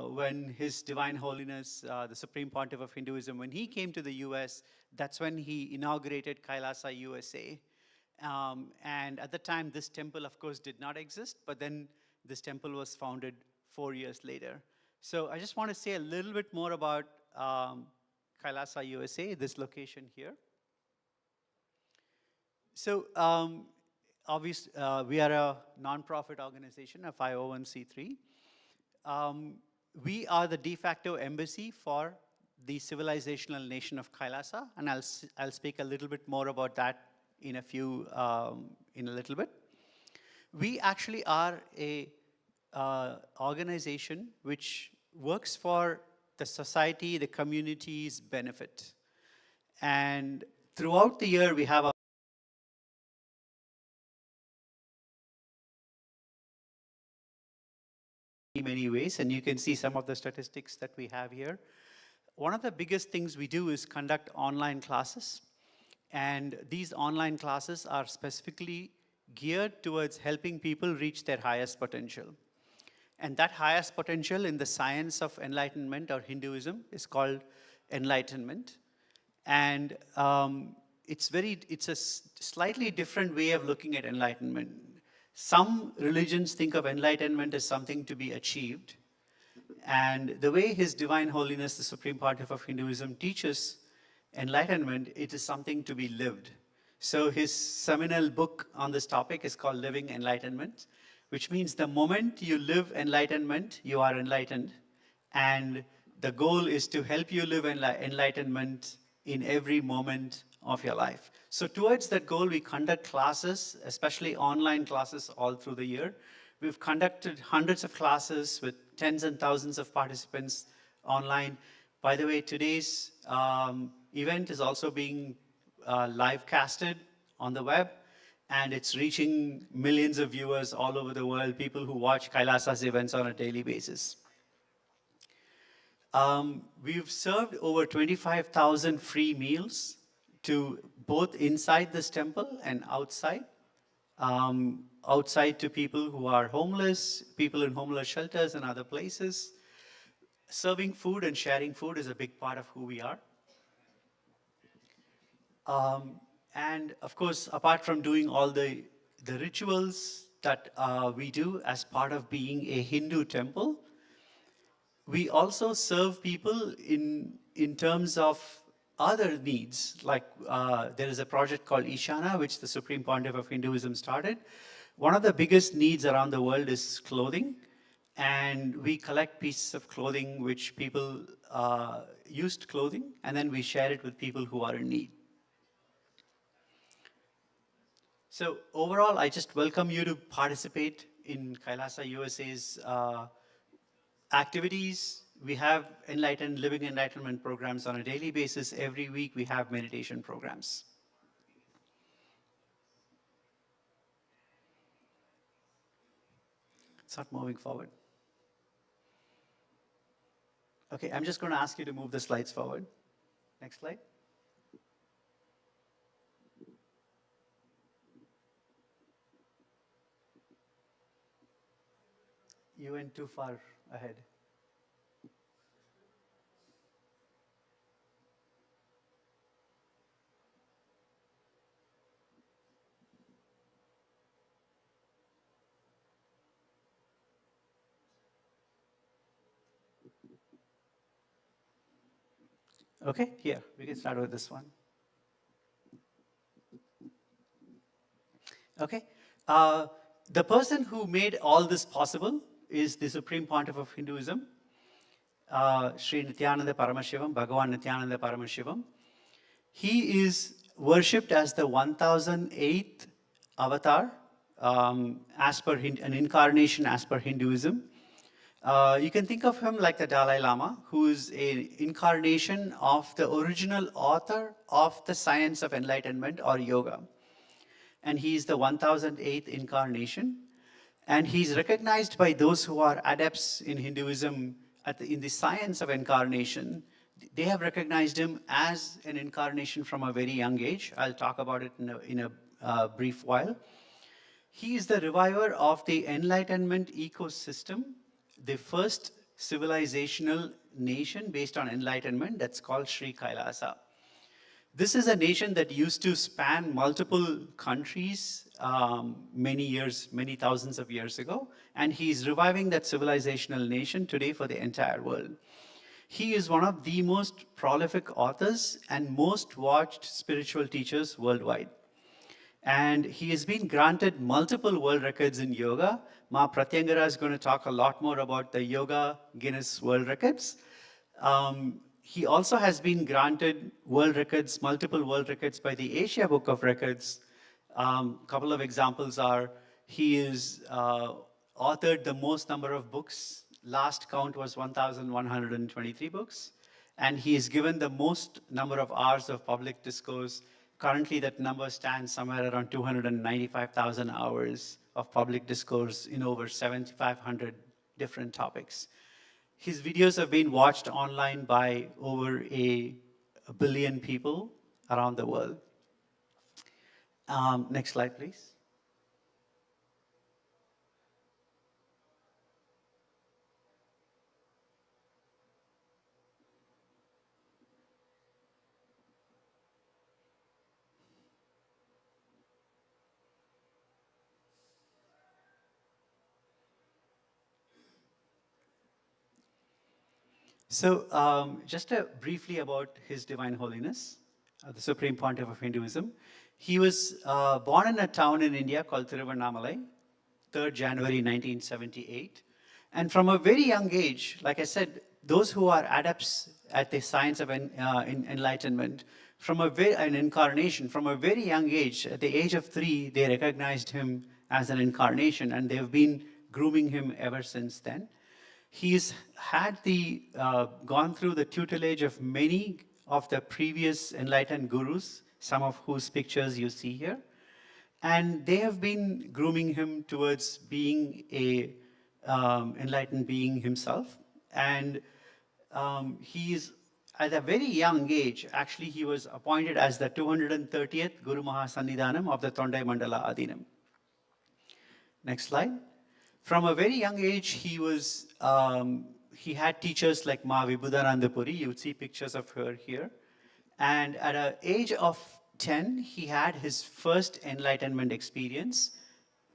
when His Divine Holiness, the Supreme Pontiff of Hinduism, when he came to the US, that's when he inaugurated Kailasa, USA. And at the time, this temple, of course, did not exist, but then this temple was founded 4 years later. So I just want to say a little bit more about Kailasa, USA, this location here. So obviously, we are a nonprofit organization, a 501c3. We are the de facto embassy for the civilizational nation of Kailasa, and I'll speak a little bit more about that in a little bit. We actually are a organization which works for the society, the community's benefit. And throughout the year, we have many ways, and you can see some of the statistics that we have here. One of the biggest things we do is conduct online classes, and these online classes are specifically geared towards helping people reach their highest potential. And that highest potential in the science of enlightenment or Hinduism is called enlightenment. And it's a slightly different way of looking at enlightenment. Some religions think of enlightenment as something to be achieved. And the way His Divine Holiness, the Supreme Pontiff of Hinduism, teaches enlightenment, it is something to be lived. So his seminal book on this topic is called Living Enlightenment, which means the moment you live enlightenment, you are enlightened. And the goal is to help you live enlightenment in every moment of your life. So towards that goal, we conduct classes, especially online classes all through the year. We've conducted hundreds of classes with tens and thousands of participants online. By the way, today's event is also being live casted on the web, and it's reaching millions of viewers all over the world, people who watch Kailasa's events on a daily basis. We've served over 25,000 free meals to both inside this temple and outside. Outside to people who are homeless, people in homeless shelters and other places. Serving food and sharing food is a big part of who we are. And of course, apart from doing all the rituals that we do as part of being a Hindu temple, we also serve people in terms of other needs. Like there is a project called Ishana, which the Supreme Pontiff of Hinduism started. One of the biggest needs around the world is clothing. And we collect pieces of clothing which people used clothing, and then we share it with people who are in need. So overall, I just welcome you to participate in Kailasa USA's activities. We have living enlightenment programs on a daily basis. Every week we have meditation programs. Start moving forward. Okay, I'm just going to ask you to move the slides forward. Next slide. You went too far ahead. Okay, here, we can start with this one. Okay, the person who made all this possible is the Supreme Pontiff of Hinduism, Sri Nityananda Paramashivam, Bhagavan Nityananda Paramashivam. He is worshipped as the 1008th avatar, as per an incarnation as per Hinduism. You can think of him like the Dalai Lama, who is an incarnation of the original author of the science of enlightenment or yoga. And he is the 1008th incarnation. And he's recognized by those who are adepts in Hinduism in the science of incarnation. They have recognized him as an incarnation from a very young age. I'll talk about it in a brief while. He is the reviver of the enlightenment ecosystem, the first civilizational nation based on enlightenment that's called Sri Kailasa. This is a nation that used to span multiple countries many years, many thousands of years ago, and he's reviving that civilizational nation today for the entire world. He is one of the most prolific authors and most watched spiritual teachers worldwide. And he has been granted multiple world records in yoga. Ma Pratyangara is going to talk a lot more about the Yoga Guinness World Records. He also has been granted world records, multiple world records by the Asia Book of Records. Couple of examples are he is authored the most number of books. Last count was 1,123 books. And he is given the most number of hours of public discourse. Currently, that number stands somewhere around 295,000 hours of public discourse in over 7,500 different topics. His videos have been watched online by over a billion people around the world. Next slide, please. So just briefly about His Divine Holiness, the Supreme Pontiff of Hinduism. He was born in a town in India called Tiruvannamalai, 3rd January 1978. And from a very young age, like I said, those who are adepts at the science of enlightenment, from an incarnation, from a very young age, at the age of 3, they recognized him as an incarnation, and they've been grooming him ever since then. He's had gone through the tutelage of many of the previous enlightened gurus, some of whose pictures you see here. And they have been grooming him towards being a enlightened being himself. And he's, at a very young age, actually he was appointed as the 230th Guru Mahasannidhanam of the Tondai Mandala Adinam. Next slide. From a very young age, he had teachers like Ma Vibhudanandapuri. You would see pictures of her here. And at an age of 10, he had his first enlightenment experience.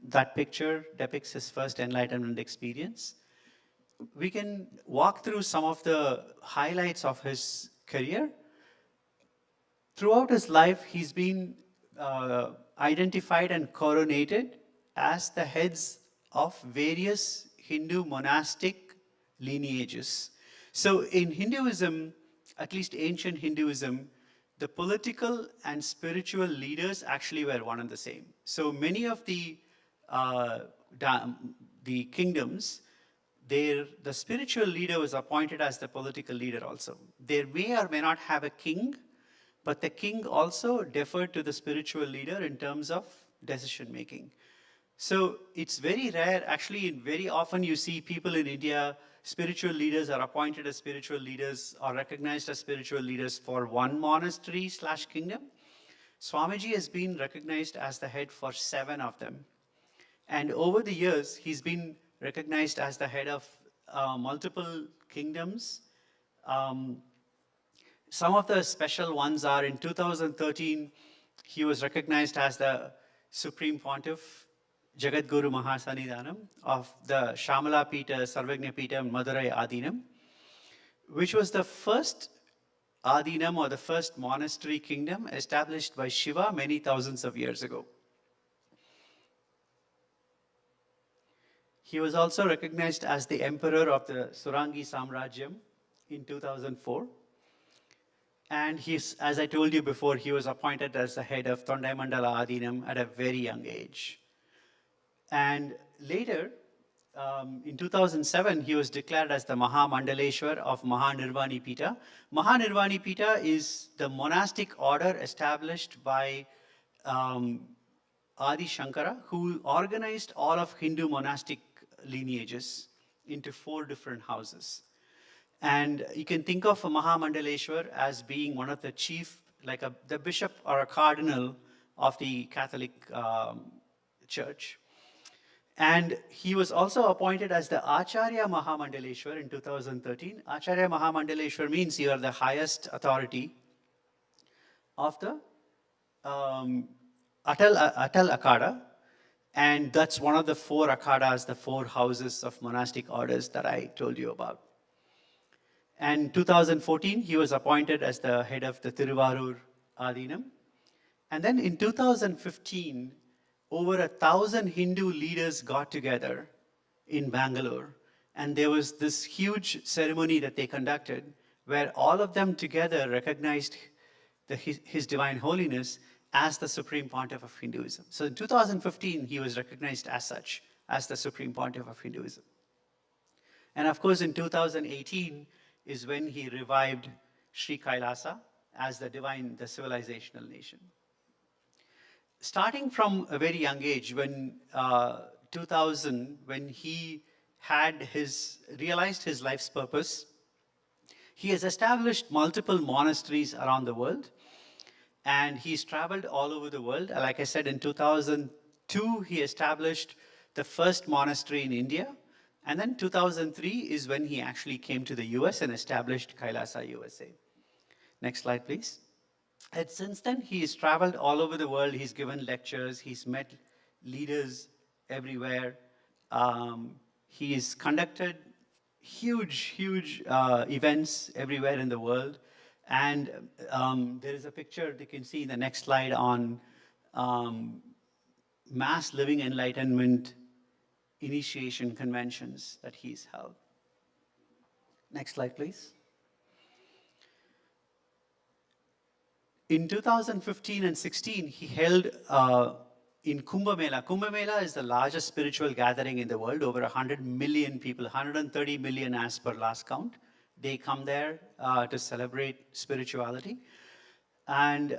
That picture depicts his first enlightenment experience. We can walk through some of the highlights of his career. Throughout his life, he's been identified and coronated as the heads of various Hindu monastic lineages. So in Hinduism, at least ancient Hinduism, the political and spiritual leaders actually were one and the same. So many of the kingdoms, the spiritual leader was appointed as the political leader also. They may or may not have a king, but the king also deferred to the spiritual leader in terms of decision making. So it's very rare, actually very often you see people in India, spiritual leaders are appointed as spiritual leaders or recognized as spiritual leaders for one monastery / kingdom. Swamiji has been recognized as the head for 7 of them. And over the years, he's been recognized as the head of multiple kingdoms. Some of the special ones are in 2013, he was recognized as the Supreme Pontiff, Jagadguru Mahasannidhanam of the Shamala Pita, Sarvagna Pita, and Madurai Adinam, which was the first Adinam or the first monastery kingdom established by Shiva many thousands of years ago. He was also recognized as the emperor of the Surangi Samrajyam in 2004. And as I told you before, he was appointed as the head of Tondai Mandala Adinam at a very young age. And later, in 2007, he was declared as the Mahamandaleshwar of Mahanirvani Pita. Mahanirvani Pita is the monastic order established by Adi Shankara, who organized all of Hindu monastic lineages into 4 different houses. And you can think of a Mahamandaleshwar as being one of the chief, like the bishop or a cardinal of the Catholic Church. And he was also appointed as the Acharya Mahamandaleshwar in 2013. Acharya Mahamandaleshwar means you are the highest authority of the Atal Akhada. And that's one of the 4 akhadas, the 4 houses of monastic orders that I told you about. And 2014, he was appointed as the head of the Tiruvarur Adinam. And then in 2015, over 1,000 Hindu leaders got together in Bangalore. And there was this huge ceremony that they conducted where all of them together recognized His Divine Holiness as the Supreme Pontiff of Hinduism. So in 2015, he was recognized as such, as the Supreme Pontiff of Hinduism. And of course, in 2018 is when he revived Sri Kailasa as the civilizational nation. Starting from a very young age, when 2000, when he realized his life's purpose, he has established multiple monasteries around the world, and he's traveled all over the world. Like I said, in 2002, he established the first monastery in India, and then 2003 is when he actually came to the US and established Kailasa, USA. Next slide, please. And since then, he's traveled all over the world. He's given lectures. He's met leaders everywhere. He's conducted huge events everywhere in the world. And there is a picture you can see in the next slide on mass living enlightenment initiation conventions that he's held. Next slide, please. In 2015 and 16, he held in Kumbh Mela. Kumbh Mela is the largest spiritual gathering in the world, over 100 million people, 130 million as per last count. They come there to celebrate spirituality. And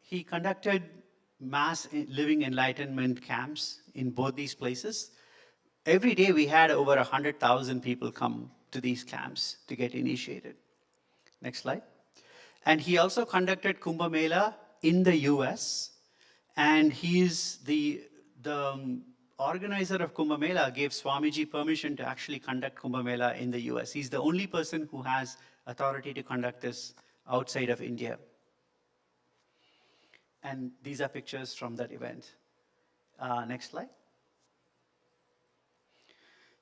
he conducted mass living enlightenment camps in both these places. Every day we had over 100,000 people come to these camps to get initiated. Next slide. And he also conducted Kumbh Mela in the US. And he's the organizer of Kumbh Mela gave Swamiji permission to actually conduct Kumbh Mela in the US. He's the only person who has authority to conduct this outside of India. And these are pictures from that event. Next slide.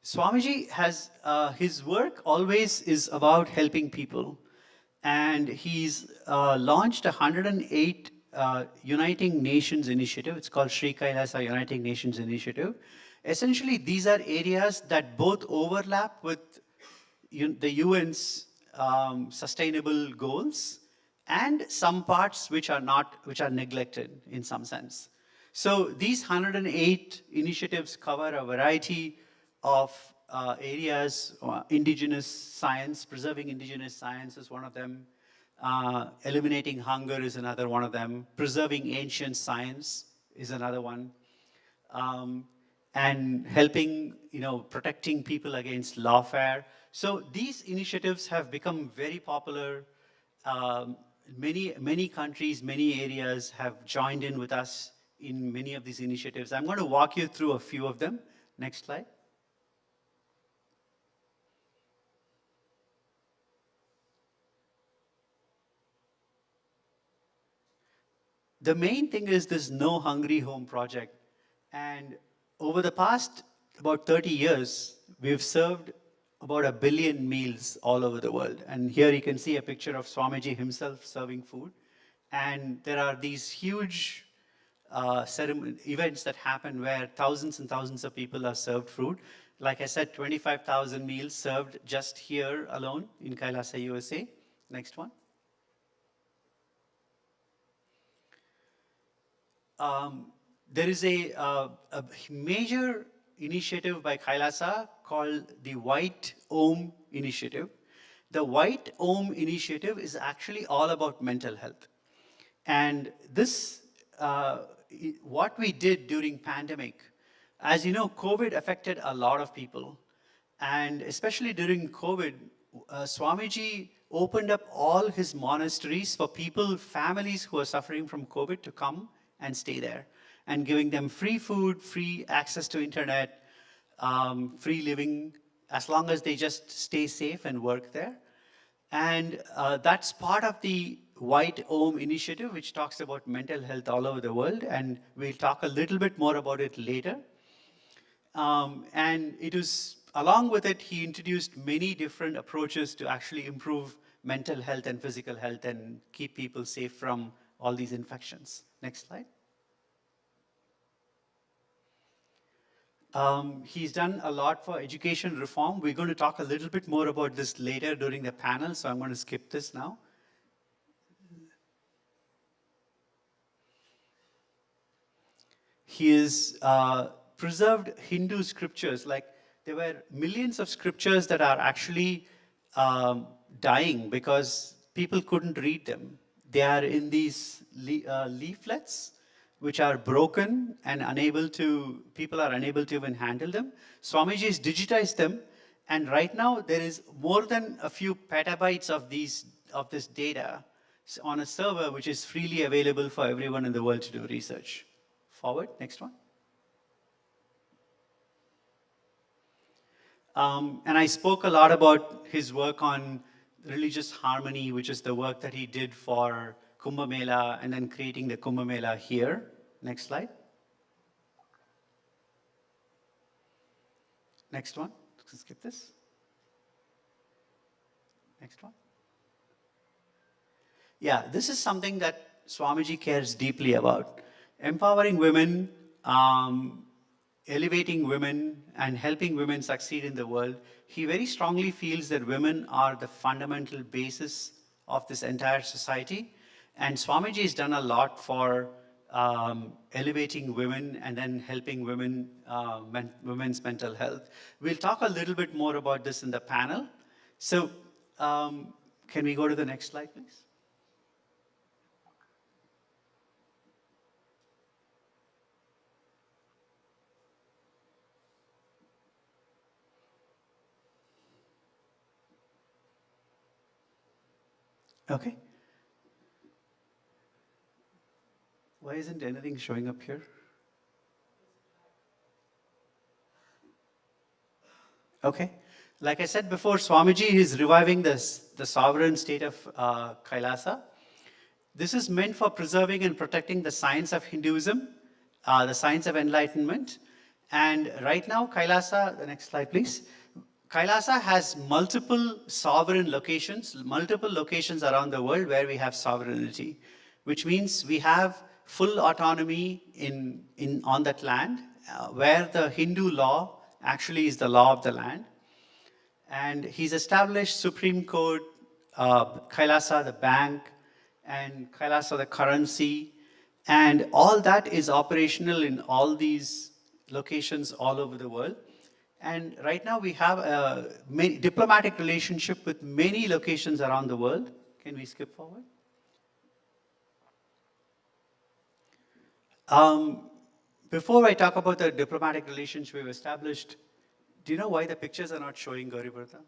Swamiji has, his work always is about helping people. And he's launched a 108 Uniting Nations initiative. It's called Sri Kailasa Uniting Nations Initiative. Essentially, these are areas that both overlap with the UN's sustainable goals and some parts which are neglected in some sense. So these 108 initiatives cover a variety of areas. Indigenous science, preserving indigenous science is one of them. Eliminating hunger is another one of them. Preserving ancient science is another one. And helping, protecting people against lawfare. So these initiatives have become very popular. Many countries, many areas have joined in with us in many of these initiatives. I'm going to walk you through a few of them. Next slide. The main thing is this No Hungry Home project. And over the past about 30 years, we've served about 1 billion meals all over the world. And here you can see a picture of Swamiji himself serving food. And there are these huge events that happen where thousands and thousands of people are served food. Like I said, 25,000 meals served just here alone in Kailasa, USA. Next one. There is a major initiative by Kailasa called the White Om Initiative. The White Om Initiative is actually all about mental health. And this, what we did during pandemic, as you know, COVID affected a lot of people. And especially during COVID, Swamiji opened up all his monasteries for people, families who are suffering from COVID to come and stay there. and giving them free food, free access to internet, free living, as long as they just stay safe and work there. And that's part of the White Om initiative, which talks about mental health all over the world. And we'll talk a little bit more about it later. And it was, along with it, he introduced many different approaches to actually improve mental health and physical health and keep people safe from all these infections. Next slide. He's done a lot for education reform. We're going to talk a little bit more about this later during the panel, so I'm going to skip this now. He has preserved Hindu scriptures. Like, there were millions of scriptures that are actually dying because people couldn't read them. They are in these leaflets, which are broken and people are unable to even handle them. Swamiji has digitized them, and right now there is more than a few petabytes of this data on a server, which is freely available for everyone in the world to do research. Forward, next one. And I spoke a lot about his work on religious harmony, which is the work that he did for Kumbh Mela and then creating the Kumbh Mela here. Next slide. Next one. Skip this. Next one. Yeah, this is something that Swamiji cares deeply about. Empowering women, elevating women, and helping women succeed in the world. He very strongly feels that women are the fundamental basis of this entire society. And Swamiji has done a lot for elevating women and then helping women, women's mental health. We'll talk a little bit more about this in the panel. So can we go to the next slide, please? Okay. Why isn't anything showing up here? Okay. Like I said before, Swamiji is reviving the sovereign state of Kailasa. This is meant for preserving and protecting the science of Hinduism, the science of enlightenment. And right now, Kailasa, the next slide, please. Kailasa has multiple sovereign locations, multiple locations around the world where we have sovereignty, which means we have full autonomy on that land, where the Hindu law actually is the law of the land. And he's established Supreme Court, Kailasa, the bank, and Kailasa, the currency. And all that is operational in all these locations all over the world. And right now we have a diplomatic relationship with many locations around the world. Can we skip forward? Before I talk about the diplomatic relations we've established, do you know why the pictures are not showing Gauribrata?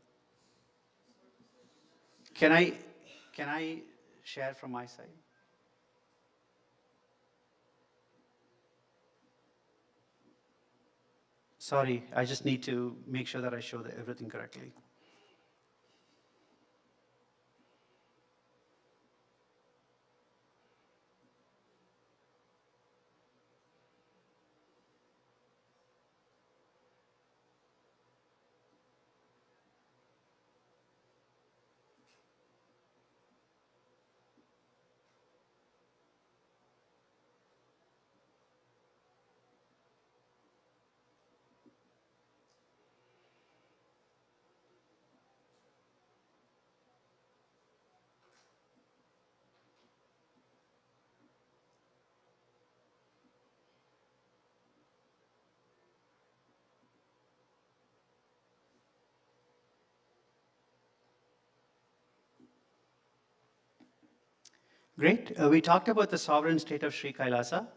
Can I share from my side? Sorry, I just need to make sure that I show everything correctly. Great. We talked about the sovereign state of Sri Kailasa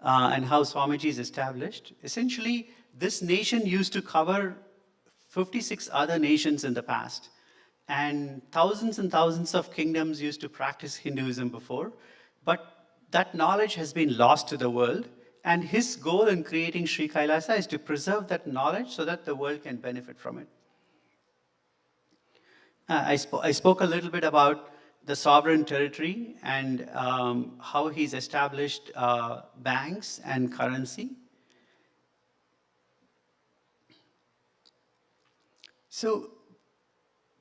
and how Swamiji is established. Essentially, this nation used to cover 56 other nations in the past. And thousands of kingdoms used to practice Hinduism before. But that knowledge has been lost to the world. And his goal in creating Sri Kailasa is to preserve that knowledge so that the world can benefit from it. I spoke a little bit about the sovereign territory and how he's established banks and currency. So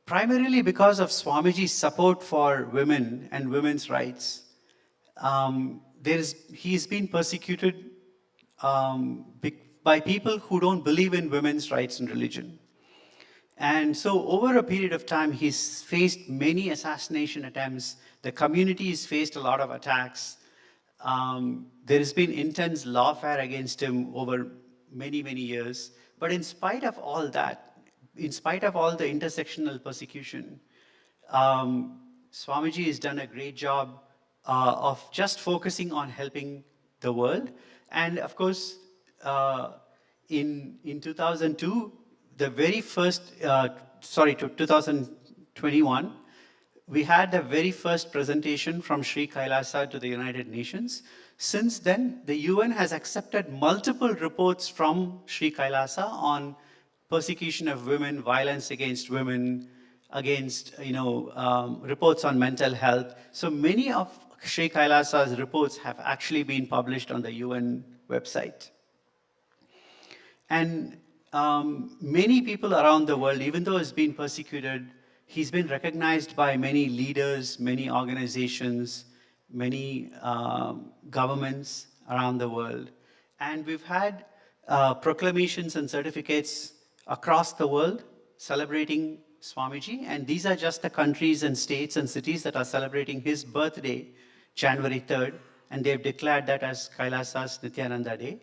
primarily because of Swamiji's support for women and women's rights, he's been persecuted by people who don't believe in women's rights and religion. And so over a period of time, he's faced many assassination attempts. The community has faced a lot of attacks. There has been intense lawfare against him over many, many years. But in spite of all that, in spite of all the intersectional persecution, Swamiji has done a great job of just focusing on helping the world. And of course, in 2002, the very first, 2021, we had the very first presentation from Sri Kailasa to the United Nations. Since then, the UN has accepted multiple reports from Sri Kailasa on persecution of women, violence against women, against, reports on mental health. So many of Sri Kailasa's reports have actually been published on the UN website. And many people around the world, even though he's been persecuted, he's been recognized by many leaders, many organizations, many governments around the world. And we've had proclamations and certificates across the world celebrating Swamiji. And these are just the countries and states and cities that are celebrating his birthday, January 3rd. And they've declared that as Kailasa's Nityananda Day.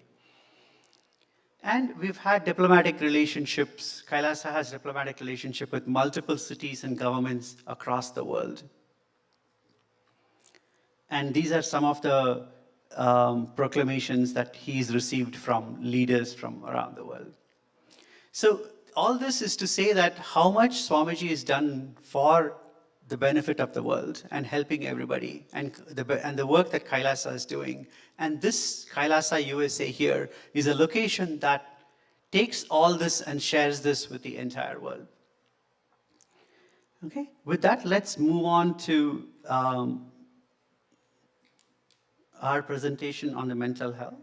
And we've had diplomatic relationships. Kailasa has diplomatic relationship with multiple cities and governments across the world. And these are some of the proclamations that he's received from leaders from around the world. So all this is to say that how much Swamiji has done for the benefit of the world and helping everybody, and the work that Kailasa is doing. And this Kailasa USA here is a location that takes all this and shares this with the entire world. Okay, with that, let's move on to our presentation on the mental health.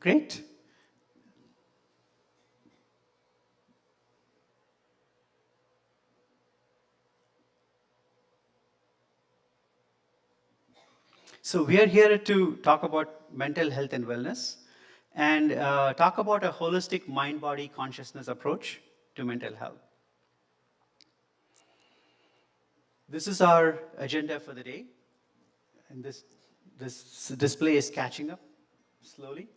Great. So we are here to talk about mental health and wellness and talk about a holistic mind-body consciousness approach to mental health. This is our agenda for the day, and this display is catching up slowly.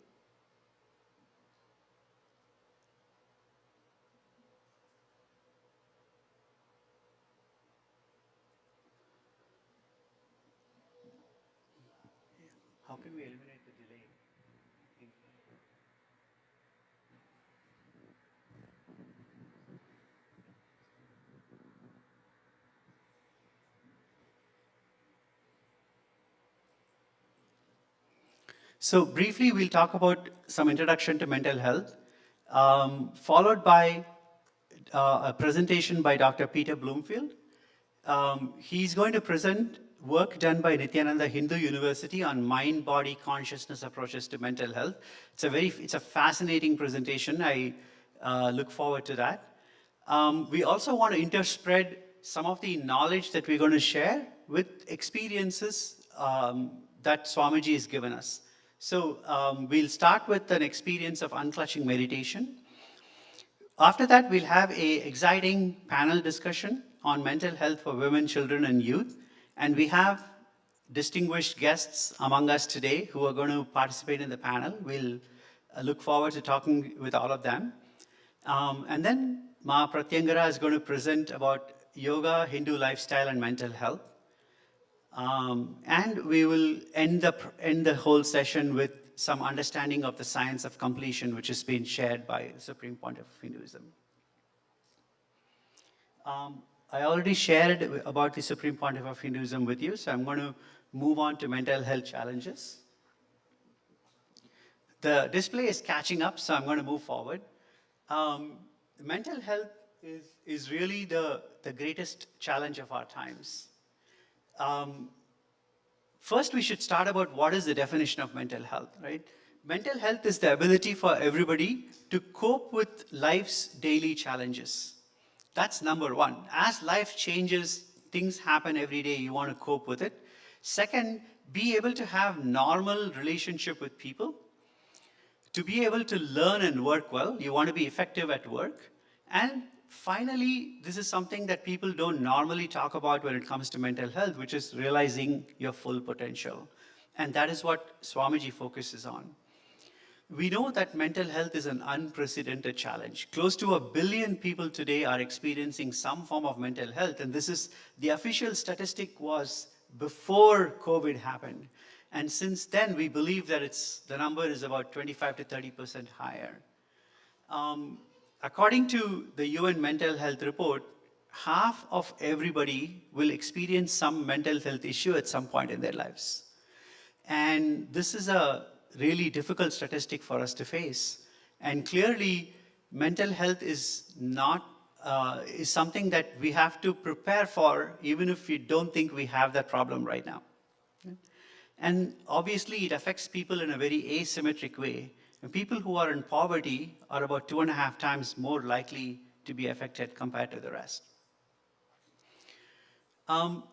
How can we eliminate the delay? So briefly, we'll talk about some introduction to mental health, followed by a presentation by Dr. Peter Bloomfield. He's going to present work done by Nityananda Hindu University on mind-body consciousness approaches to mental health. It's a fascinating presentation. I look forward to that. We also want to interspread some of the knowledge that we're going to share with experiences that Swamiji has given us. So we'll start with an experience of unclutching meditation. After that, we'll have an exciting panel discussion on mental health for women, children, and youth. And we have distinguished guests among us today who are going to participate in the panel. We'll look forward to talking with all of them. And then Ma Pratyangara is going to present about yoga, Hindu lifestyle, and mental health. And we will end the whole session with some understanding of the science of completion, which has been shared by the Supreme Pontiff of Hinduism. I already shared about the Supreme Pontiff of Hinduism with you, so I'm going to move on to mental health challenges. The display is catching up, so I'm going to move forward. Mental health is really the greatest challenge of our times. First, we should start about what is the definition of mental health, right? Mental health is the ability for everybody to cope with life's daily challenges. That's number one. As life changes, things happen every day, you want to cope with it. Second, be able to have normal relationship with people. To be able to learn and work well, you want to be effective at work. And finally, this is something that people don't normally talk about when it comes to mental health, which is realizing your full potential. And that is what Swamiji focuses on. We know that mental health is an unprecedented challenge. Close to 1 billion people today are experiencing some form of mental health, and this is, the official statistic was before COVID happened. And since then, we believe that the number is about 25 to 30% higher. According to the UN Mental Health Report, half of everybody will experience some mental health issue at some point in their lives. And this is a really difficult statistic for us to face. And clearly, mental health is not is something that we have to prepare for, even if we don't think we have that problem right now. And obviously, it affects people in a very asymmetric way. And people who are in poverty are about 2.5 times more likely to be affected compared to the rest.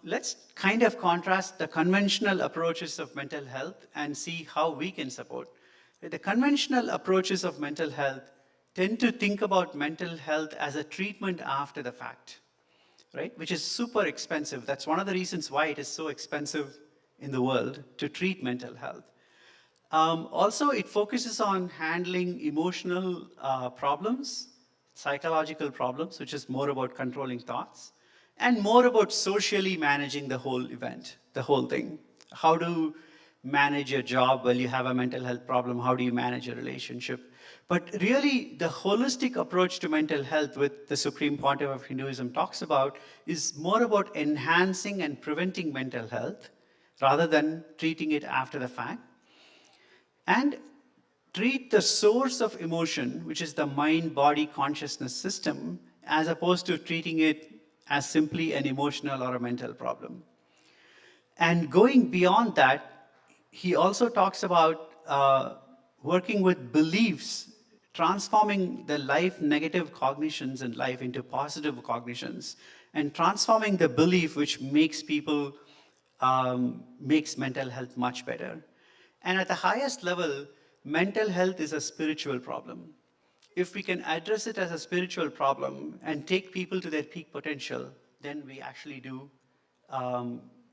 Let's kind of contrast the conventional approaches of mental health and see how we can support. The conventional approaches of mental health tend to think about mental health as a treatment after the fact, right? Which is super expensive. That's one of the reasons why it is so expensive in the world to treat mental health. Also, it focuses on handling emotional problems, psychological problems, which is more about controlling thoughts, and more about socially managing the whole event, the whole thing. How to manage your job while you have a mental health problem, how do you manage a relationship. But really, the holistic approach to mental health, with the Supreme Pontiff of Hinduism talks about, is more about enhancing and preventing mental health rather than treating it after the fact. And treat the source of emotion, which is the mind-body consciousness system, as opposed to treating it as simply an emotional or a mental problem. And going beyond that, he also talks about working with beliefs, transforming the life negative cognitions in life into positive cognitions, and transforming the belief which makes people, makes mental health much better. And at the highest level, mental health is a spiritual problem. If we can address it as a spiritual problem and take people to their peak potential, then we actually do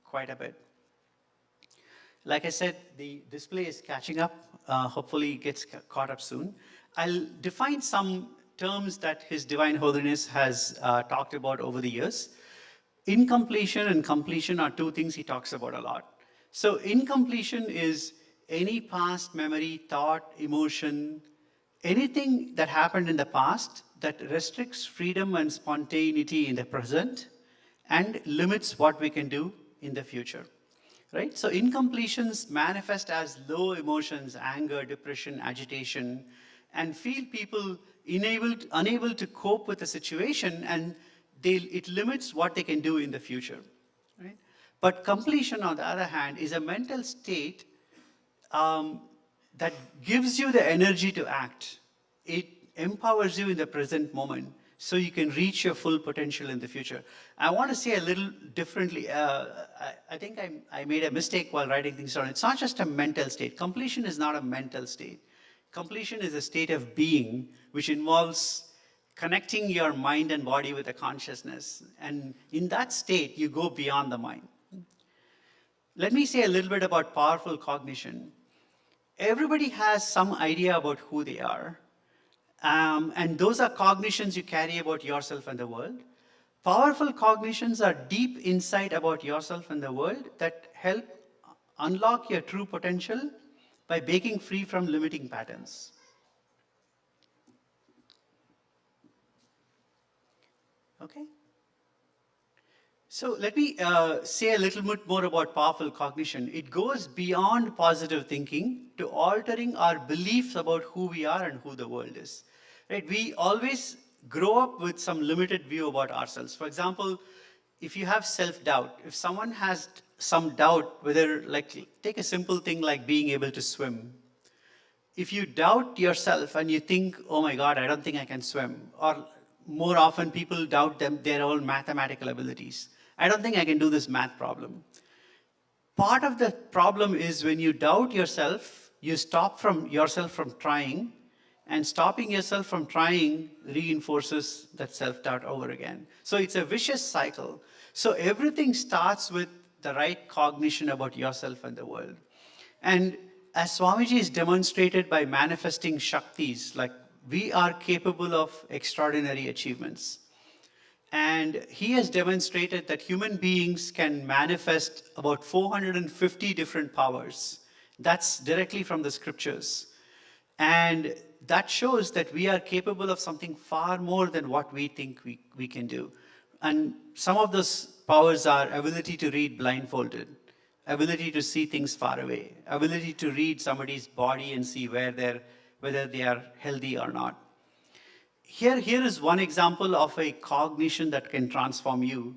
quite a bit. Like I said, the display is catching up. Hopefully it gets caught up soon. I'll define some terms that His Divine Holiness has talked about over the years. Incompletion and completion are two things he talks about a lot. So incompletion is any past memory, thought, emotion, anything that happened in the past that restricts freedom and spontaneity in the present and limits what we can do in the future, right? So incompletions manifest as low emotions, anger, depression, agitation, and feel people unable to cope with the situation, and it limits what they can do in the future, right? But completion, on the other hand, is a mental state that gives you the energy to act. It empowers you in the present moment so you can reach your full potential in the future. I want to say a little differently. I think I made a mistake while writing things down. It's not just a mental state. Completion is not a mental state. Completion is a state of being which involves connecting your mind and body with a consciousness. And in that state, you go beyond the mind. Let me say a little bit about powerful cognition. Everybody has some idea about who they are. And those are cognitions you carry about yourself and the world. Powerful cognitions are deep insight about yourself and the world that help unlock your true potential by breaking free from limiting patterns. Okay? So let me say a little bit more about powerful cognition. It goes beyond positive thinking to altering our beliefs about who we are and who the world is. Right? We always grow up with some limited view about ourselves. For example, if you have self-doubt, if someone has some doubt whether, like, take a simple thing like being able to swim. If you doubt yourself and you think, oh my God, I don't think I can swim, or more often people doubt their own mathematical abilities. I don't think I can do this math problem. Part of the problem is when you doubt yourself, you stop yourself from trying, and stopping yourself from trying reinforces that self-doubt over again. So it's a vicious cycle. So everything starts with the right cognition about yourself and the world. And as Swamiji is demonstrated by manifesting Shaktis, like we are capable of extraordinary achievements. And he has demonstrated that human beings can manifest about 450 different powers. That's directly from the scriptures. And that shows that we are capable of something far more than what we think we can do. And some of those powers are ability to read blindfolded, ability to see things far away, ability to read somebody's body and see whether they are healthy or not. Here is one example of a cognition that can transform you,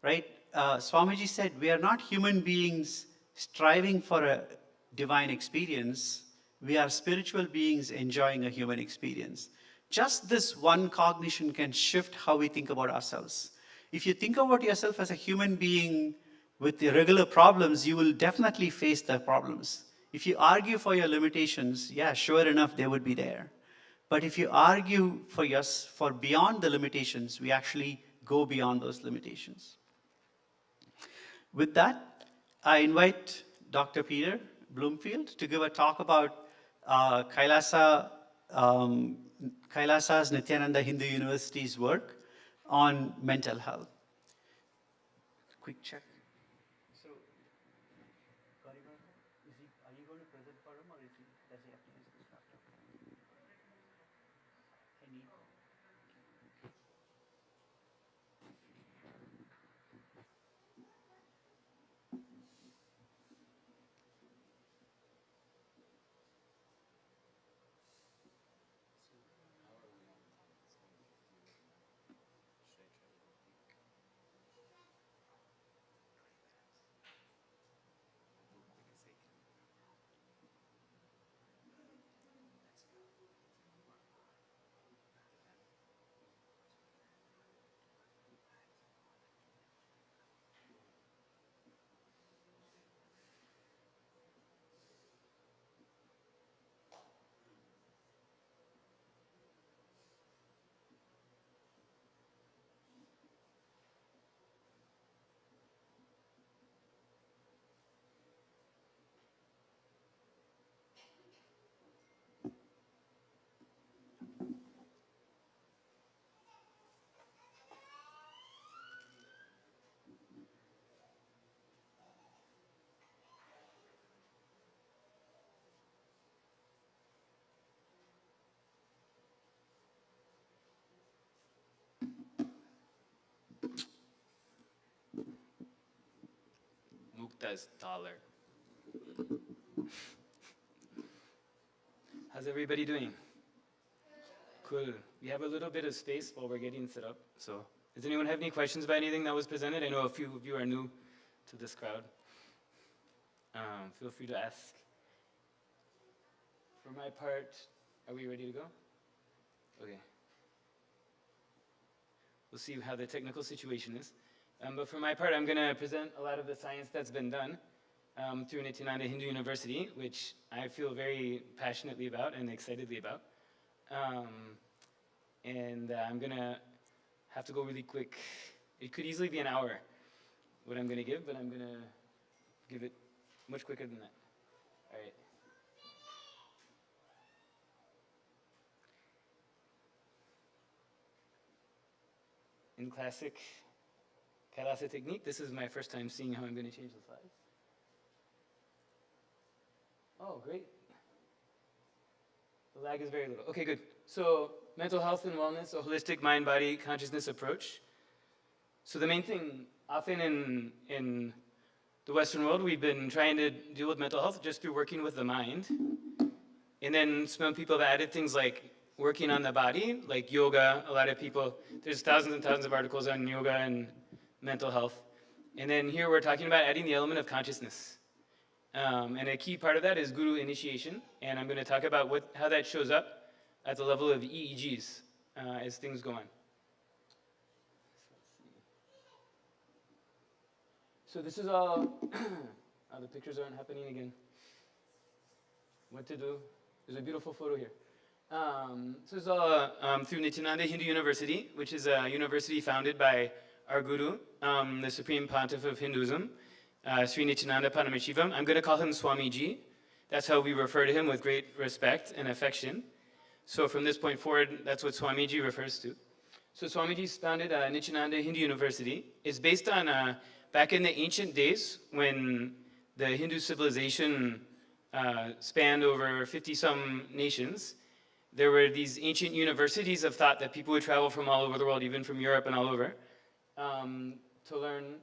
right? Swamiji said, we are not human beings striving for a divine experience. We are spiritual beings enjoying a human experience. Just this one cognition can shift how we think about ourselves. If you think about yourself as a human being with irregular problems, you will definitely face the problems. If you argue for your limitations, yeah, sure enough, they would be there. But if you argue for beyond the limitations, we actually go beyond those limitations. With that, I invite Dr. Peter Bloomfield to give a talk about Kailasa's Nityananda Hindu University's work on mental health. Quick check. So, are you going to present for him, or does he have to use this laptop? I need. Mukta's taller. How's everybody doing? Cool. We have a little bit of space while we're getting set up. So, does anyone have any questions about anything that was presented? I know a few of you are new to this crowd. Feel free to ask. For my part, are we ready to go? Okay. We'll see how the technical situation is. But for my part, I'm going to present a lot of the science that's been done through Nityananda Hindu University, which I feel very passionately about and excitedly about. I'm going to have to go really quick. It could easily be an hour, what I'm going to give, but I'm going to give it much quicker than that. All right. in classic Kailasa technique. This is my first time seeing how I'm going to change the slides. Oh, great. The lag is very little. Okay, good. So mental health and wellness, a holistic mind-body consciousness approach. So the main thing, often in the Western world, we've been trying to deal with mental health just through working with the mind. And then some people have added things like working on the body, like yoga. A lot of people, there's thousands and thousands of articles on yoga and mental health. And then here we're talking about adding the element of consciousness. And a key part of that is guru initiation. And I'm going to talk about how that shows up at the level of EEGs as things go on. So this is all, the pictures aren't happening again. What to do? There's a beautiful photo here. So this is all through Nityananda Hindu University, which is a university founded by our guru, the Supreme Pontiff of Hinduism, Sri Nityananda Paramashivam. I'm going to call him Swamiji. That's how we refer to him with great respect and affection. So from this point forward, that's what Swamiji refers to. So Swamiji's founded Nityananda Hindu University. It's based on back in the ancient days when the Hindu civilization spanned over 50-some nations. There were these ancient universities of thought that people would travel from all over the world, even from Europe and all over, to learn,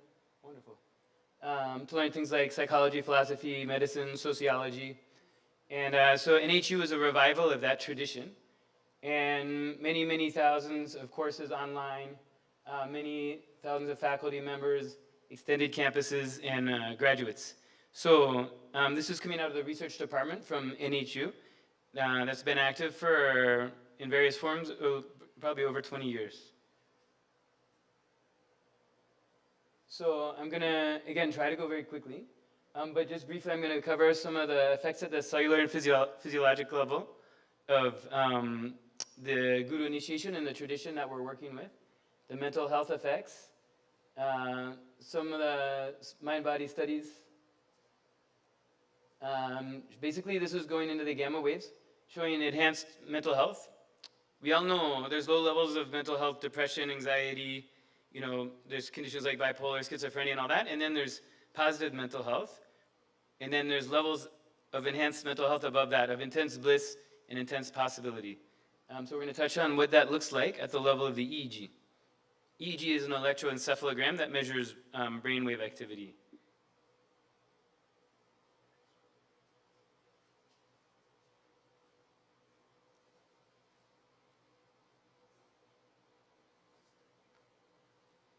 to learn things like psychology, philosophy, medicine, sociology. And so NHU is a revival of that tradition. And many, many thousands of courses online, many thousands of faculty members, extended campuses, and graduates. So this is coming out of the research department from NHU that's been active in various forms, probably over 20 years. So I'm going to, again, try to go very quickly. But just briefly, I'm going to cover some of the effects at the cellular and physiologic level of the guru initiation and the tradition that we're working with, the mental health effects, some of the mind-body studies. Basically, this is going into the gamma waves, showing enhanced mental health. We all know there's low levels of mental health, depression, anxiety, there's conditions like bipolar, schizophrenia, and all that, and then there's positive mental health, and then there's levels of enhanced mental health above that, of intense bliss and intense possibility. So we're going to touch on what that looks like at the level of the EEG. EEG is an electroencephalogram that measures brainwave activity.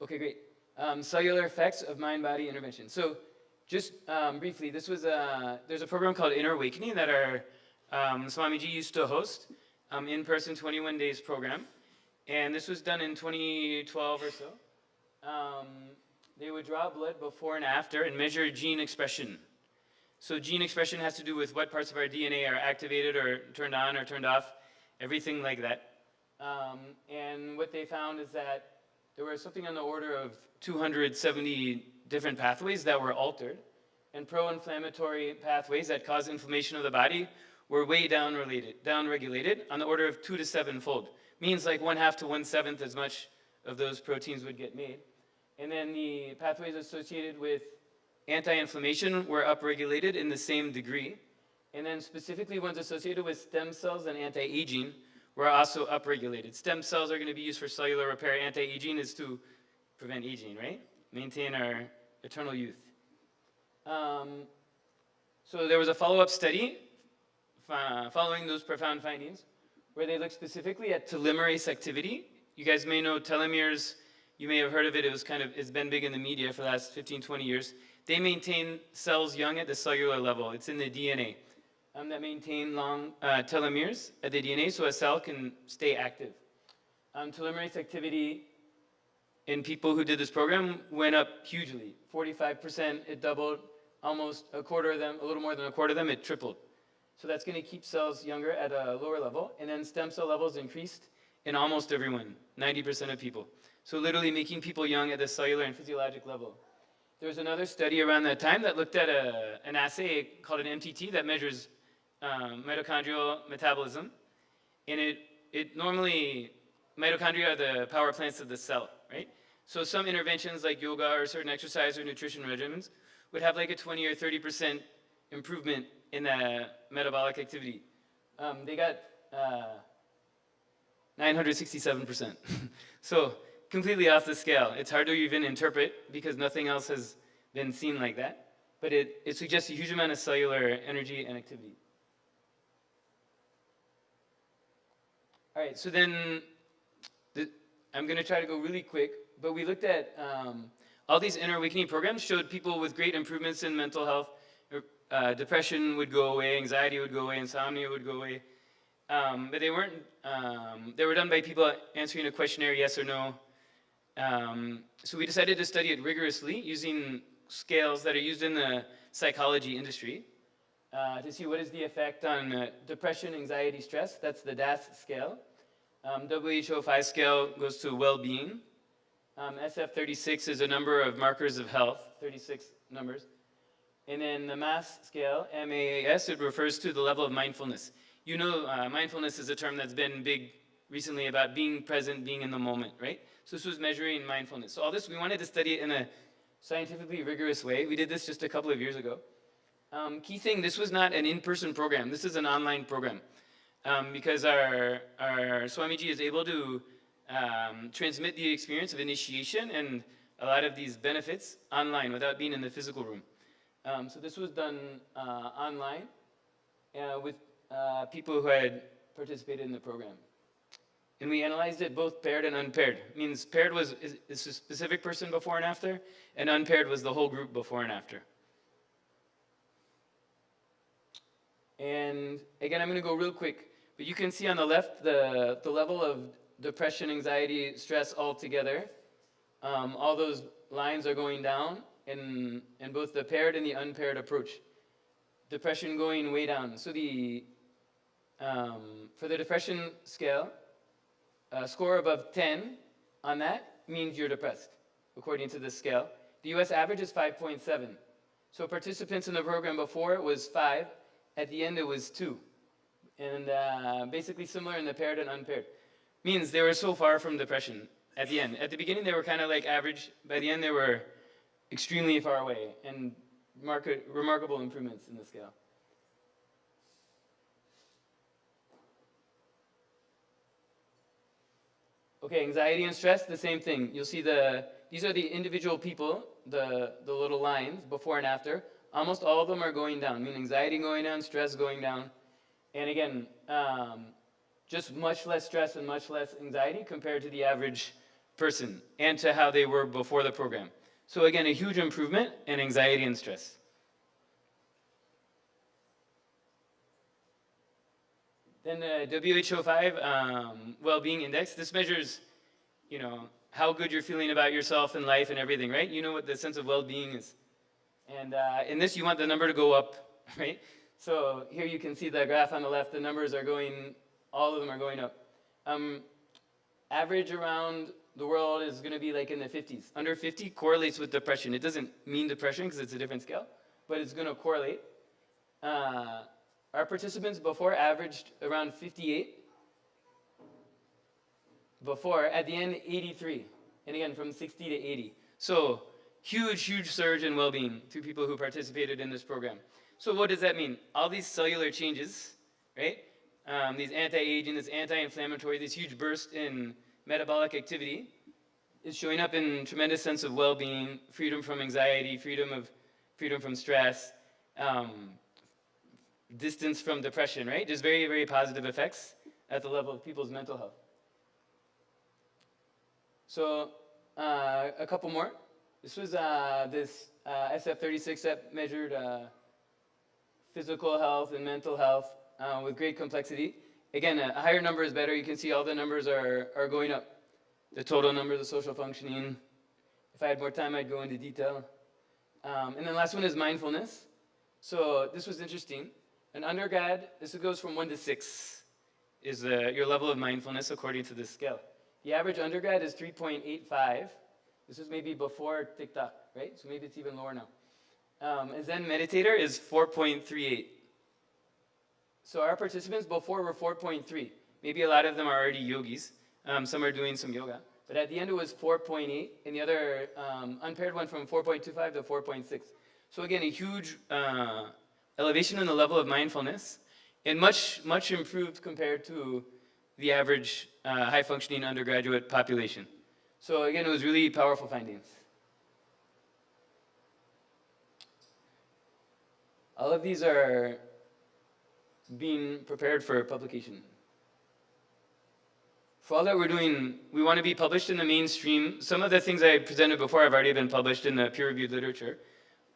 Okay, great. Cellular effects of mind-body intervention. So just briefly, there's a program called Inner Awakening that our Swamiji used to host, in-person 21 days program. And this was done in 2012 or so. They would draw blood before and after and measure gene expression. So gene expression has to do with what parts of our DNA are activated or turned on or turned off, everything like that. And what they found is that there was something on the order of 270 different pathways that were altered, and pro-inflammatory pathways that cause inflammation of the body were way down-regulated on the order of 2 to 7-fold. Means like 1/2 to 1/7 as much of those proteins would get made. And then the pathways associated with anti-inflammation were upregulated in the same degree. And then specifically ones associated with stem cells and anti-aging were also upregulated. Stem cells are going to be used for cellular repair. Anti-aging is to prevent aging, right? Maintain our eternal youth. So there was a follow-up study following those profound findings where they looked specifically at telomerase activity. You guys may know telomeres. You may have heard of it. It's been big in the media for the last 15, 20 years. They maintain cells young at the cellular level. It's in the DNA. That maintain long telomeres at the DNA so a cell can stay active. Telomerase activity in people who did this program went up hugely. 45%, it doubled. Almost a quarter of them, a little more than a quarter of them, it tripled. So that's going to keep cells younger at a lower level. And then stem cell levels increased in almost everyone, 90% of people. So literally making people young at the cellular and physiologic level. There was another study around that time that looked at an assay called an MTT that measures mitochondrial metabolism. And it normally mitochondria are the power plants of the cell, right? So some interventions like yoga or certain exercise or nutrition regimens would have like a 20 or 30% improvement in the metabolic activity. They got 967%. So completely off the scale. It's hard to even interpret because nothing else has been seen like that. But it suggests a huge amount of cellular energy and activity. All right, so then I'm going to try to go really quick, but we looked at all these inner awakening programs showed people with great improvements in mental health. Depression would go away, anxiety would go away, insomnia would go away. But they weren't, they were done by people answering a questionnaire, yes or no. So we decided to study it rigorously using scales that are used in the psychology industry to see what is the effect on depression, anxiety, stress. That's the DAS scale. WHO-5 scale goes to well-being. SF36 is a number of markers of health, 36 numbers. And then the MAS scale, MAAS, it refers to the level of mindfulness. You know, mindfulness is a term that's been big recently about being present, being in the moment, right? So this was measuring mindfulness. So all this, we wanted to study it in a scientifically rigorous way. We did this just a couple of years ago. Key thing, this was not an in-person program. This is an online program. Because our Swamiji is able to transmit the experience of initiation and a lot of these benefits online without being in the physical room. So this was done online with people who had participated in the program. And we analyzed it both paired and unpaired. It means paired is a specific person before and after, and unpaired was the whole group before and after. And again, I'm going to go real quick, but you can see on the left the level of depression, anxiety, stress all together. All those lines are going down in both the paired and the unpaired approach. Depression going way down. So for the depression scale, a score above 10 on that means you're depressed, according to this scale. The US average is 5.7. So participants in the program before it was 5. At the end it was 2. And basically similar in the paired and unpaired. Means they were so far from depression at the end. At the beginning they were kind of like average. By the end they were extremely far away and remarkable improvements in the scale. Okay, anxiety and stress, the same thing. You'll see these are the individual people, the little lines before and after. Almost all of them are going down, meaning anxiety going down, stress going down. And again, just much less stress and much less anxiety compared to the average person and to how they were before the program. So again, a huge improvement in anxiety and stress. Then the WHO-5 well-being index. This measures, how good you're feeling about yourself and life and everything, right? You know what the sense of well-being is. And in this, you want the number to go up, right? So here you can see the graph on the left. The numbers are all of them are going up. Average around the world is going to be like in the 50s. Under 50 correlates with depression. It doesn't mean depression because it's a different scale, but it's going to correlate. Our participants before averaged around 58. Before, at the end, 83. And again, from 60 to 80. So huge, huge surge in well-being through people who participated in this program. So what does that mean? All these cellular changes, right? These anti-aging, this anti-inflammatory, this huge burst in metabolic activity is showing up in tremendous sense of well-being, freedom from anxiety, freedom from stress, distance from depression, right? Just very, very positive effects at the level of people's mental health. So a couple more. This was this SF36 that measured physical health and mental health with great complexity. Again, a higher number is better. You can see all the numbers are going up. The total number, the social functioning. If I had more time, I'd go into detail. And then last one is mindfulness. So this was interesting. An undergrad, this goes from 1 to 6, is your level of mindfulness according to this scale. The average undergrad is 3.85. This was maybe before TikTok, right? So maybe it's even lower now. And Zen meditator is 4.38. So our participants before were 4.3. Maybe a lot of them are already yogis. Some are doing some yoga. But at the end it was 4.8, and the other unpaired went from 4.25 to 4.6. So again, a huge elevation in the level of mindfulness, and much, much improved compared to the average high-functioning undergraduate population. So again, it was really powerful findings. All of these are being prepared for publication. For all that we're doing, we want to be published in the mainstream. Some of the things I presented before have already been published in the peer-reviewed literature.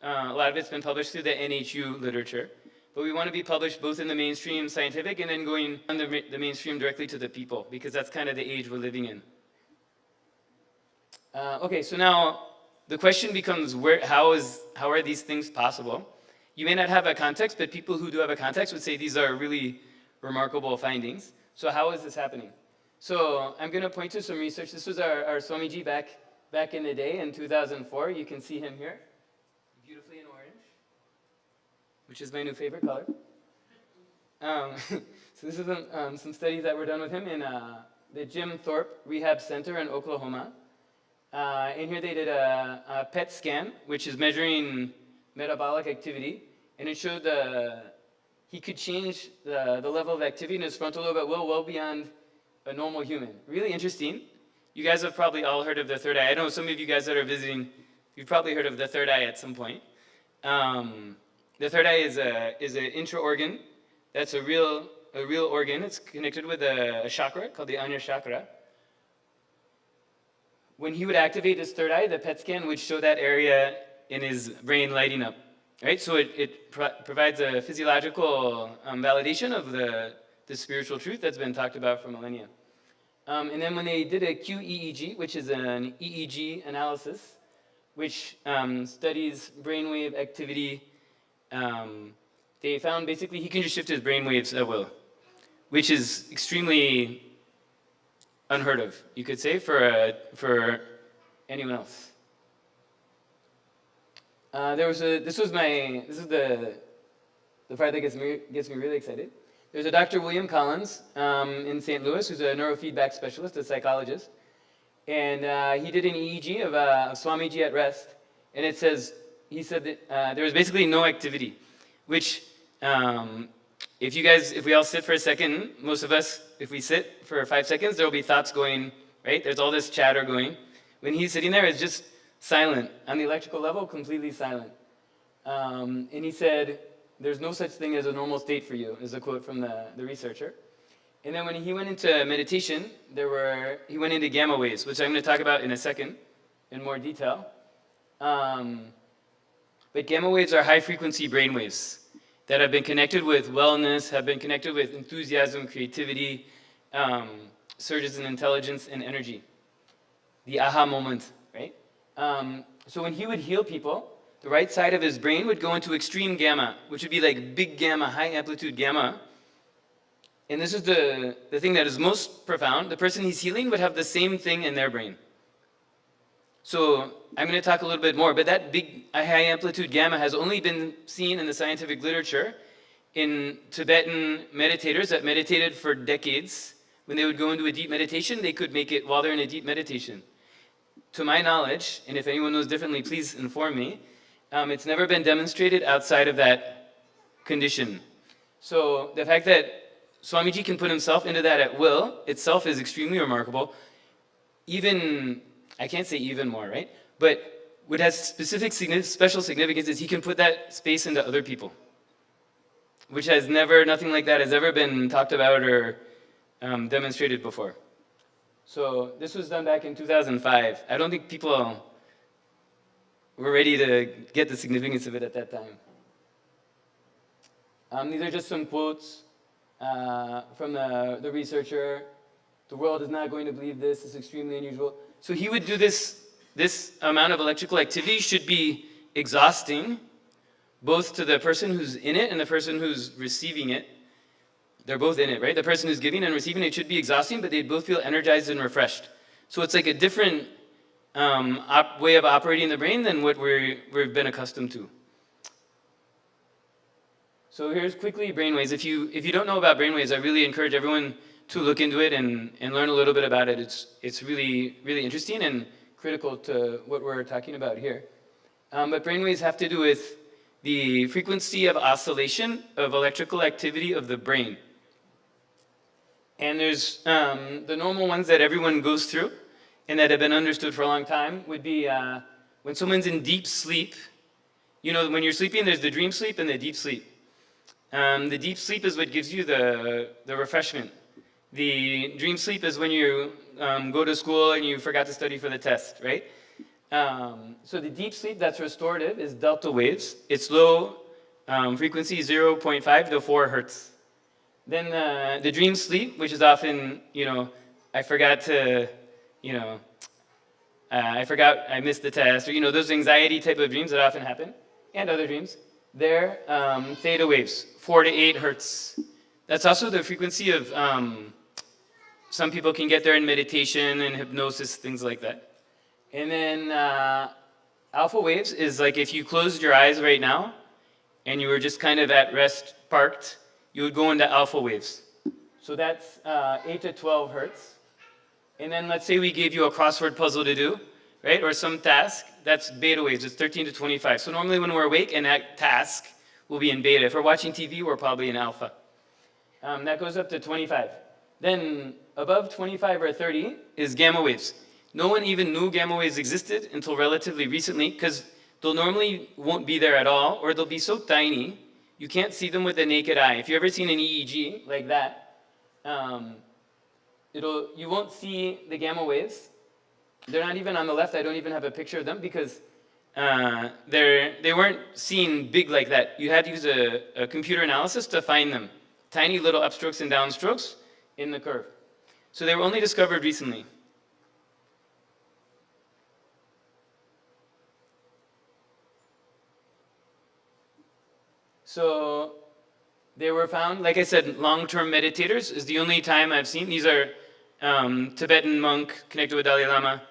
A lot of it's been published through the NHU literature. But we want to be published both in the mainstream scientific and then going on the mainstream directly to the people, because that's kind of the age we're living in. Okay, so now the question becomes, how are these things possible? You may not have a context, but people who do have a context would say these are really remarkable findings. So how is this happening? So I'm going to point to some research. This was our Swamiji back in the day in 2004. You can see him here, beautifully in orange, which is my new favorite color. So this is some studies that were done with him in the Jim Thorpe Rehab Center in Oklahoma. And here they did a PET scan, which is measuring metabolic activity, and it showed he could change the level of activity in his frontal lobe at will, well beyond a normal human. Really interesting. You guys have probably all heard of the third eye. I know some of you guys that are visiting, you've probably heard of the third eye at some point. The third eye is an intra-organ. That's a real organ. It's connected with a chakra called the Anya chakra. When he would activate his third eye, the PET scan would show that area in his brain lighting up. Right? So it provides a physiological validation of the spiritual truth that's been talked about for millennia. And then when they did a QEEG, which is an EEG analysis, which studies brainwave activity, they found basically he can just shift his brainwaves at will, which is extremely unheard of, you could say, for anyone else. This is the part that gets me really excited. There's a Dr. William Collins in St. Louis, who's a neurofeedback specialist, a psychologist, and he did an EEG of Swamiji at rest, and he said that there was basically no activity, which if we all sit for a second, most of us, if we sit for 5 seconds, there will be thoughts going, right? There's all this chatter going. When he's sitting there, it's just silent. On the electrical level, completely silent. And he said, "There's no such thing as a normal state for you," is a quote from the researcher. And then when he went into meditation, he went into gamma waves, which I'm going to talk about in a second in more detail. But gamma waves are high-frequency brain waves that have been connected with wellness, have been connected with enthusiasm, creativity, surges in intelligence and energy. The aha moment, right? So when he would heal people, the right side of his brain would go into extreme gamma, which would be like big gamma, high amplitude gamma. And this is the thing that is most profound. The person he's healing would have the same thing in their brain. So I'm going to talk a little bit more, but that big high amplitude gamma has only been seen in the scientific literature in Tibetan meditators that meditated for decades. When they would go into a deep meditation, they could make it while they're in a deep meditation. To my knowledge, and if anyone knows differently, please inform me, it's never been demonstrated outside of that condition. So the fact that Swamiji can put himself into that at will itself is extremely remarkable. Even, I can't say even more, right? But what has special significance is he can put that space into other people, which has nothing like that has ever been talked about or demonstrated before. So this was done back in 2005. I don't think people were ready to get the significance of it at that time. These are just some quotes from the researcher. "The world is not going to believe this. It's extremely unusual." So he would do this amount of electrical activity should be exhausting, both to the person who's in it and the person who's receiving it. They're both in it, right? The person who's giving and receiving it should be exhausting, but they'd both feel energized and refreshed. So it's like a different way of operating the brain than what we've been accustomed to. So here's quickly brainwaves. If you don't know about brainwaves, I really encourage everyone, to look into it and learn a little bit about it. It's really, really interesting and critical to what we're talking about here. But brainwaves have to do with the frequency of oscillation of electrical activity of the brain. And there's the normal ones that everyone goes through and that have been understood for a long time would be when someone's in deep sleep. You know, when you're sleeping, there's the dream sleep and the deep sleep. The deep sleep is what gives you the refreshment. The dream sleep is when you go to school and you forgot to study for the test, right? So the deep sleep that's restorative is delta waves. It's low frequency, 0.5 to 4 hertz. Then the dream sleep, which is often, you know, I forgot to, you know, I missed the test, or, you know, those anxiety type of dreams that often happen, and other dreams, they're theta waves, 4 to 8 hertz. That's also the frequency of, some people can get there in meditation and hypnosis, things like that. And then alpha waves is like if you closed your eyes right now, and you were just kind of at rest, parked, you would go into alpha waves. So that's 8 to 12 hertz. And then let's say we gave you a crossword puzzle to do, right? Or some task, that's beta waves, it's 13 to 25. So normally when we're awake and that task will be in beta. If we're watching TV, we're probably in alpha. That goes up to 25. Then above 25 or 30 is gamma waves. No one even knew gamma waves existed until relatively recently, because they'll normally won't be there at all, or they'll be so tiny, you can't see them with the naked eye. If you've ever seen an EEG like that, you won't see the gamma waves. They're not even on the left. I don't even have a picture of them because they weren't seen big like that. You had to use a computer analysis to find them. Tiny little upstrokes and downstrokes in the curve. So they were only discovered recently. So they were found, like I said, long-term meditators is the only time I've seen. These are Tibetan monk connected with Dalai Lama.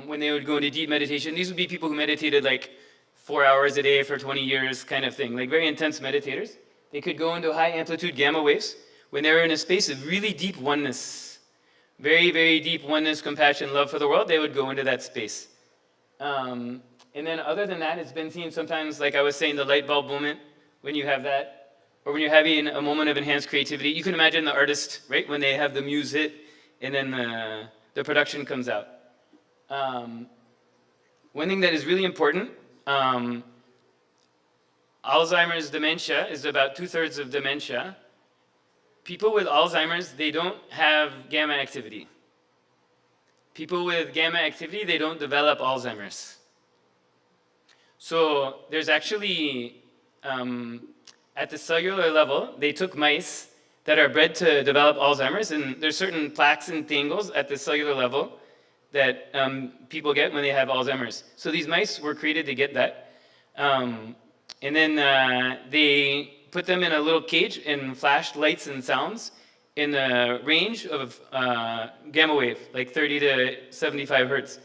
When they would go into deep meditation, these would be people who meditated like 4 hours a day for 20 years kind of thing, like very intense meditators. They could go into high amplitude gamma waves when they were in a space of really deep oneness. Very, very deep oneness, compassion, love for the world, they would go into that space. And then other than that, it's been seen sometimes, like I was saying, the light bulb moment, when you have that, or when you're having a moment of enhanced creativity. You can imagine the artist, right, when they have the muse hit, and then the production comes out. One thing that is really important, Alzheimer's dementia is about 2/3 of dementia. People with Alzheimer's, they don't have gamma activity. People with gamma activity, they don't develop Alzheimer's. So there's actually, at the cellular level, they took mice that are bred to develop Alzheimer's, and there's certain plaques and tangles at the cellular level that people get when they have Alzheimer's. So these mice were created to get that. And then they put them in a little cage and flashed lights and sounds in the range of gamma wave, like 30 to 75 hertz.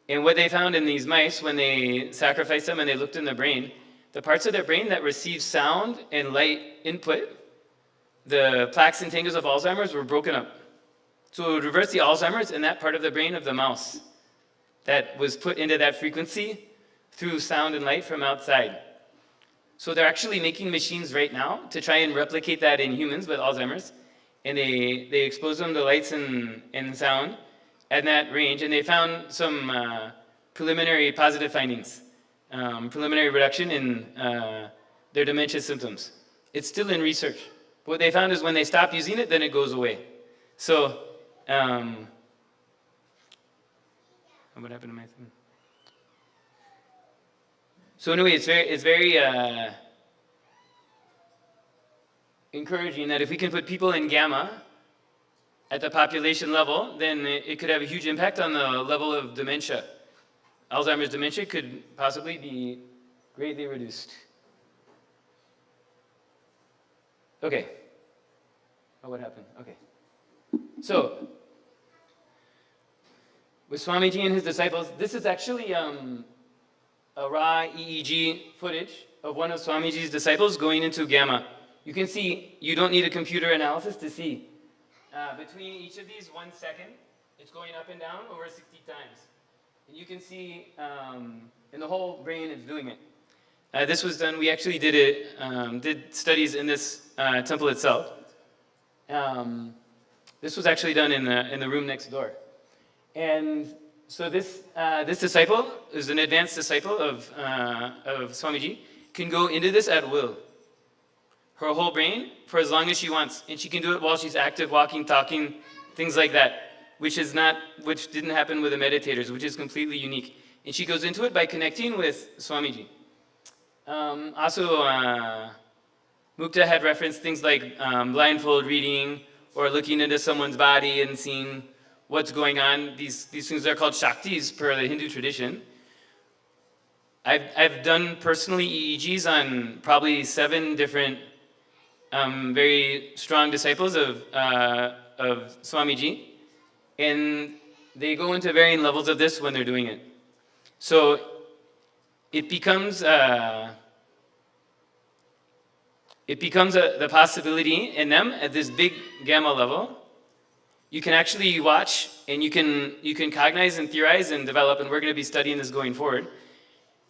And what they found in these mice when they sacrificed them and they looked in the brain, the parts of their brain that receive sound and light input, the plaques and tangles of Alzheimer's were broken up. So it would reverse the Alzheimer's in that part of the brain of the mouse that was put into that frequency through sound and light from outside. So they're actually making machines right now to try and replicate that in humans with Alzheimer's. And they expose them to lights and sound at that range. And they found some preliminary positive findings, preliminary reduction in their dementia symptoms. It's still in research. What they found is when they stop using it, then it goes away. So, what happened to my thing? So anyway, it's very encouraging that if we can put people in gamma at the population level, then it could have a huge impact on the level of dementia. Alzheimer's dementia could possibly be greatly reduced. Okay. Oh, what happened? Okay. So, with Swamiji and his disciples, this is actually a raw EEG footage of one of Swamiji's disciples going into gamma. You can see, you don't need a computer analysis to see between each of these 1 second, it's going up and down over 60 times. And you can see in the whole brain it's doing it. This was done, we actually did it, did studies in this temple itself. This was actually done in the room next door. And so this disciple is an advanced disciple of Swamiji, can go into this at will. Her whole brain for as long as she wants. And she can do it while she's active, walking, talking, things like that, which didn't happen with the meditators, which is completely unique. And she goes into it by connecting with Swamiji. Also, Mukta had referenced things like blindfold reading or looking into someone's body and seeing what's going on. These things are called Shaktis per the Hindu tradition. I've done personally EEGs on probably 7 different very strong disciples of Swamiji, and they go into varying levels of this when they're doing it. So it becomes the possibility in them at this big gamma level. You can actually watch and you can cognize and theorize and develop, and we're going to be studying this going forward.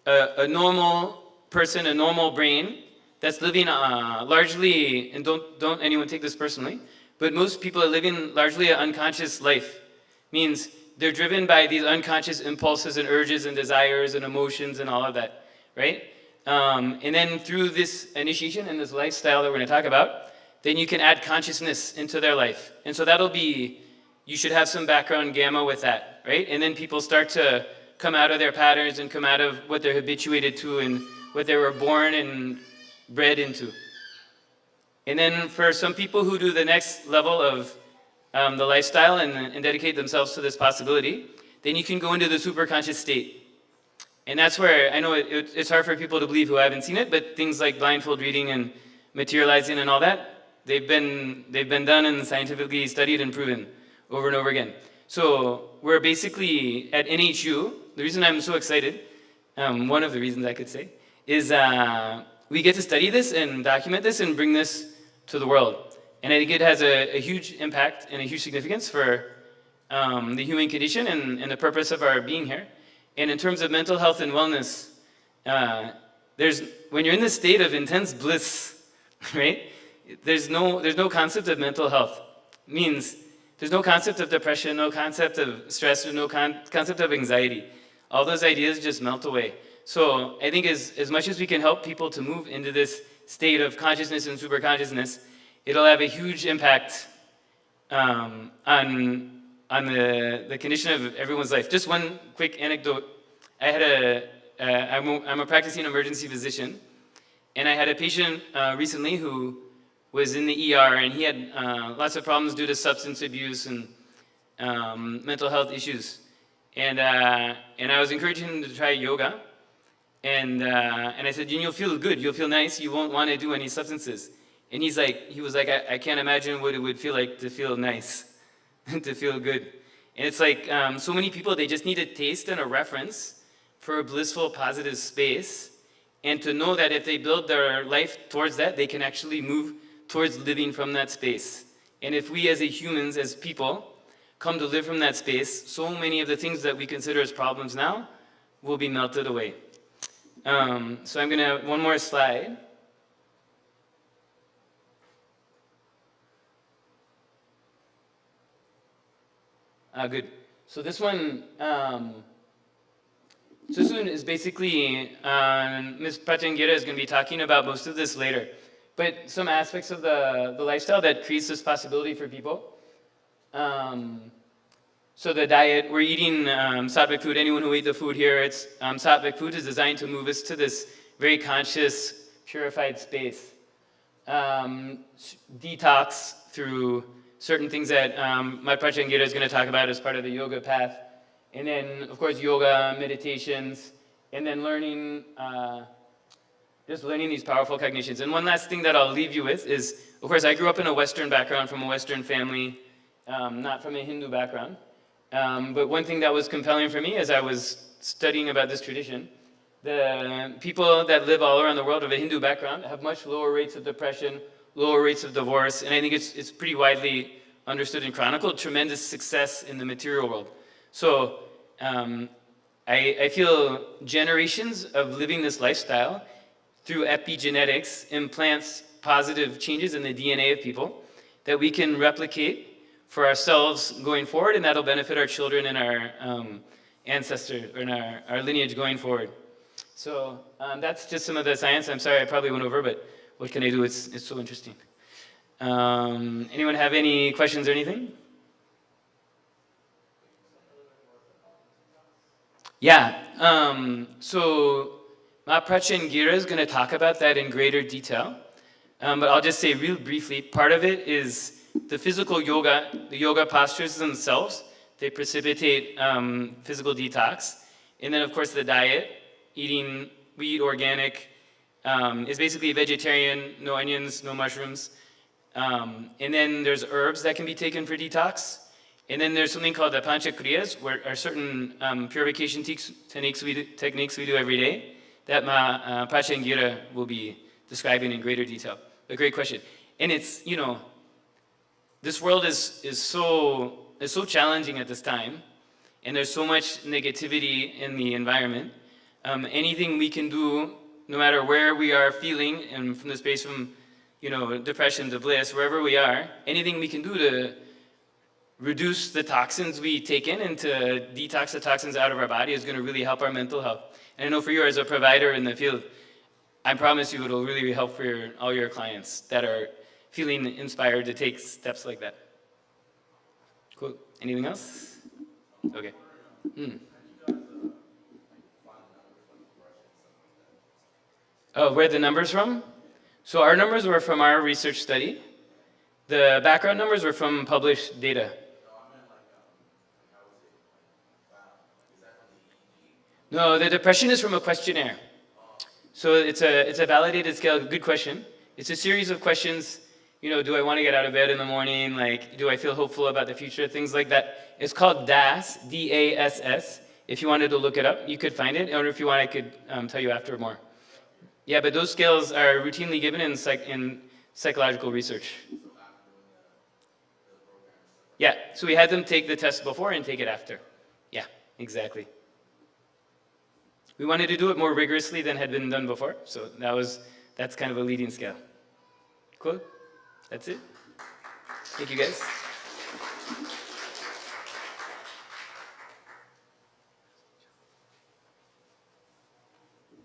A normal person, a normal brain that's living largely, and don't anyone take this personally, but most people are living largely an unconscious life. Means they're driven by these unconscious impulses and urges and desires and emotions and all of that, right? And then through this initiation and this lifestyle that we're going to talk about, then you can add consciousness into their life. And so that'll be, you should have some background gamma with that, right? And then people start to come out of their patterns and come out of what they're habituated to and what they were born and bred into. And then for some people who do the next level of the lifestyle and dedicate themselves to this possibility, then you can go into the superconscious state. And that's where, I know it's hard for people to believe who haven't seen it, but things like blindfold reading and materializing and all that, they've been done and scientifically studied and proven over and over again. So we're basically at NHU, the reason I'm so excited, one of the reasons I could say, is we get to study this and document this and bring this to the world. And I think it has a huge impact and a huge significance for the human condition and the purpose of our being here. And in terms of mental health and wellness, when you're in this state of intense bliss, right? There's no concept of mental health. It means there's no concept of depression, no concept of stress, or no concept of anxiety. All those ideas just melt away. So I think as much as we can help people to move into this state of consciousness and superconsciousness, it'll have a huge impact on the condition of everyone's life. Just one quick anecdote. I'm a practicing emergency physician, and I had a patient recently who was in the ER, and he had lots of problems due to substance abuse and mental health issues. And I was encouraging him to try yoga, and I said, you'll feel good, you'll feel nice, you won't want to do any substances. And he was like, I can't imagine what it would feel like to feel nice, to feel good. And it's like, so many people, they just need a taste and a reference for a blissful, positive space, and to know that if they build their life towards that, they can actually move towards living from that space. And if we as humans, as people, come to live from that space, so many of the things that we consider as problems now will be melted away. So I'm gonna have one more slide. Good. So this one is basically, Ms. Pratyangera is going to be talking about most of this later. But some aspects of the lifestyle that creates this possibility for people. So the diet, we're eating sattvic food. Anyone who ate the food here, it's sattvic food is designed to move us to this very conscious, purified space. Detox through certain things that my Pratyangera is going to talk about as part of the yoga path. And then, of course, yoga, meditations, and then learning, just learning these powerful cognitions. And one last thing that I'll leave you with is, of course, I grew up in a Western background, from a Western family, not from a Hindu background. But one thing that was compelling for me as I was studying about this tradition, the people that live all around the world of a Hindu background have much lower rates of depression, lower rates of divorce, and I think it's pretty widely understood and chronicled tremendous success in the material world. So I feel generations of living this lifestyle through epigenetics implants positive changes in the DNA of people that we can replicate for ourselves going forward, and that'll benefit our children and our ancestors and our lineage going forward. So that's just some of the science. I'm sorry I probably went over, but what can I do? It's so interesting. Anyone have any questions or anything? Yeah. So Mahaprachan Gira is going to talk about that in greater detail. But I'll just say real briefly, part of it is the physical yoga, the yoga postures themselves, they precipitate physical detox. And then of course the diet, eating, we eat organic, is basically vegetarian, no onions, no mushrooms. And then there's herbs that can be taken for detox. And then there's something called the panchakriyas, where are certain purification techniques we do every day that Mahaprachan Gira will be describing in greater detail. A great question. And it's, you know, this world is so challenging at this time, and there's so much negativity in the environment. Anything we can do, no matter where we are feeling, and from the space from, you know, depression to bliss, wherever we are, anything we can do to reduce the toxins we take in and to detox the toxins out of our body is going to really help our mental health. And I know for you as a provider in the field, I promise you it'll really help for all your clients that are feeling inspired to take steps like that. Cool. Anything else? Okay. Oh, where the numbers from? So our numbers were from our research study. The background numbers were from published data. No, the depression is from a questionnaire. So it's a validated scale. Good question. It's a series of questions. You know, do I want to get out of bed in the morning? Like, do I feel hopeful about the future? Things like that. It's called DASS, D-A-S-S. If you wanted to look it up, you could find it. Or if you want, I could tell you after more. Yeah, but those scales are routinely given in psychological research. Yeah, so we had them take the test before and take it after. Yeah, exactly. We wanted to do it more rigorously than had been done before, so that's kind of a leading scale. Cool? That's it. Thank you, guys.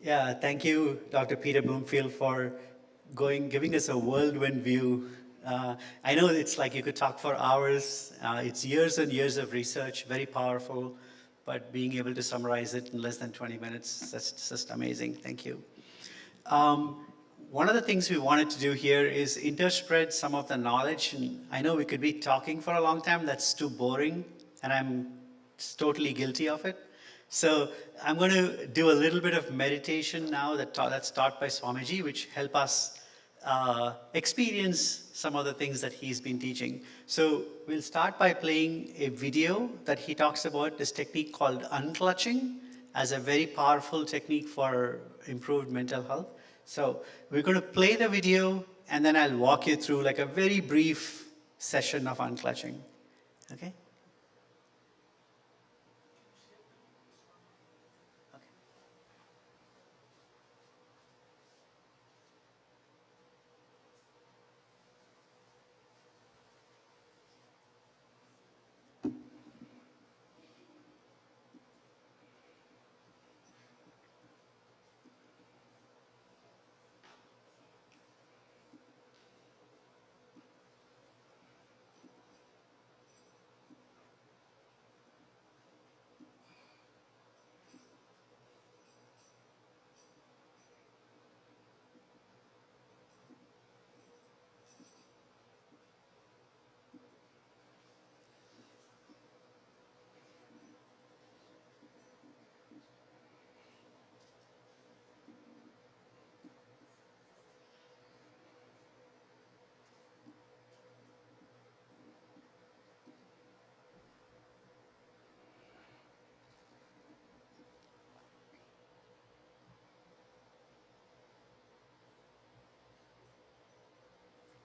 Yeah, thank you, Dr. Peter Bloomfield, for giving us a whirlwind view. I know it's like you could talk for hours. It's years and years of research, very powerful, but being able to summarize it in less than 20 minutes, that's just amazing. Thank you. One of the things we wanted to do here is interspread some of the knowledge. And I know we could be talking for a long time. That's too boring, and I'm totally guilty of it. So I'm going to do a little bit of meditation now that's taught by Swamiji, which help us experience some of the things that he's been teaching. So we'll start by playing a video that he talks about this technique called unclutching as a very powerful technique for improved mental health. So we're going to play the video, and then I'll walk you through like a very brief session of unclutching. Okay?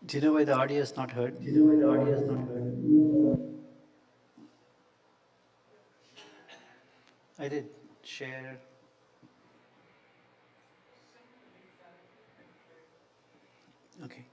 Do you know why the audio is not heard? I did share. Okay.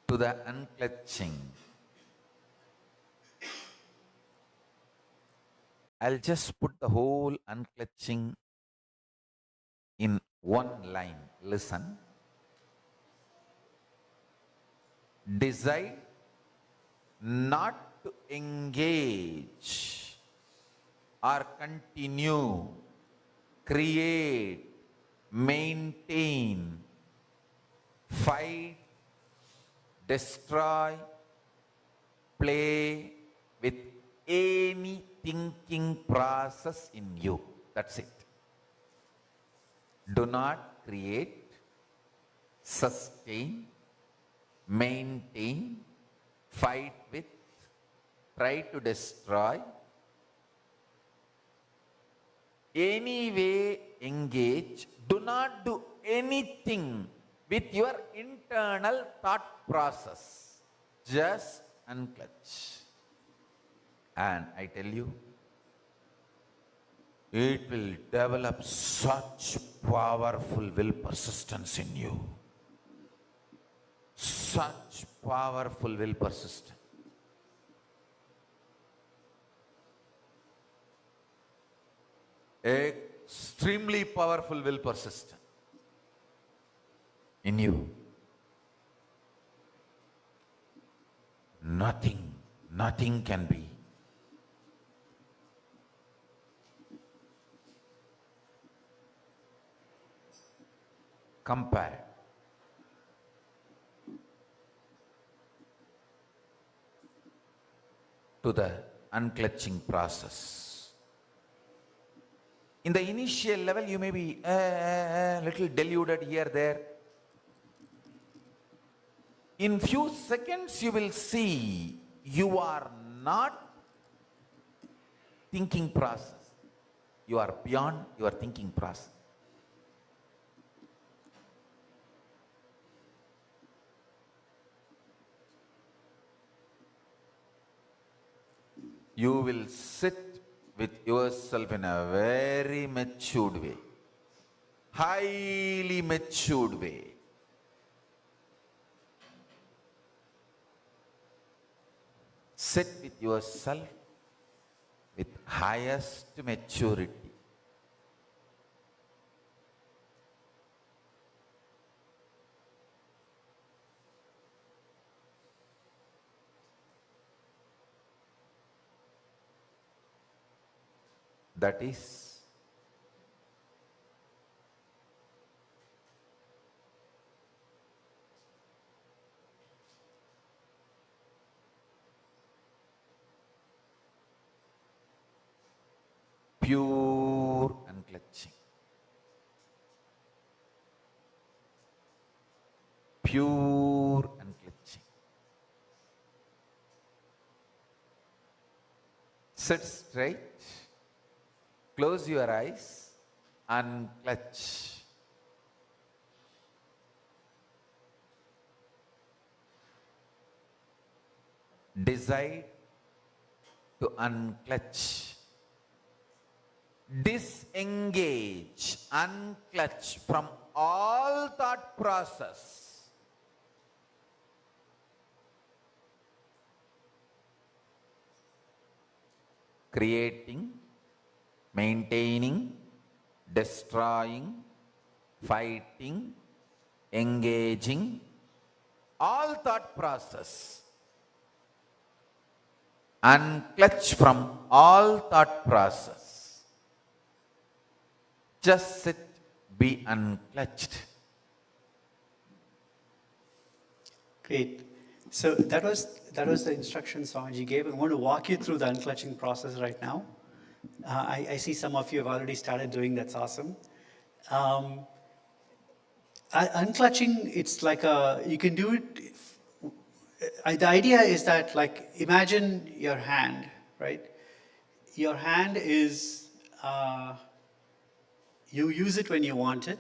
To the unclutching. I'll just put the whole unclutching in one line. Listen. Decide not to engage or continue, create, maintain, fight, destroy, play with any thinking process in you. That's it. Do not create, sustain, maintain, fight with, try to destroy, anyway engage. Do not do anything with your internal thought process. Just unclutch. And I tell you, it will develop such powerful will persistence in you. Such powerful will persistence. Extremely powerful will persist in you. Nothing can be compared to the unclutching process. In the initial level, you may be a little deluded here, there. In few seconds, you will see you are not thinking process. You are beyond your thinking process. You will sit with yourself in a very matured way, highly matured way. Sit with yourself with highest maturity. That is pure unclutching. Pure unclutching. Sit straight. Close your eyes and clutch. Decide to unclutch. Disengage, unclutch from all thought process. Creating, maintaining, destroying, fighting, engaging, all thought process. Unclutch from all thought process. Just sit, be unclutched. Great. So that was the instruction Swamiji gave. I'm going to walk you through the unclutching process right now. I see some of you have already started doing. That's awesome. Unclutching, it's like you can do it. The idea is that, like, imagine your hand, right? Your hand is, you use it when you want it,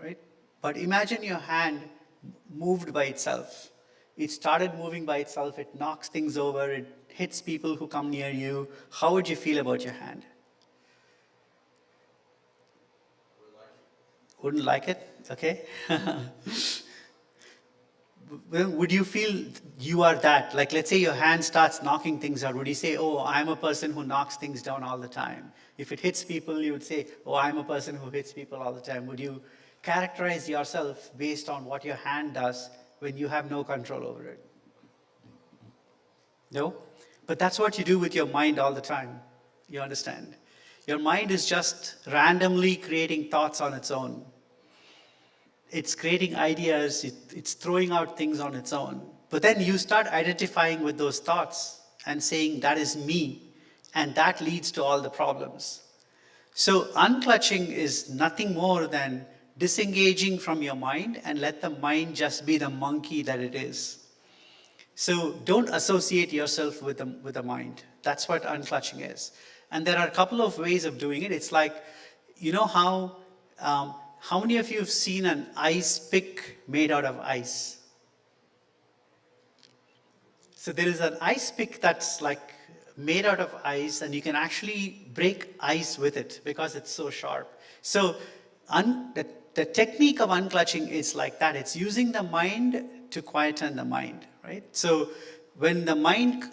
right? But imagine your hand moved by itself. It started moving by itself, it knocks things over, it hits people who come near you. How would you feel about your hand? Wouldn't like it? Okay. Well, would you feel you are that? Like, let's say your hand starts knocking things out. Would you say, oh, I'm a person who knocks things down all the time? If it hits people, you would say, oh, I'm a person who hits people all the time. Would you characterize yourself based on what your hand does when you have no control over it? No? But that's what you do with your mind all the time. You understand? Your mind is just randomly creating thoughts on its own. It's creating ideas, it's throwing out things on its own. But then you start identifying with those thoughts and saying, that is me. And that leads to all the problems. So unclutching is nothing more than disengaging from your mind and let the mind just be the monkey that it is. So don't associate yourself with the mind. That's what unclutching is. And there are a couple of ways of doing it. It's like, you know how many of you have seen an ice pick made out of ice? So there is an ice pick that's like made out of ice, and you can actually break ice with it because it's so sharp. So the technique of unclutching is like that. It's using the mind to quieten the mind, right? So when the mind,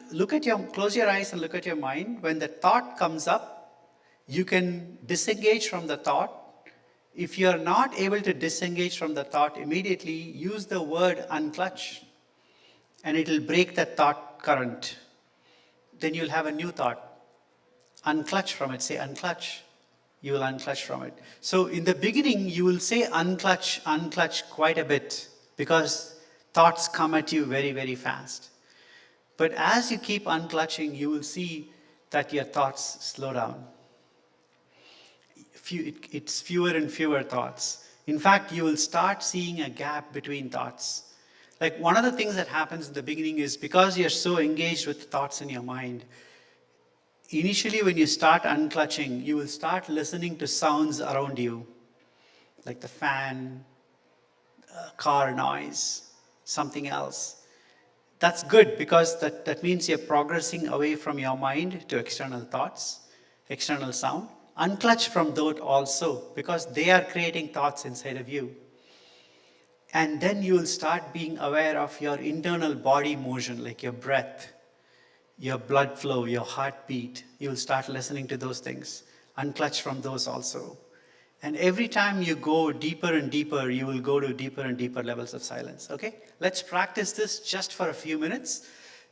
close your eyes and look at your mind. When the thought comes up, you can disengage from the thought. If you're not able to disengage from the thought immediately, use the word unclutch, and it'll break that thought current. Then you'll have a new thought. Unclutch from it, say unclutch. You will unclutch from it. So in the beginning, you will say unclutch, unclutch quite a bit because thoughts come at you very, very fast. But as you keep unclutching, you will see that your thoughts slow down. It's fewer and fewer thoughts. In fact, you will start seeing a gap between thoughts. Like, one of the things that happens in the beginning is because you're so engaged with thoughts in your mind, initially when you start unclutching, you will start listening to sounds around you, like the fan, car noise, something else. That's good because that means you're progressing away from your mind to external thoughts, external sound. Unclutch from those also because they are creating thoughts inside of you. And then you will start being aware of your internal body motion, like your breath, your blood flow, your heartbeat. You will start listening to those things. Unclutch from those also. And every time you go deeper and deeper, you will go to deeper and deeper levels of silence. Okay? Let's practice this just for a few minutes.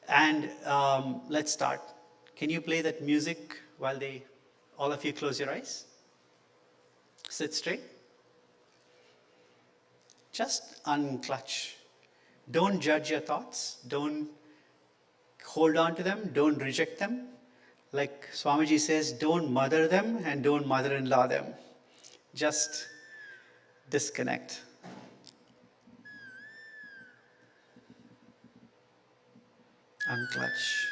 And let's start. Can you play that music while all of you close your eyes? Sit straight. Just unclutch. Don't judge your thoughts. Don't hold on to them. Don't reject them. Like Swamiji says, don't mother them and don't mother-in-law them. Just disconnect. Unclutch.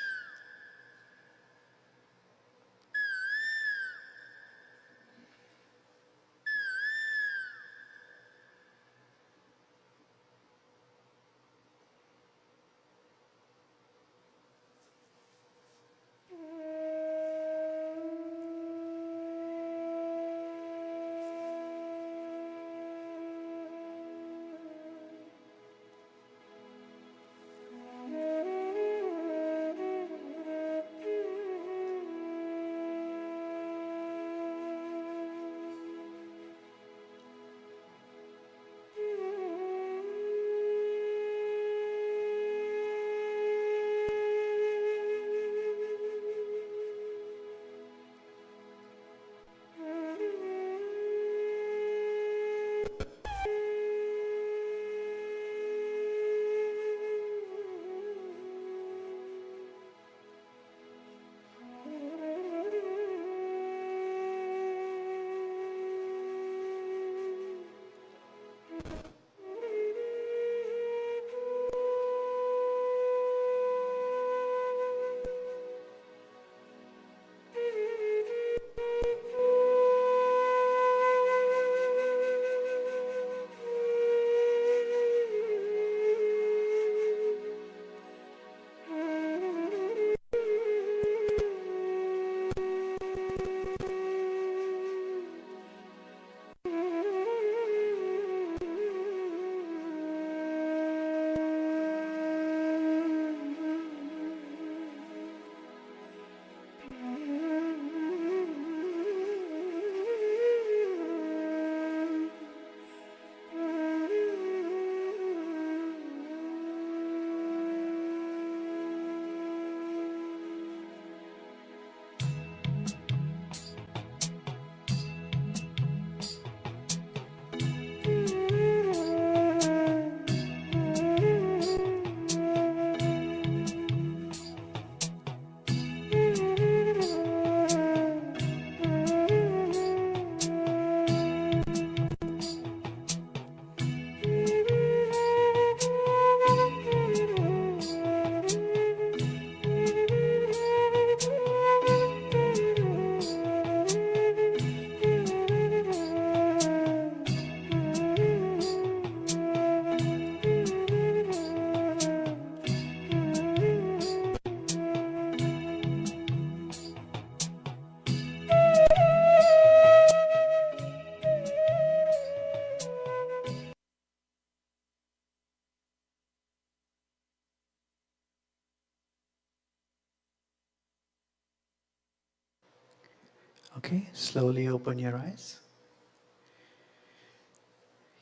Okay, slowly open your eyes.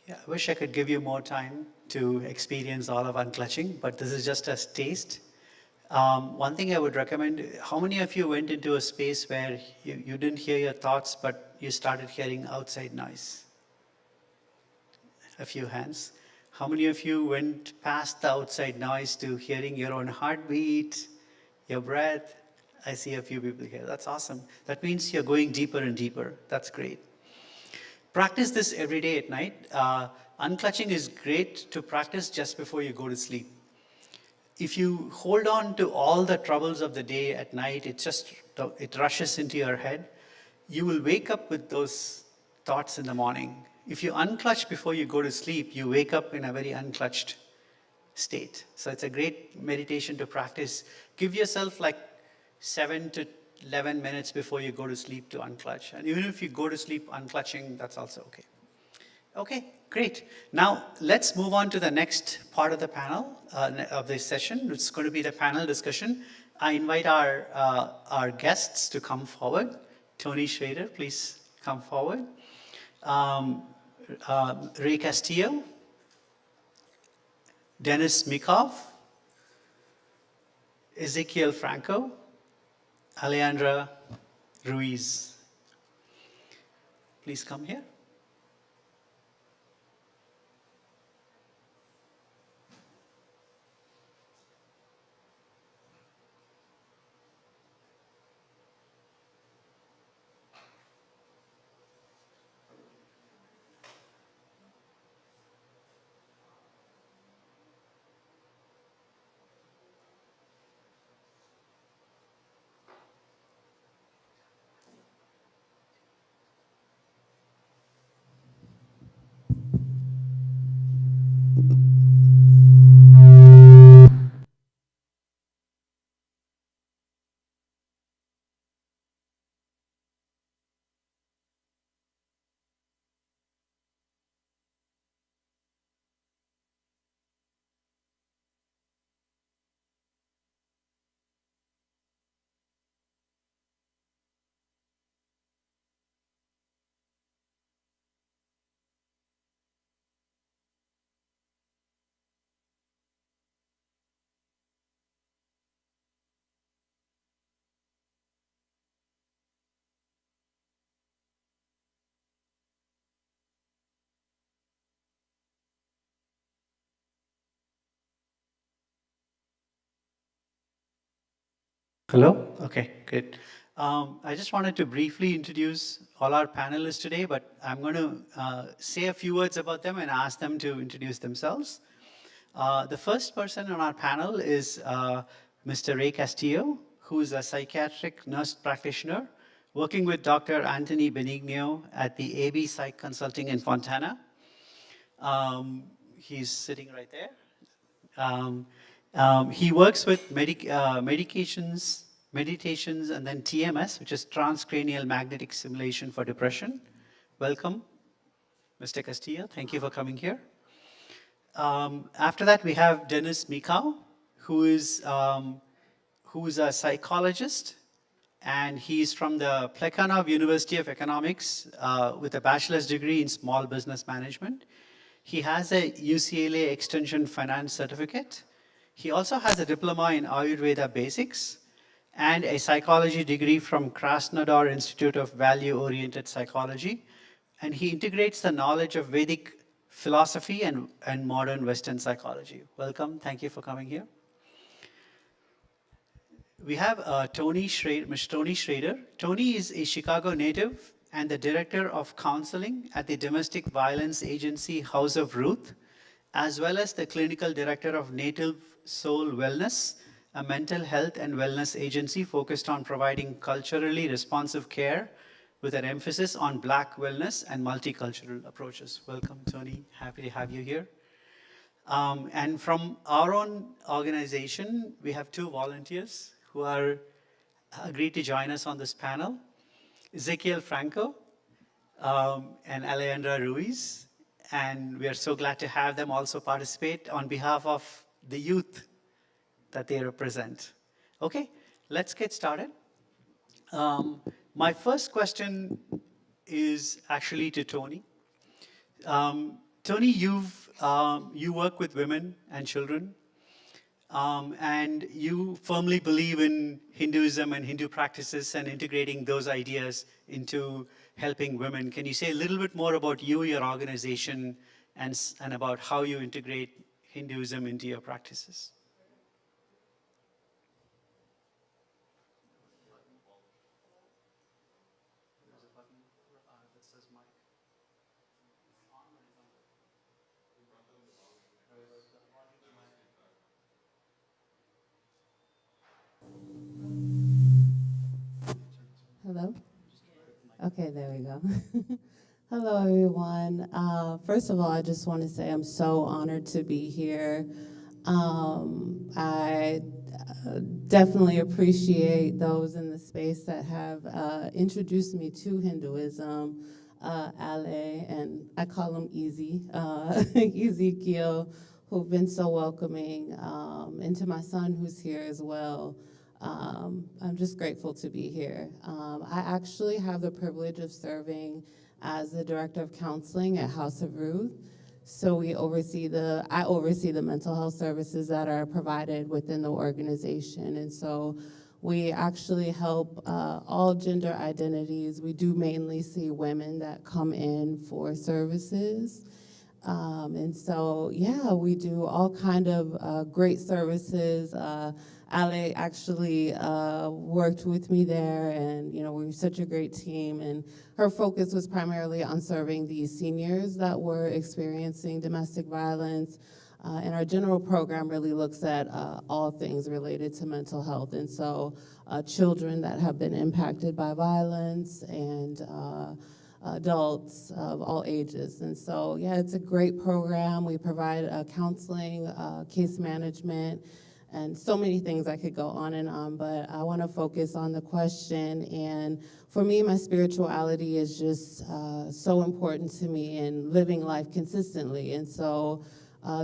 Yeah, I wish I could give you more time to experience all of unclutching, but this is just a taste. One thing I would recommend, how many of you went into a space where you didn't hear your thoughts, but you started hearing outside noise? A few hands. How many of you went past the outside noise to hearing your own heartbeat, your breath? I see a few people here. That's awesome. That means you're going deeper and deeper. That's great. Practice this every day at night. Unclutching is great to practice just before you go to sleep. If you hold on to all the troubles of the day at night, it rushes into your head. You will wake up with those thoughts in the morning. If you unclutch before you go to sleep, you wake up in a very unclutched state. So it's a great meditation to practice. Give yourself like 7 to 11 minutes before you go to sleep to unclutch. And even if you go to sleep unclutching, that's also okay. Okay, great. Now let's move on to the next part of the panel, of this session. It's going to be the panel discussion. I invite our guests to come forward. Tony Schrader, please come forward. Ray Castillo, Dennis Mikov, Ezekiel Franco, Alejandra Ruiz. Please come here. Hello? Okay, good. I just wanted to briefly introduce all our panelists today, but I'm going to say a few words about them and ask them to introduce themselves. The first person on our panel is Mr. Ray Castillo, who is a psychiatric nurse practitioner working with Dr. Anthony Benigno at the AB Psych Consulting in Fontana. He's sitting right there. He works with medications, meditations, and then TMS, which is transcranial magnetic stimulation for depression. Welcome, Mr. Castillo. Thank you for coming here. After that, we have Dennis Mikau, who's a psychologist, and he's from the Plekhanov University of Economics with a bachelor's degree in small business management. He has a UCLA Extension Finance certificate. He also has a diploma in Ayurveda Basics and a psychology degree from Krasnodar Institute of Value-Oriented Psychology. And he integrates the knowledge of Vedic philosophy and modern Western psychology. Welcome, thank you for coming here. We have Mr. Tony Schrader. Tony is a Chicago native and the director of counseling at the domestic violence agency House of Ruth, as well as the clinical director of Native Soul Wellness, a mental health and wellness agency focused on providing culturally responsive care with an emphasis on Black wellness and multicultural approaches. Welcome, Tony. Happy to have you here. And from our own organization, we have two volunteers who are agreed to join us on this panel. Ezekiel Franco and Alejandra Ruiz. And we are so glad to have them also participate on behalf of the youth that they represent. Okay, let's get started. My first question is actually to Tony. Tony, you work with women and children, and you firmly believe in Hinduism and Hindu practices and integrating those ideas into helping women. Can you say a little bit more about you, your organization, and about how you integrate Hinduism into your practices? Hello? Okay, there we go. Hello, everyone. First of all, I just want to say I'm so honored to be here. I definitely appreciate those in the space that have introduced me to Hinduism, Ale, and I call him Easy, Ezekiel, who've been so welcoming, and to my son who's here as well. I'm just grateful to be here. I actually have the privilege of serving as the Director of Counseling at House of Ruth. So I oversee the mental health services that are provided within the organization. And so we actually help all gender identities. We do mainly see women that come in for services. And so, yeah, we do all kind of great services. Ale actually worked with me there, and we were such a great team. And her focus was primarily on serving these seniors that were experiencing domestic violence. And our general program really looks at all things related to mental health. And so children that have been impacted by violence and adults of all ages. And so, yeah, it's a great program. We provide counseling, case management, and so many things. I could go on and on, but I want to focus on the question. And for me, my spirituality is just so important to me in living life consistently. And so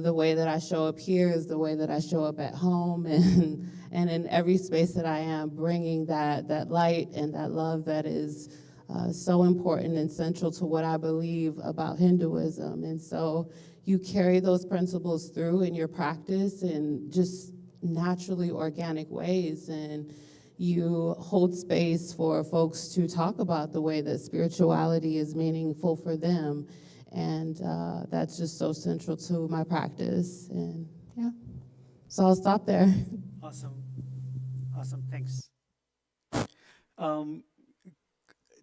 the way that I show up here is the way that I show up at home, and in every space that I am, bringing that light and that love that is so important and central to what I believe about Hinduism. And so you carry those principles through in your practice in just naturally organic ways, and you hold space for folks to talk about the way that spirituality is meaningful for them. And that's just so central to my practice. And yeah, so I'll stop there. Awesome. Awesome. Thanks.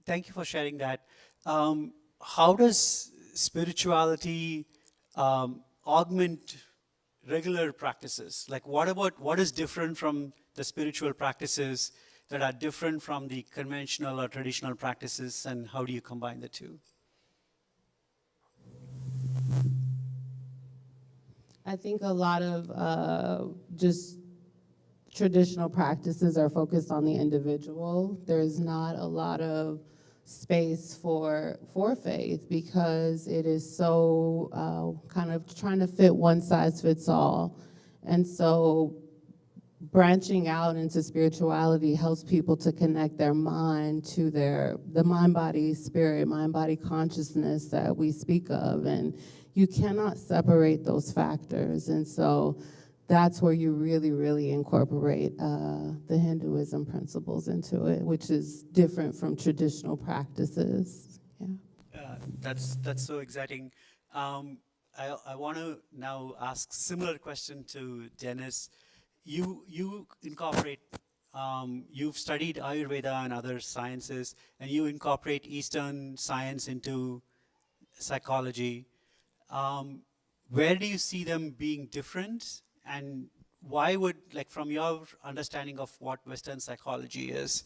Thank you for sharing that. How does spirituality augment regular practices? Like, what is different from the spiritual practices that are different from the conventional or traditional practices, and how do you combine the two? I think a lot of just traditional practices are focused on the individual. There's not a lot of space for faith because it is so kind of trying to fit one size fits all. And so branching out into spirituality helps people to connect their mind to the mind, body, spirit, mind, body consciousness that we speak of. And you cannot separate those factors. And so that's where you really, really incorporate the Hinduism principles into it, which is different from traditional practices. Yeah. That's so exciting. I want to now ask similar question to Dennis. You incorporate, you've studied Ayurveda and other sciences, and you incorporate Eastern science into psychology. Where do you see them being different? And why would, like, from your understanding of what Western psychology is,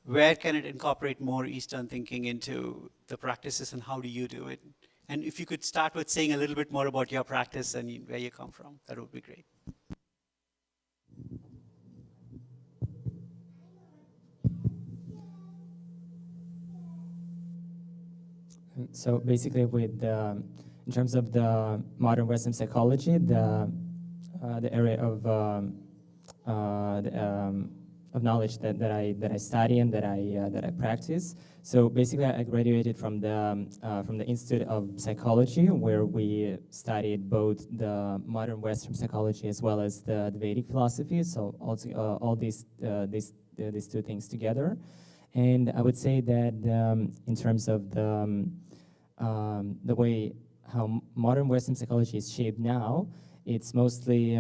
where can it incorporate more Eastern thinking into the practices, and how do you do it? And if you could start with saying a little bit more about your practice and where you come from, that would be great. So basically, in terms of the modern Western psychology, the area of of knowledge that I study and that I practice. So basically, I graduated from the Institute of Psychology, where we studied both the modern Western psychology as well as the Vedic philosophy. So all these two things together. And I would say that in terms of the way how modern Western psychology is shaped now, it's mostly,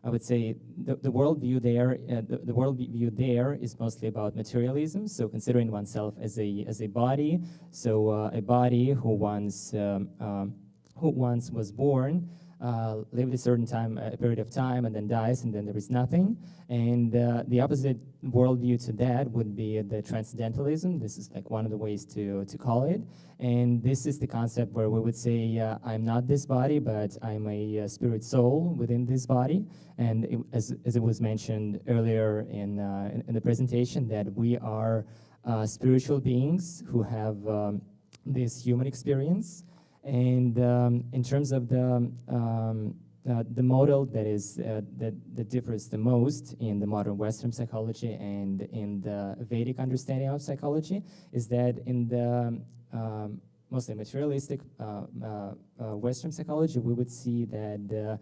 I would say, the worldview there. The worldview there is mostly about materialism. So considering oneself as a body. So a body who once was born, lived a certain period of time, and then dies, and then there is nothing. And the opposite worldview to that would be the transcendentalism. This is like one of the ways to call it. And this is the concept where we would say, I'm not this body, but I'm a spirit soul within this body. And as it was mentioned earlier in the presentation, that we are spiritual beings who have this human experience. And in terms of the model that differs the most in the modern Western psychology and in the Vedic understanding of psychology is that in the mostly materialistic Western psychology, we would see that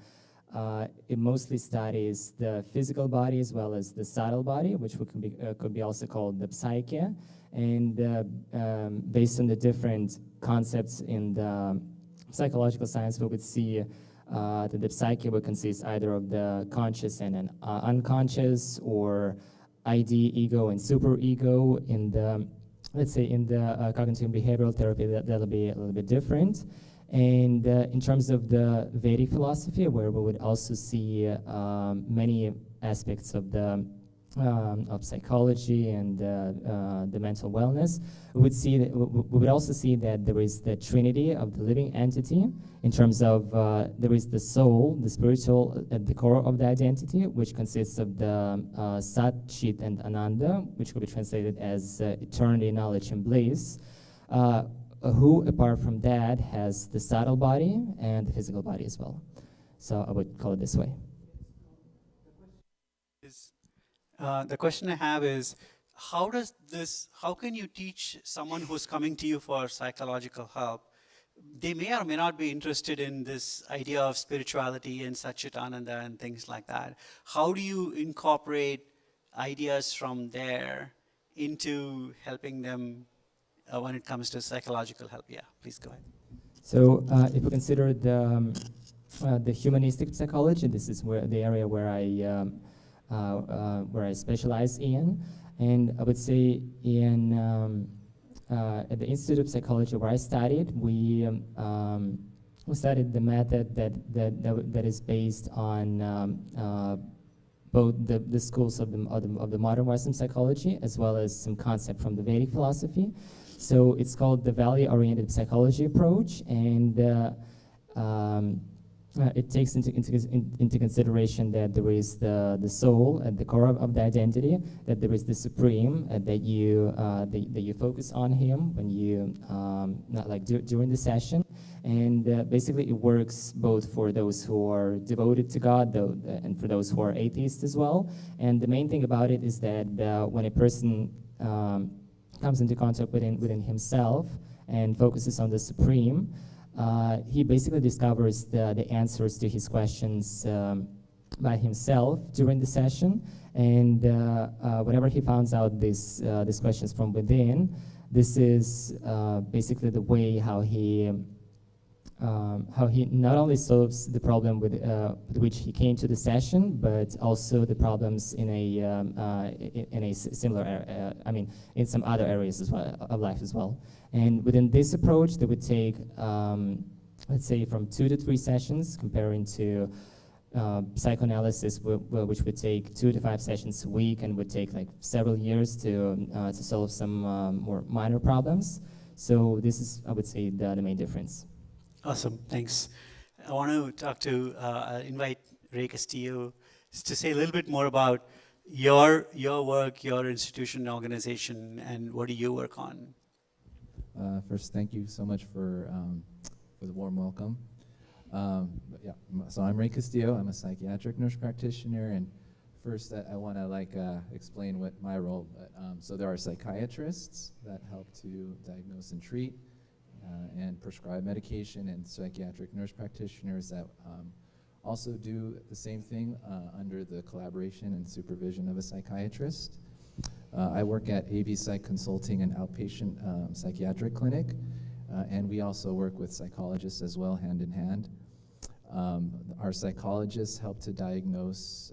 it mostly studies the physical body as well as the subtle body, which could be also called the psyche. And based on the different concepts in the psychological science, we would see that the psyche would consist either of the conscious and an unconscious, or ID, ego, and superego. In the, let's say, in the cognitive behavioral therapy, that'll be a little bit different. And in terms of the Vedic philosophy, where we would also see many aspects of the of psychology and the mental wellness, we would also see that there is the trinity of the living entity, in terms of there is the soul, the spiritual at the core of the identity, which consists of the Sat, Chit, and Ananda, which could be translated as eternity, knowledge, and bliss, who, apart from that, has the subtle body and the physical body as well. So I would call it this way. The question I have is, how can you teach someone who's coming to you for psychological help? They may or may not be interested in this idea of spirituality and Satchitananda and things like that. How do you incorporate ideas from there into helping them when it comes to psychological help? Yeah, please go ahead. So if we consider the humanistic psychology, this is the area where I specialize in, and I would say at the Institute of Psychology where I studied, we studied the method that is based on both the schools of the modern Western psychology as well as some concept from the Vedic philosophy. So it's called the value-oriented psychology approach, and it takes into consideration that there is the soul at the core of the identity, that there is the supreme, that you focus on him when you during the session, and basically it works both for those who are devoted to God and for those who are atheists as well. And the main thing about it is that when a person comes into contact within himself and focuses on the supreme, he basically discovers the answers to his questions by himself during the session. And whenever he finds out these questions from within, this is basically the way how he not only solves the problem with which he came to the session, but also the problems in a similar, in some other areas as well, of life as well. And within this approach, they would take, let's say, from 2 to 3 sessions, comparing to psychoanalysis, which would take 2 to 5 sessions a week and would take like several years to solve some more minor problems. So this is, I would say, the main difference. Awesome, thanks. I want to invite Ray Castillo to say a little bit more about your work, your institution, organization, and what do you work on? First, thank you so much for the warm welcome. So I'm Ray Castillo. I'm a psychiatric nurse practitioner and first, I want to explain what my role. So there are psychiatrists that help to diagnose and treat and prescribe medication, and psychiatric nurse practitioners that also do the same thing under the collaboration and supervision of a psychiatrist. I work at AB Psych Consulting, an outpatient psychiatric clinic, and we also work with psychologists as well, hand in hand. Our psychologists help to diagnose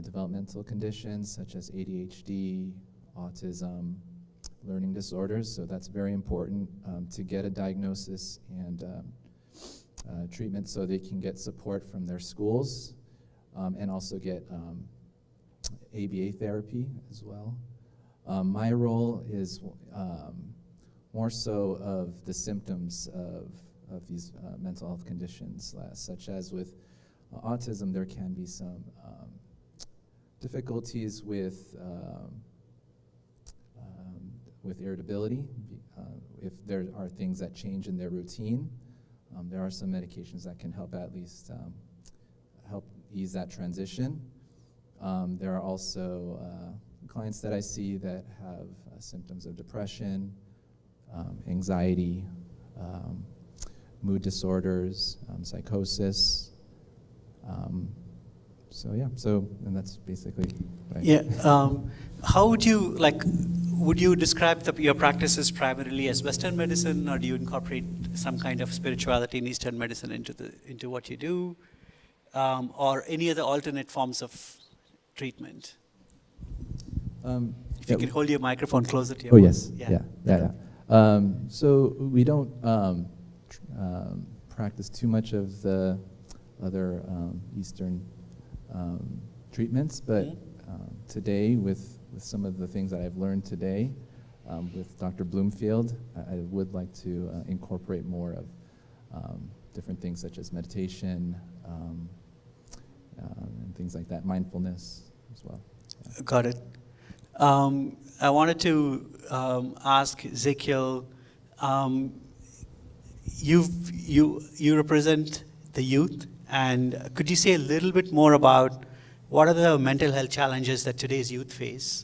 developmental conditions such as ADHD, autism, learning disorders, so that's very important to get a diagnosis and treatment so they can get support from their schools and also get ABA therapy as well. My role is more so of the symptoms of these mental health conditions, such as with autism, there can be some difficulties with irritability. If there are things that change in their routine, there are some medications that can help at least help ease that transition. There are also clients that I see that have symptoms of depression, anxiety, mood disorders, psychosis. And that's basically what I Yeah. How would you would you describe your practices primarily as Western medicine, or do you incorporate some kind of spirituality in Eastern medicine into what you do, or any other alternate forms of treatment? If you could hold your microphone closer to your mouth. yes. Yeah. So we don't practice too much of the other Eastern treatments, but today, with some of the things that I've learned today with Dr. Bloomfield, I would like to incorporate more of different things such as meditation and things like that, mindfulness as well. Yeah. Got it. I wanted to ask Ezekiel, you represent the youth, and could you say a little bit more about what are the mental health challenges that today's youth face,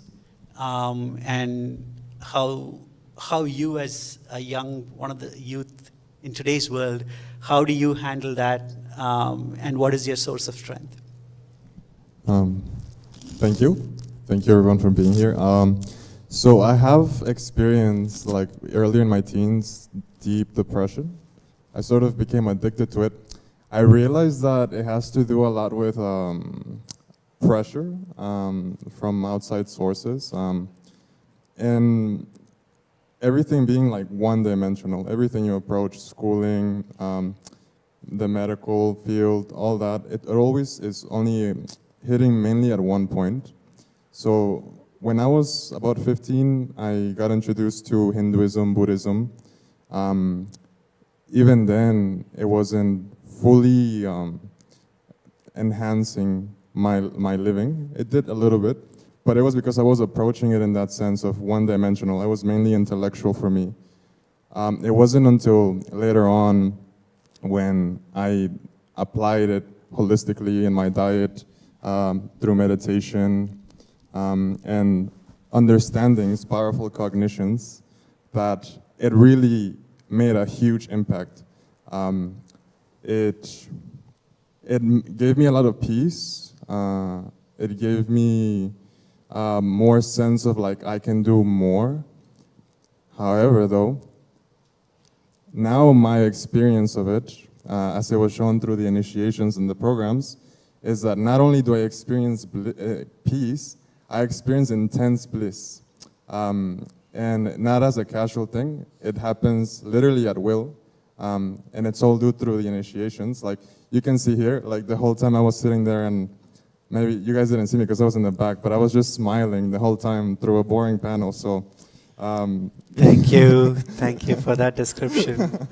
and how you as one of the youth in today's world, how do you handle that, and what is your source of strength? Thank you. Thank you everyone for being here. So I have experienced, earlier in my teens, deep depression. I sort of became addicted to it. I realized that it has to do a lot with pressure from outside sources, and everything being one-dimensional. Everything you approach, schooling, the medical field, all that, it always is only hitting mainly at one point. So when I was about 15, I got introduced to Hinduism, Buddhism. Even then, it wasn't fully enhancing my living. It did a little bit, but it was because I was approaching it in that sense of one-dimensional. It was mainly intellectual for me. It wasn't until later on when I applied it holistically in my diet, through meditation, and understandings, powerful cognitions, that it really made a huge impact. It gave me a lot of peace. It gave me more sense of I can do more. However, though, now my experience of it, as it was shown through the initiations and the programs, is that not only do I experience peace, I experience intense bliss. And not as a casual thing, it happens literally at will. And it's all due through the initiations. You can see here, the whole time I was sitting there, and maybe you guys didn't see me because I was in the back, but I was just smiling the whole time through a boring panel, so. Thank you for that description.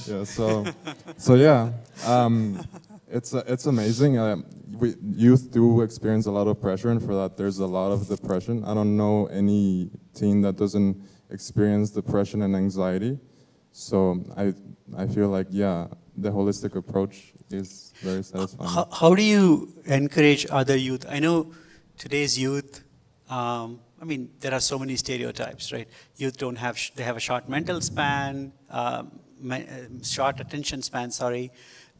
Yeah, so yeah, it's amazing. Youth do experience a lot of pressure, and for that there's a lot of depression. I don't know any teen that doesn't experience depression and anxiety. So I feel yeah, the holistic approach is very satisfying. How do you encourage other youth? I know today's youth, I mean, there are so many stereotypes, right? Youth don't have, they have a short mental span, short attention span, sorry.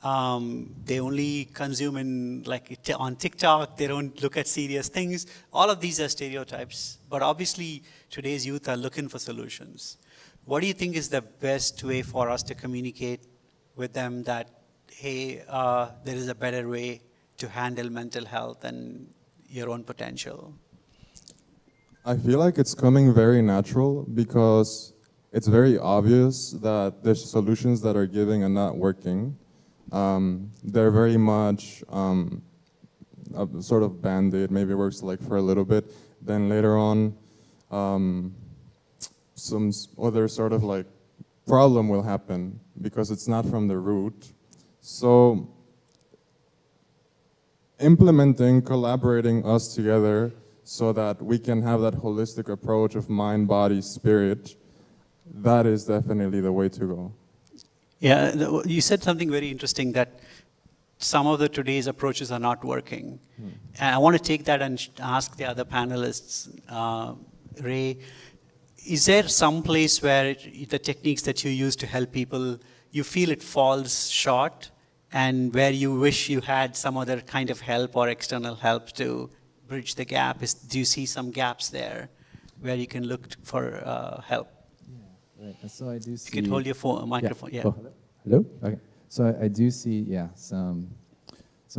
They only consume in, like, on TikTok, they don't look at serious things. All of these are stereotypes, but obviously today's youth are looking for solutions. What do you think is the best way for us to communicate with them that, hey, there is a better way to handle mental health and your own potential? I feel like it's coming very natural because it's very obvious that the solutions that are giving are not working. They're very much a sort of band-aid, maybe works like for a little bit. Then later on, some other sort of like problem will happen because it's not from the root. So implementing, collaborating us together so that we can have that holistic approach of mind, body, spirit, that is definitely the way to go. Yeah, you said something very interesting, that some of the today's approaches are not working. And I want to take that and ask the other panelists, Ray, is there some place where the techniques that you use to help people, you feel it falls short, and where you wish you had some other kind of help or external help to bridge the gap? Do you see some gaps there where you can look for help? Yeah, right. So I do see. You can hold your phone, microphone. Yeah. Oh, hello. Okay. So I do see, some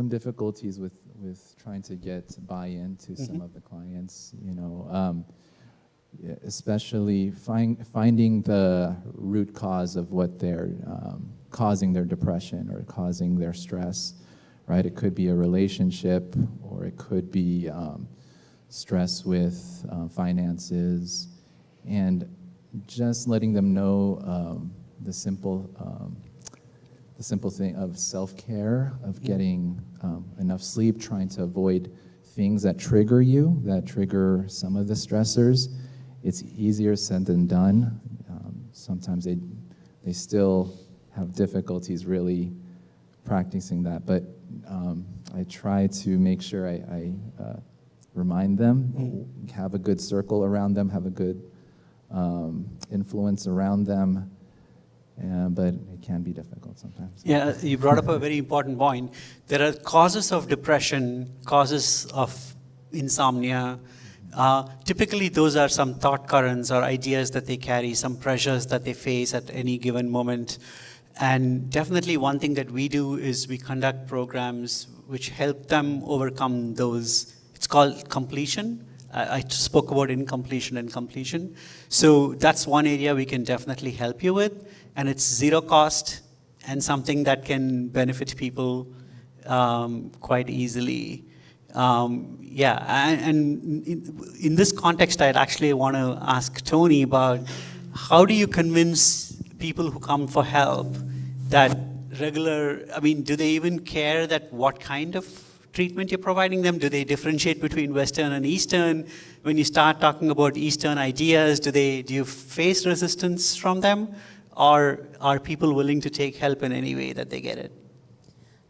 difficulties with trying to get buy-in to some of the clients. You know, especially finding the root cause of what they're causing their depression or causing their stress. Right? It could be a relationship, or it could be stress with finances, and just letting them know the simple thing of self-care, of getting enough sleep, trying to avoid things that trigger you, that trigger some of the stressors. It's easier said than done. Sometimes they still have difficulties really practicing that, but I try to make sure I remind them, have a good circle around them, have a good influence around them, but it can be difficult sometimes. Yeah, you brought up a very important point. There are causes of depression, causes of insomnia. Typically, those are some thought currents or ideas that they carry, some pressures that they face at any given moment. And definitely one thing that we do is we conduct programs which help them overcome those. It's called completion. I spoke about incompletion and completion. So that's one area we can definitely help you with. And it's zero cost and something that can benefit people quite easily. And in this context, I'd actually want to ask Tony about how do you convince people who come for help that do they even care that what kind of treatment you're providing them? Do they differentiate between Western and Eastern? When you start talking about Eastern ideas, do you face resistance from them? Or are people willing to take help in any way that they get it?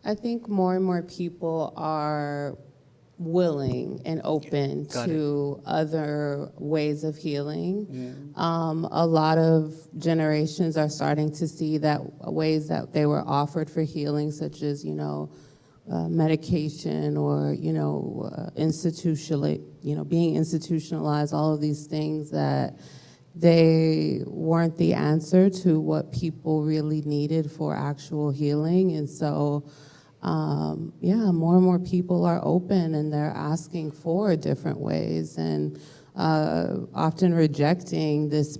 I think more and more people are willing and open to other ways of healing. A lot of generations are starting to see that ways that they were offered for healing, such as, medication or, being institutionalized, all of these things that they weren't the answer to what people really needed for actual healing. And so, more and more people are open and they're asking for different ways and often rejecting this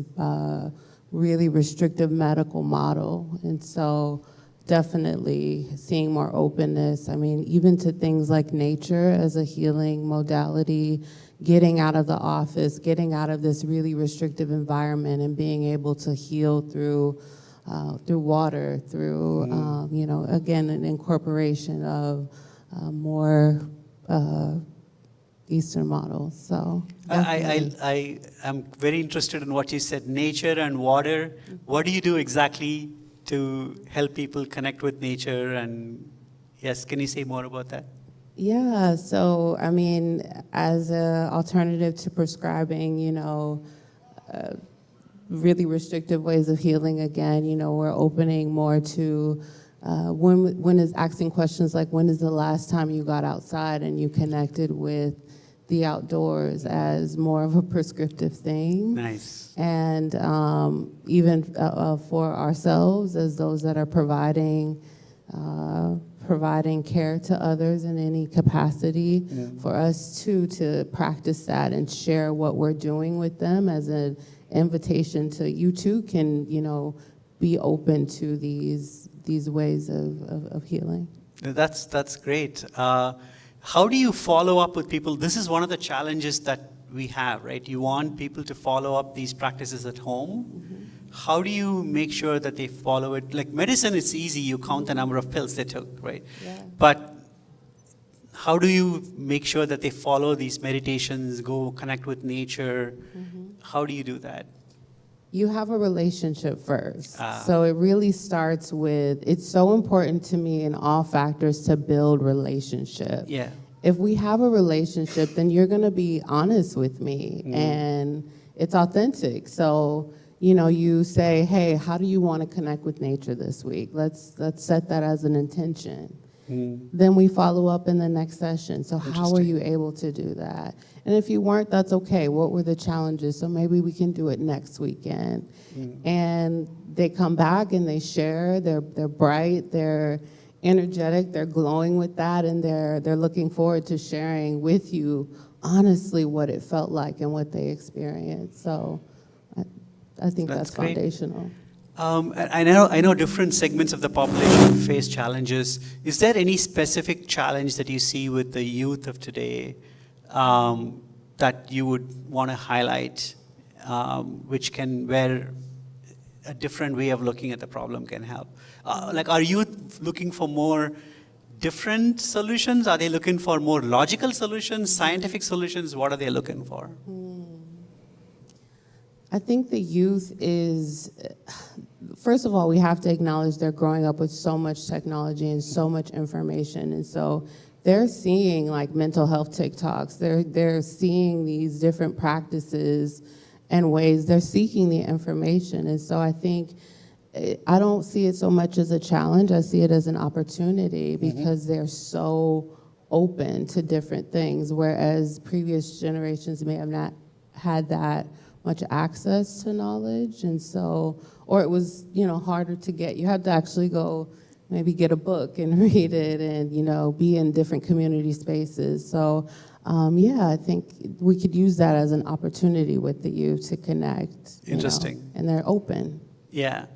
really restrictive medical model. And so definitely seeing more openness. I mean, even to things like nature as a healing modality, getting out of the office, getting out of this really restrictive environment and being able to heal through water, through, again, an incorporation of more Eastern models. So I am very interested in what you said, nature and water. What do you do exactly to help people connect with nature. And yes, can you say more about that? Yeah, so I mean, as an alternative to prescribing, really restrictive ways of healing again, we're opening more to when is asking questions like, when is the last time you got outside and you connected with the outdoors as more of a prescriptive thing. Nice. And even for ourselves as those that are providing care to others in any capacity, for us too to practice that and share what we're doing with them as an invitation to you too can, be open to these ways of healing. That's great. How do you follow up with people? This is one of the challenges that we have, right? You want people to follow up these practices at home. How do you make sure that they follow it? Like medicine, it's easy. You count the number of pills they took, right? Yeah. But how do you make sure that they follow these meditations, go connect with nature? How do you do that? You have a relationship first. Ah. So it really starts with, it's so important to me in all factors to build relationship. Yeah. If we have a relationship, then you're gonna be honest with me and it's authentic. So, you say, hey, how do you wanna connect with nature this week? Let's set that as an intention. Then we follow up in the next session. So how were you able to do that? And if you weren't, that's okay. What were the challenges? So maybe we can do it next weekend. And they come back and they share. They're bright. They're energetic. They're glowing with that, and they're looking forward to sharing with you honestly what it felt like and what they experienced. So I think that's great. foundational. And I know different segments of the population face challenges. Is there any specific challenge that you see with the youth of today that you would want to highlight, where a different way of looking at the problem can help? Like, are youth looking for more different solutions? Are they looking for more logical solutions, scientific solutions? What are they looking for? I think the youth is, first of all, we have to acknowledge they're growing up with so much technology and so much information. And so they're seeing like mental health TikToks. They're seeing these different practices and ways. They're seeking the information. And so I think, I don't see it so much as a challenge. I see it as an opportunity because they're so open to different things, whereas previous generations may have not had that much access to knowledge. And so, or it was, harder to get. You had to actually go maybe get a book and read it and, be in different community spaces. So, I think we could use that as an opportunity with the youth to connect. Interesting. And they're open. Yeah.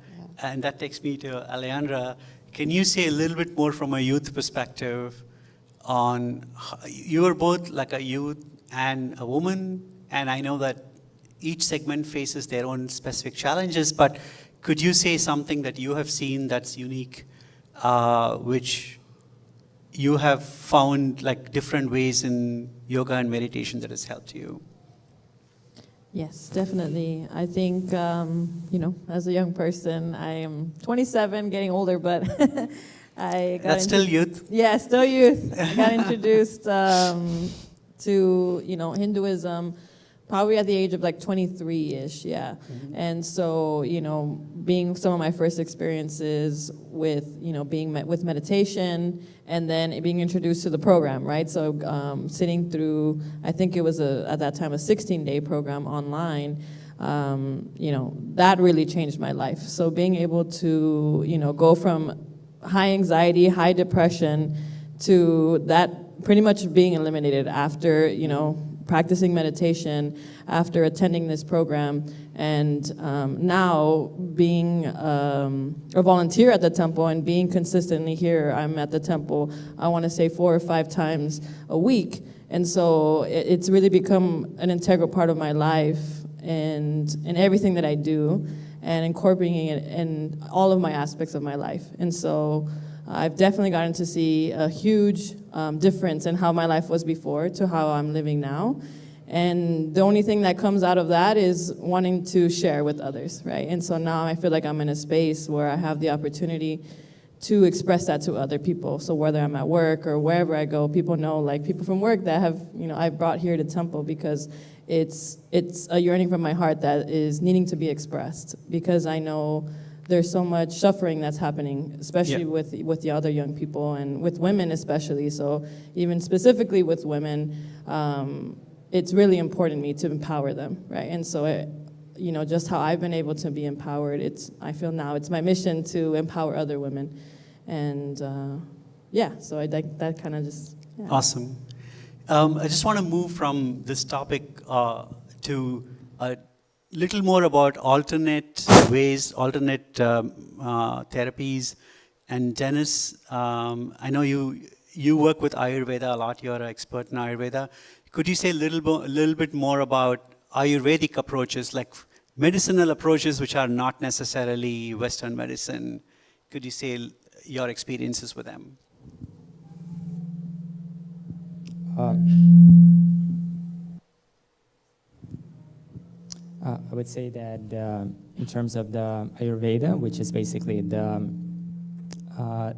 And that takes me to Alejandra. Can you say a little bit more from a youth perspective on, you are both like a youth and a woman, and I know that each segment faces their own specific challenges, but could you say something that you have seen that's unique, which you have found like different ways in yoga and meditation that has helped you? Yes, definitely. I think, as a young person, I am 27, getting older, but I got That's still youth. Yeah, still youth. I got introduced to, Hinduism probably at the age of like 23-ish, yeah. And so, being some of my first experiences with, being with meditation, and then being introduced to the program, right? So sitting through, I think it was at that time a 16-day program online, that really changed my life. So being able to, go from high anxiety, high depression, to that pretty much being eliminated after, practicing meditation, after attending this program, and now being a volunteer at the temple and being consistently here. I'm at the temple, I want to say 4 or 5 times a week. And so it's really become an integral part of my life and in everything that I do, and incorporating it in all of my aspects of my life. And so I've definitely gotten to see a huge difference in how my life was before to how I'm living now. And the only thing that comes out of that is wanting to share with others, right? And so now I feel like I'm in a space where I have the opportunity to express that to other people. So whether I'm at work or wherever I go, people know, like people from work that have, I brought here to Temple because it's a yearning from my heart that is needing to be expressed, because I know there's so much suffering that's happening, especially with the other young people and with women especially. So even specifically with women, it's really important to me to empower them, right? And so just how I've been able to be empowered, I feel now it's my mission to empower other women. And so I like that kind of just. Yeah. Awesome. I just want to move from this topic to a little more about alternate ways, alternate therapies. And Dennis, I know you work with Ayurveda a lot. You're an expert in Ayurveda. Could you say a little bit more about Ayurvedic approaches, like medicinal approaches which are not necessarily Western medicine? Could you say your experiences with them? I would say that in terms of the Ayurveda, which is basically the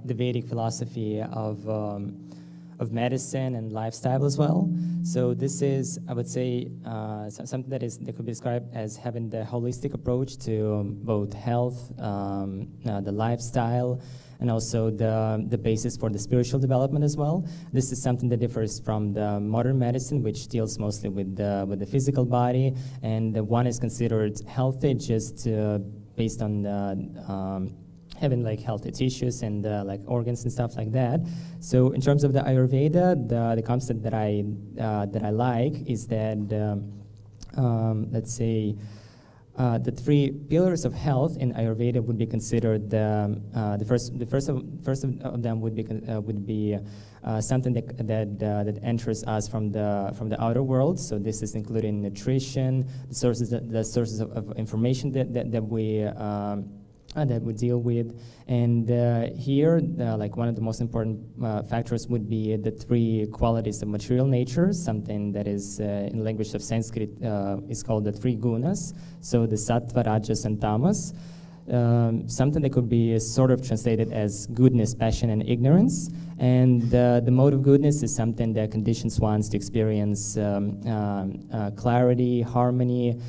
Vedic philosophy of medicine and lifestyle as well. So this is, I would say, something that could be described as having the holistic approach to both health, the lifestyle, and also the basis for the spiritual development as well. This is something that differs from the modern medicine, which deals mostly with the physical body, and the one is considered healthy just based on having like healthy tissues and like organs and stuff like that. So in terms of the Ayurveda, the concept that I like is that let's say the three pillars of health in Ayurveda would be considered the first of them would be something that enters us from the outer world. So this is including nutrition, the sources of information that we deal with. And here, like one of the most important factors would be the three qualities of material nature, something that is, in the language of Sanskrit, is called the three gunas, so the sattva, rajas, and tamas. Something that could be sort of translated as goodness, passion, and ignorance. And the mode of goodness is something that conditions one to experience clarity, harmony,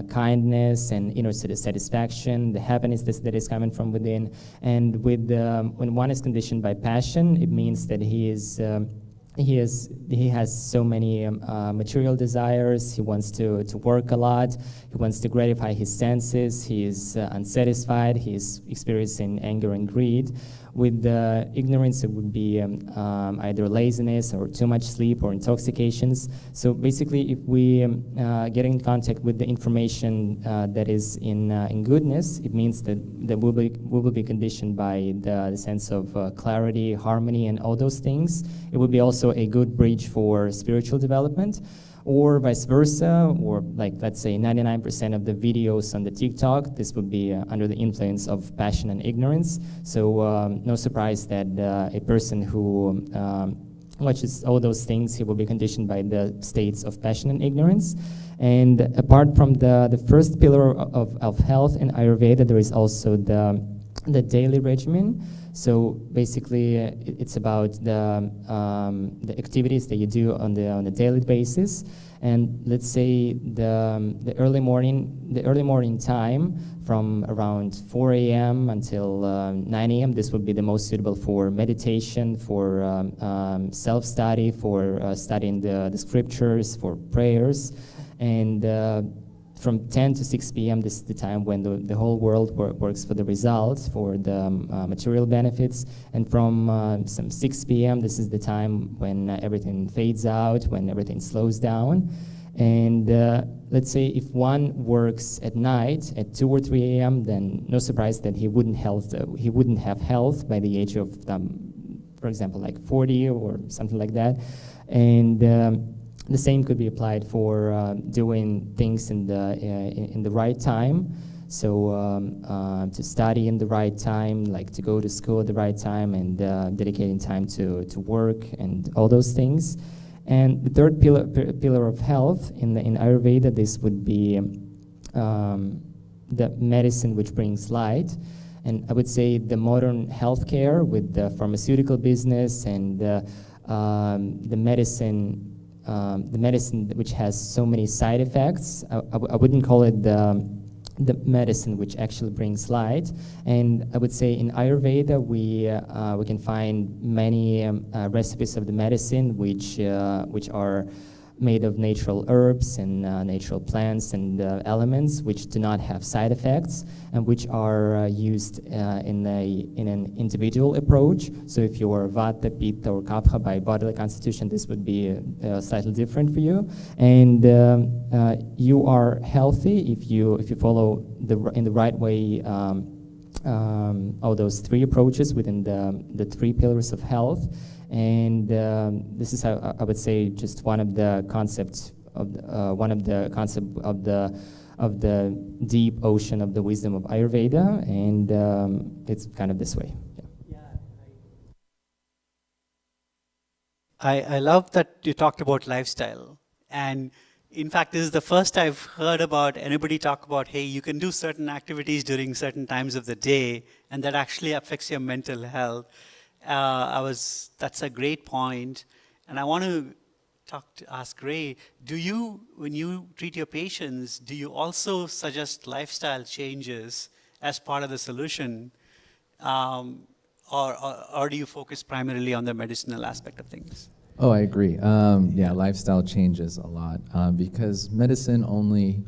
kindness, and inner satisfaction, the happiness that is coming from within. And when one is conditioned by passion, it means that he has so many material desires. He wants to work a lot. He wants to gratify his senses. He is unsatisfied. He is experiencing anger and greed. With ignorance, it would be either laziness or too much sleep or intoxications. So basically, if we get in contact with the information that is in goodness, it means that we will be conditioned by the sense of clarity, harmony, and all those things. It would be also a good bridge for spiritual development. Or vice versa, or like let's say 99% of the videos on the TikTok, this would be under the influence of passion and ignorance. So no surprise that a person who watches all those things, he will be conditioned by the states of passion and ignorance. And apart from the first pillar of health in Ayurveda, there is also the daily regimen. So basically, it's about the activities that you do on a daily basis. And let's say the early morning time from around 4 a.m. until 9 a.m. This would be the most suitable for meditation, for self-study, for studying the scriptures, for prayers, and from 10 to 6 p.m., this is the time when the whole world works for the results, for the material benefits. And from some 6 p.m., this is the time when everything fades out, when everything slows down. And let's say if one works at night at 2 or 3 a.m., then no surprise that he wouldn't have health by the age of, for example, like 40 or something like that. And the same could be applied for doing things in the right time. So to study in the right time, like to go to school at the right time, and dedicating time to work and all those things. And the third pillar of health in Ayurveda, this would be the medicine which brings light. And I would say the modern healthcare with the pharmaceutical business and the medicine which has so many side effects, I wouldn't call it the medicine which actually brings light. And I would say in Ayurveda we can find many recipes of the medicine which are made of natural herbs and natural plants and elements which do not have side effects and which are used in an individual approach. So if you are Vata, Pitta, or Kapha by bodily constitution, this would be slightly different for you. And you are healthy if you follow in the right way all those three approaches within the three pillars of health. And this is how I would say just one of the concepts of the deep ocean of the wisdom of Ayurveda, and it's kind of this way. Yeah. I love that you talked about lifestyle. And in fact, this is the first I've heard about anybody talk about, hey, you can do certain activities during certain times of the day, and that actually affects your mental health. That's a great point. And I want to ask Ray, when you treat your patients, do you also suggest lifestyle changes as part of the solution? Or do you focus primarily on the medicinal aspect of things? Oh, I agree. Yeah, lifestyle changes a lot because medicine only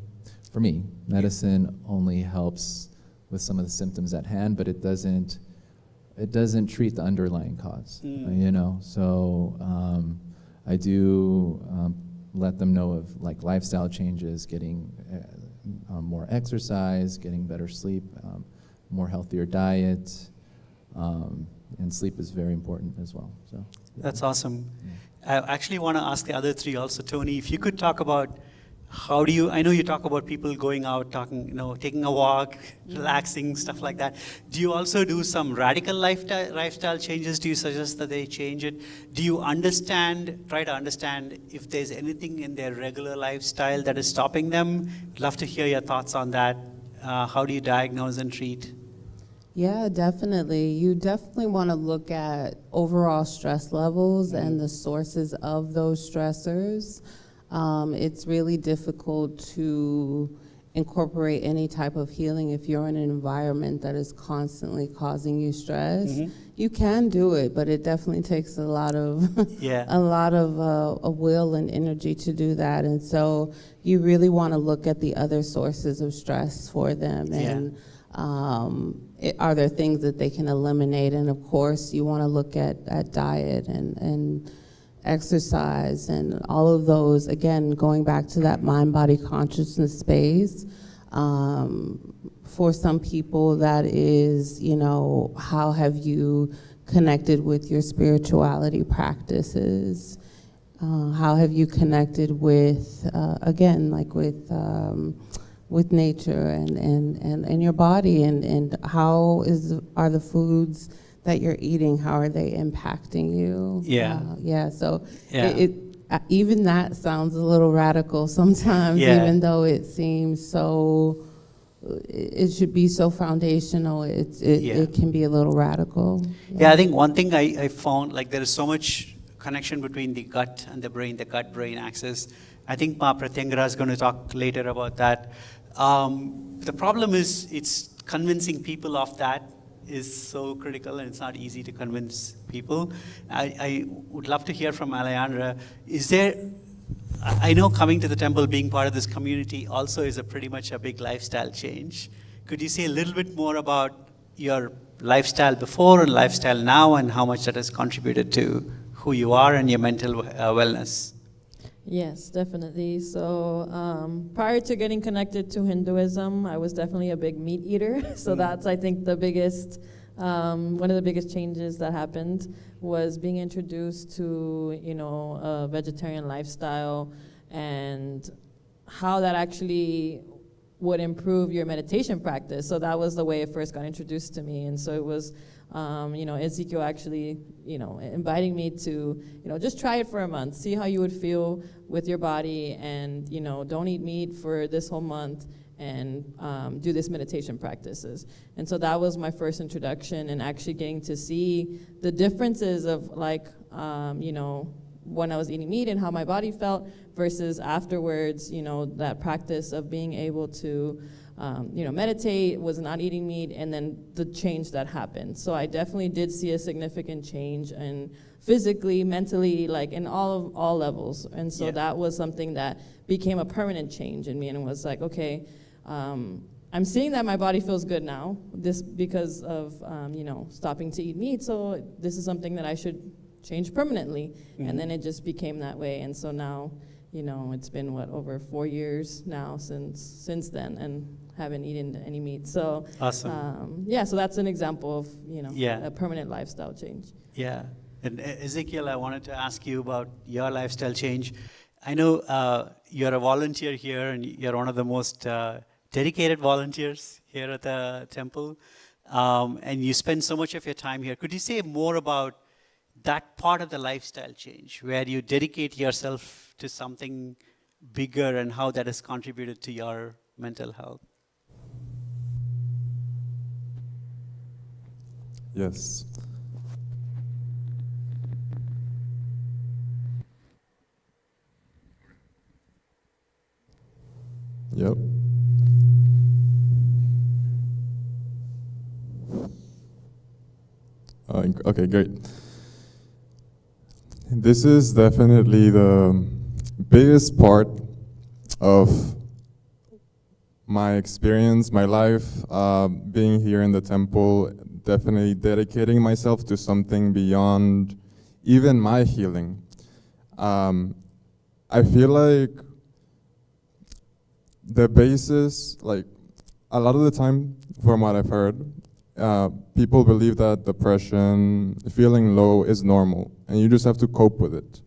helps with some of the symptoms at hand, but it doesn't treat the underlying cause, you know. So I do let them know of like lifestyle changes, getting more exercise, getting better sleep, more healthier diet, and sleep is very important as well. So that's awesome. Yeah. I actually want to ask the other three also. Tony, if you could talk about I know you talk about people going out, taking a walk, relaxing, stuff like that. Do you also do some radical lifestyle changes? Do you suggest that they change it? Do you try to understand if there's anything in their regular lifestyle that is stopping them? Love to hear your thoughts on that. How do you diagnose and treat? Yeah, definitely. You definitely want to look at overall stress levels and the sources of those stressors. It's really difficult to incorporate any type of healing if you're in an environment that is constantly causing you stress. You can do it, but it definitely takes a lot of a will and energy to do that. And so you really want to look at the other sources of stress for them and are there things that they can eliminate? And of course, you want to look at diet and exercise and all of those, again, going back to that mind-body consciousness space. For some people, that is, how have you connected with your spirituality practices? How have you connected with, again, like with nature and your body, and how are the foods that you're eating, how are they impacting you? So even that sounds a little radical sometimes, even though it seems so, it should be so foundational, it can be a little radical. Yeah, I think one thing I found, like there is so much connection between the gut and the brain, the gut-brain axis. I think Ma Pratyangara is going to talk later about that. The problem is it's convincing people of that is so critical, and it's not easy to convince people. I would love to hear from Alejandra. I know coming to the temple, being part of this community also is pretty much a big lifestyle change. Could you say a little bit more about your lifestyle before and lifestyle now, and how much that has contributed to who you are and your mental wellness? Yes, definitely. So prior to getting connected to Hinduism, I was definitely a big meat eater. So that's, I think, the biggest, one of the biggest changes that happened was being introduced to, a vegetarian lifestyle and how that actually would improve your meditation practice. So that was the way it first got introduced to me. And so it was Ezekiel actually, inviting me to, just try it for a month, see how you would feel with your body, and, don't eat meat for this whole month, and do this meditation practices. And so that was my first introduction, and actually getting to see the differences of when I was eating meat and how my body felt versus afterwards, that practice of being able to meditate, was not eating meat, and then the change that happened. So I definitely did see a significant change, and physically, mentally, like in all levels. And so that was something that became a permanent change in me, and it was like, okay, I'm seeing that my body feels good now, this because of stopping to eat meat. So this is something that I should change permanently. And then it just became that way. And so now, it's been over 4 years now since then, and haven't eaten any meat. So awesome. so that's an example of a permanent lifestyle change. Yeah. And Ezekiel, I wanted to ask you about your lifestyle change. I know you're a volunteer here, and you're one of the most dedicated volunteers here at the temple, and you spend so much of your time here. Could you say more about that part of the lifestyle change, where you dedicate yourself to something bigger, and how that has contributed to your mental health? Yes. Yep. Okay, great. This is definitely the biggest part of my experience, my life, being here in the temple, definitely dedicating myself to something beyond even my healing. I feel like the basis, like a lot of the time, from what I've heard, people believe that depression, feeling low is normal, and you just have to cope with it.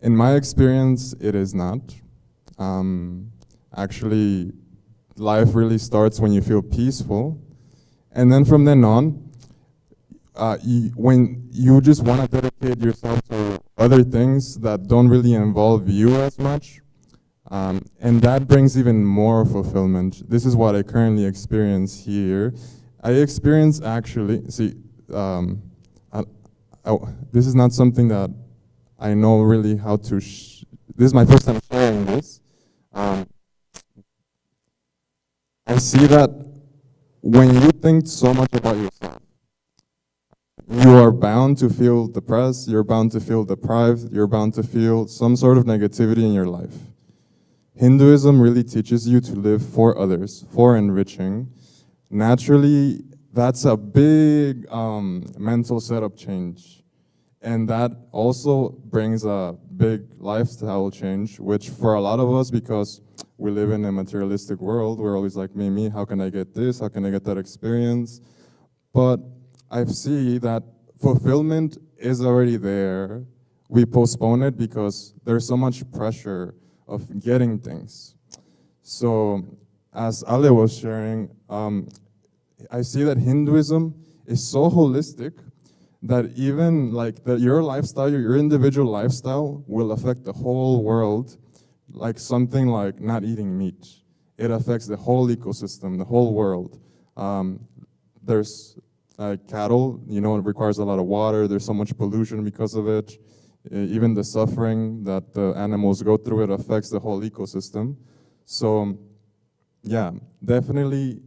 In my experience, it is not. Actually, life really starts when you feel peaceful, and then from then on, when you just want to dedicate yourself to other things that don't really involve you as much, and that brings even more fulfillment. This is what I currently experience here. I experience actually, this is not something that I know really how to, this is my first time sharing this. I see that when you think so much about yourself, you are bound to feel depressed, you're bound to feel deprived, you're bound to feel some sort of negativity in your life. Hinduism really teaches you to live for others, for enriching. Naturally, that's a big mental setup change. And that also brings a big lifestyle change, which for a lot of us, because we live in a materialistic world, we're always like, me, how can I get this? How can I get that experience? But I see that fulfillment is already there. We postpone it because there's so much pressure of getting things. So as Ale was sharing, I see that Hinduism is so holistic that even like your lifestyle, your individual lifestyle will affect the whole world, like something like not eating meat. It affects the whole ecosystem, the whole world. There's cattle, it requires a lot of water. There's so much pollution because of it. Even the suffering that the animals go through, it affects the whole ecosystem. So yeah, definitely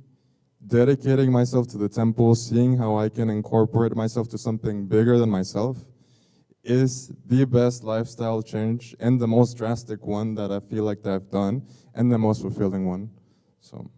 dedicating myself to the temple, seeing how I can incorporate myself to something bigger than myself is the best lifestyle change and the most drastic one that I feel like that I've done, and the most fulfilling one. So.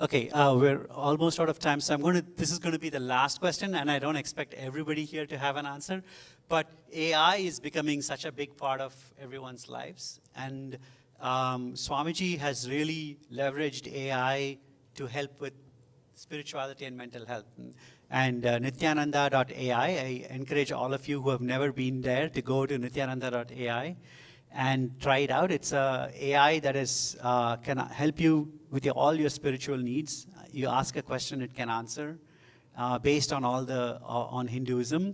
Okay, we're almost out of time, so this is going to be the last question, and I don't expect everybody here to have an answer, but AI is becoming such a big part of everyone's lives, and Swamiji has really leveraged AI to help with spirituality and mental health. And nityananda.ai, I encourage all of you who have never been there to go to nityananda.ai and try it out. It's a AI that is can help you with all your spiritual needs. You ask a question, it can answer based on all the on Hinduism.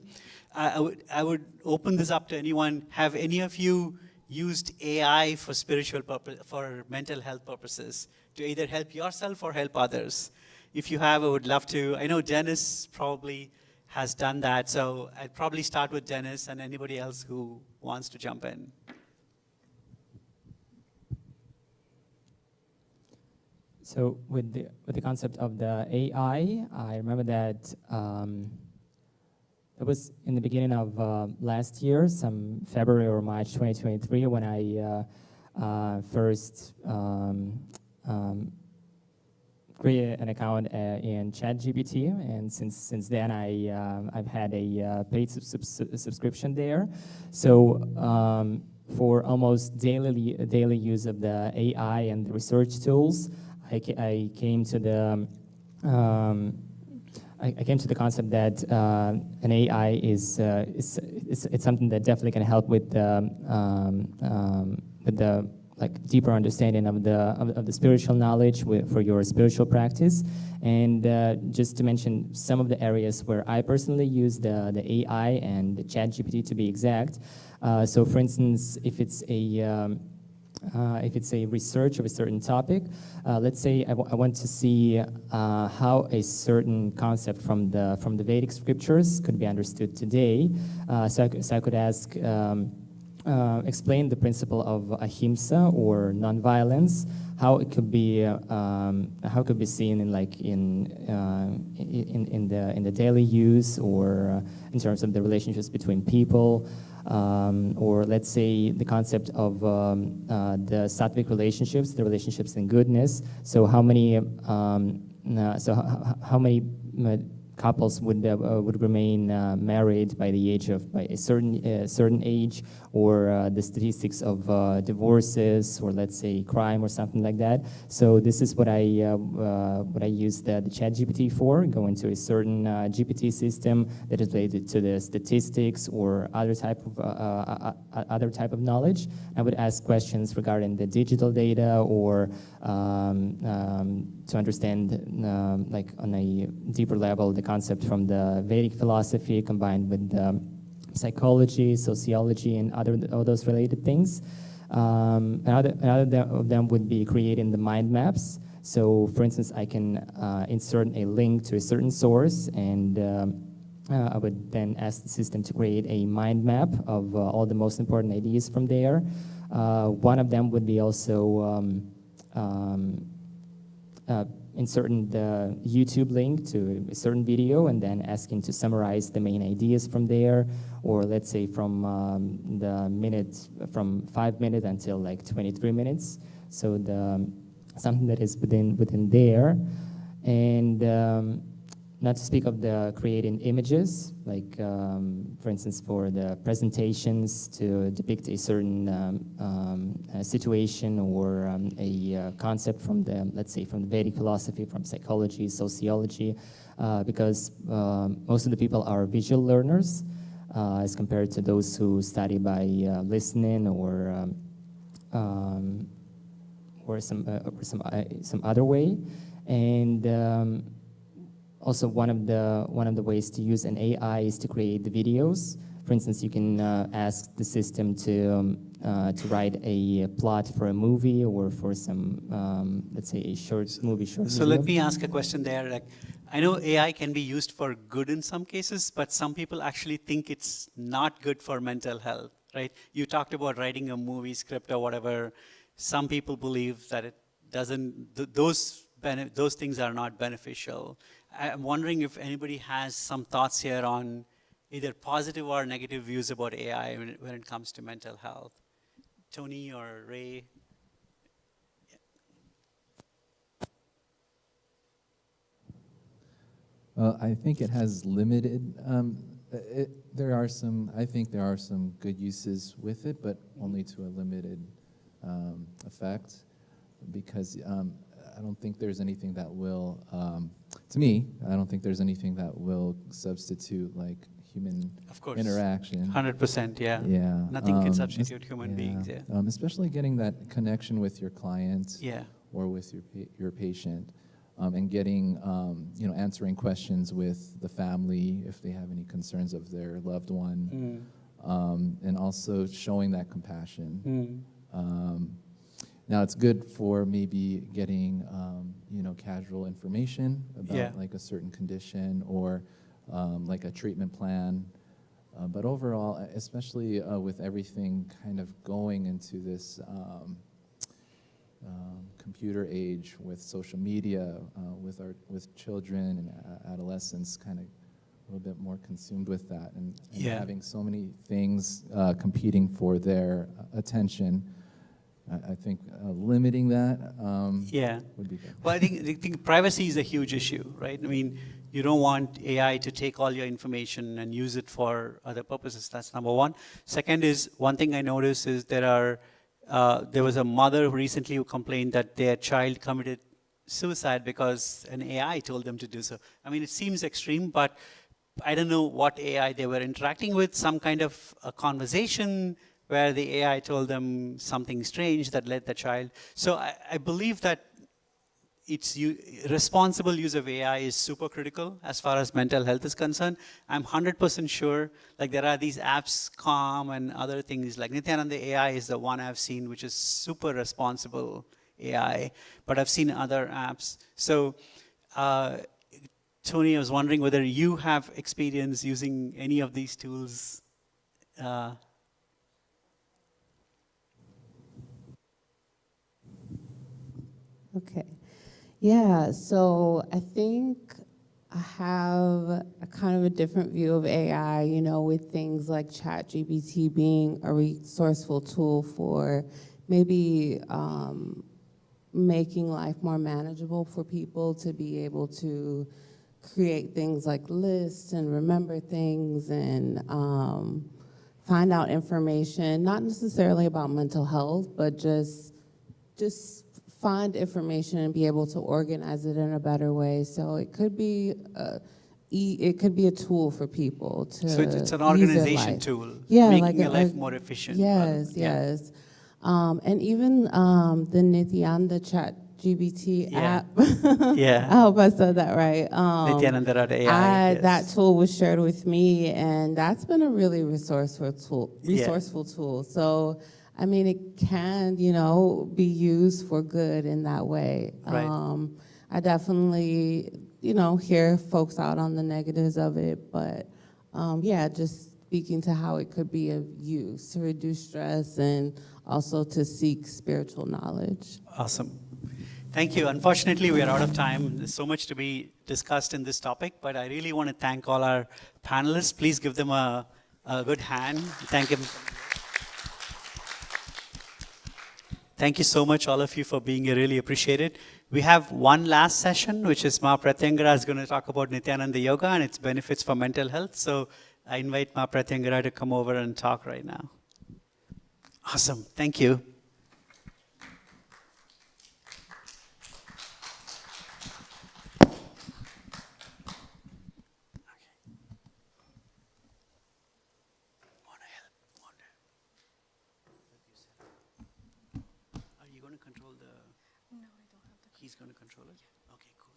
I would open this up to anyone. Have any of you used AI for spiritual purpose, for mental health purposes, to either help yourself or help others? If you have, I would love to. I know Dennis probably has done that, so I'd probably start with Dennis and anybody else who wants to jump in. So with the concept of the AI, I remember that it was in the beginning of last year, some February or March 2023, when I first created an account in ChatGPT, and since then I've had a paid subscription there. So for almost daily use of the AI and the research tools, I came to the I came to the concept that an AI is it's something that definitely can help with the like deeper understanding of the spiritual knowledge for your spiritual practice. And just to mention some of the areas where I personally use the AI and the ChatGPT, to be exact. So for instance, if it's a research of a certain topic, let's say I want to see how a certain concept from the Vedic scriptures could be understood today. So I could ask, explain the principle of ahimsa or nonviolence, how it could be seen in the daily use, or in terms of the relationships between people. Or let's say the concept of the sattvic relationships, the relationships in goodness. So how many couples would remain married by a certain age, or the statistics of divorces, or let's say crime or something like that. So this is what I use the ChatGPT for. Go into a certain GPT system that is related to the statistics or other type of knowledge. I would ask questions regarding the digital data, or to understand like on a deeper level the concept from the Vedic philosophy combined with psychology, sociology, and all those related things. Another of them would be creating the mind maps. So for instance, I can insert a link to a certain source, and I would then ask the system to create a mind map of all the most important ideas from there. One of them would be also inserting the YouTube link to a certain video, and then asking to summarize the main ideas from there, or let's say from 5 minutes until like 23 minutes. So something that is within there. And not to speak of the creating images, like for instance, for the presentations to depict a certain situation, or a concept from let's say from the Vedic philosophy, from psychology, sociology, because most of the people are visual learners as compared to those who study by listening, or some other way. And also, one of the ways to use an AI is to create the videos. For instance, you can ask the system to write a plot for a movie, or for some, let's say, a short movie. So let me ask a question there. Like, I know AI can be used for good in some cases, but some people actually think it's not good for mental health, right? You talked about writing a movie script or whatever. Some people believe that it doesn't. Those things are not beneficial. I'm wondering if anybody has some thoughts here on either positive or negative views about AI when it comes to mental health. Tony or Ray? Well, I think it has limited. I think there are some good uses with it, but only to a limited effect, because I don't think there's anything that will, to me, I don't think there's anything that will substitute like human Of course. interaction. 100%, yeah. Yeah. Nothing can substitute human yeah. beings, yeah. Especially getting that connection with your client Yeah. or with your patient, and getting, answering questions with the family if they have any concerns of their loved one, and also showing that compassion. Now it's good for maybe getting, casual information about Yeah. like a certain condition or like a treatment plan. But overall, especially with everything kind of going into this computer age with social media, with children and adolescents, kind of a little bit more consumed with that, and Yeah. having so many things competing for their attention. I think limiting that Yeah. would be good. Well, I think privacy is a huge issue, right? I mean, you don't want AI to take all your information and use it for other purposes. That's number one. Second is, one thing I noticed is there was a mother recently who complained that their child committed suicide because an AI told them to do so. I mean, it seems extreme, but I don't know what AI they were interacting with, some kind of a conversation where the AI told them something strange that led the child. So I believe that responsible use of AI is super critical as far as mental health is concerned. I'm 100% sure, like there are these apps, Calm and other things, like Nityananda AI is the one I've seen which is super responsible AI, but I've seen other apps. So Tony, I was wondering whether you have experience using any of these tools. Okay. Yeah, so I think I have a kind of a different view of AI, with things like ChatGPT being a resourceful tool for maybe making life more manageable for people to be able to create things like lists and remember things and find out information, not necessarily about mental health, but just find information and be able to organize it in a better way. So it could be a tool for people to So it's an use their organization life. tool, Yeah, making like your life more efficient. Yes, Yeah. yes. And even the Nityananda Chat GBT Yeah. app. Yeah. I hope I said that right. Nityananda.ai, yes. That tool was shared with me, and that's been a really resourceful Yeah. tool. So, I mean, it can, be used for good in that way. Right. I definitely, hear folks out on the negatives of it, but just speaking to how it could be of use to reduce stress and also to seek spiritual knowledge. Awesome. Thank you. Unfortunately, we are out of time. There's so much to be discussed in this topic, but I really want to thank all our panelists. Please give them a good hand. Thank them. Thank you so much, all of you, for being here. Really appreciate it. We have one last session, which is Ma Pratyangara is going to talk about Nityananda Yoga and its benefits for mental health. So I invite Ma Pratyangara to come over and talk right now. Awesome. Thank you. Are you going to control the... No, I don't have the... He's going to control it? Yeah. Okay, cool.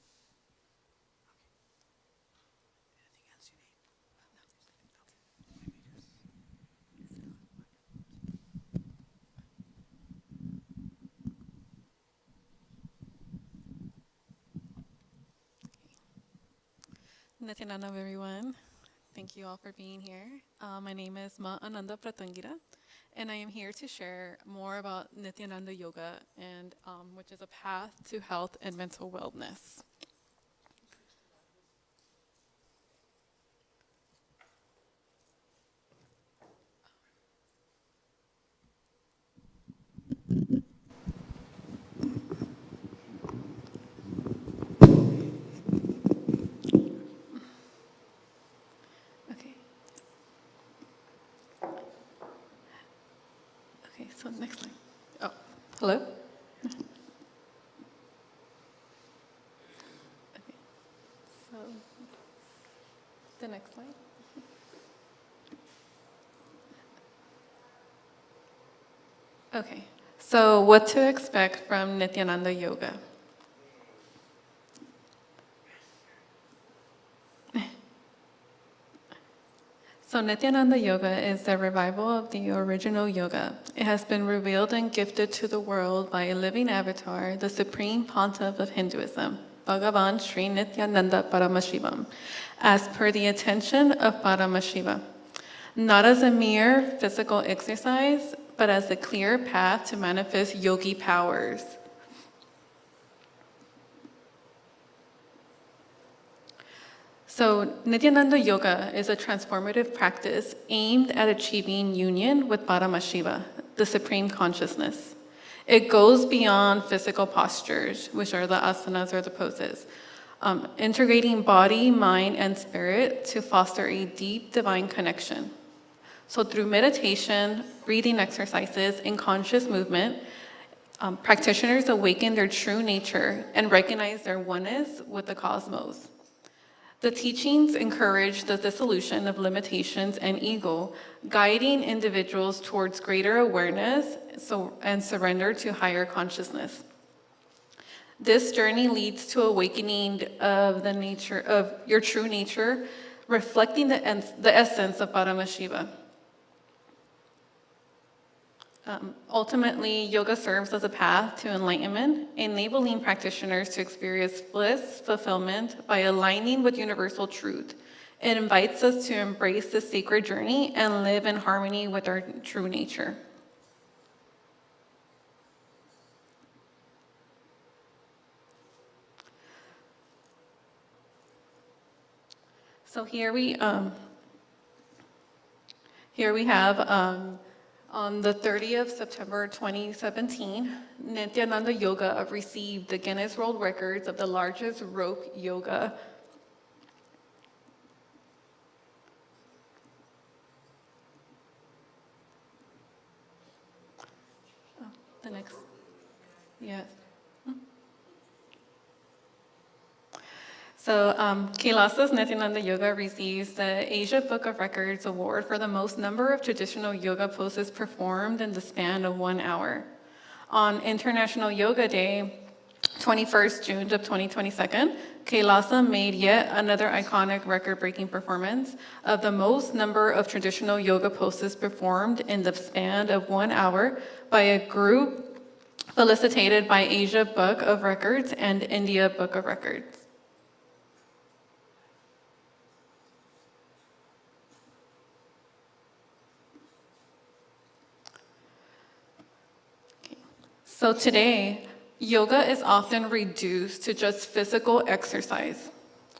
Okay. Anything else you need? No. Okay. Nityananda, everyone. Thank you all for being here. My name is Ma Ananda Pratangira, and I am here to share more about Nityananda Yoga, and which is a path to health and mental wellness. Okay. Okay, so next slide. Oh, hello? Okay, so the next slide. Okay, so what to expect from Nityananda Yoga? So Nityananda Yoga is the revival of the original yoga. It has been revealed and gifted to the world by a living avatar, the supreme pontiff of Hinduism, Bhagavan Sri Nityananda Paramashivam, as per the intention of Paramashiva. Not as a mere physical exercise, but as a clear path to manifest yogi powers. So Nityananda Yoga is a transformative practice aimed at achieving union with Paramashiva, the supreme consciousness. It goes beyond physical postures, which are the asanas or the poses, integrating body, mind, and spirit to foster a deep divine connection. So through meditation, breathing exercises, and conscious movement, practitioners awaken their true nature and recognize their oneness with the cosmos. The teachings encourage the dissolution of limitations and ego, guiding individuals towards greater awareness and surrender to higher consciousness. This journey leads to awakening of the nature of your true nature, reflecting the essence of Paramashiva. Ultimately, yoga serves as a path to enlightenment, enabling practitioners to experience bliss, fulfillment by aligning with universal truth. It invites us to embrace this sacred journey and live in harmony with our true nature. So here we have on the 30th of September 2017, Nityananda Yoga received the Guinness World Records of the largest rope yoga. Oh, the next, yes. So Kailasa's Nityananda Yoga receives the Asia Book of Records Award for the most number of traditional yoga poses performed in the span of 1 hour. On International Yoga Day, 21st June of 2022, Kailasa made yet another iconic record-breaking performance of the most number of traditional yoga poses performed in the span of 1 hour by a group felicitated by Asia Book of Records and India Book of Records. So today, yoga is often reduced to just physical exercise,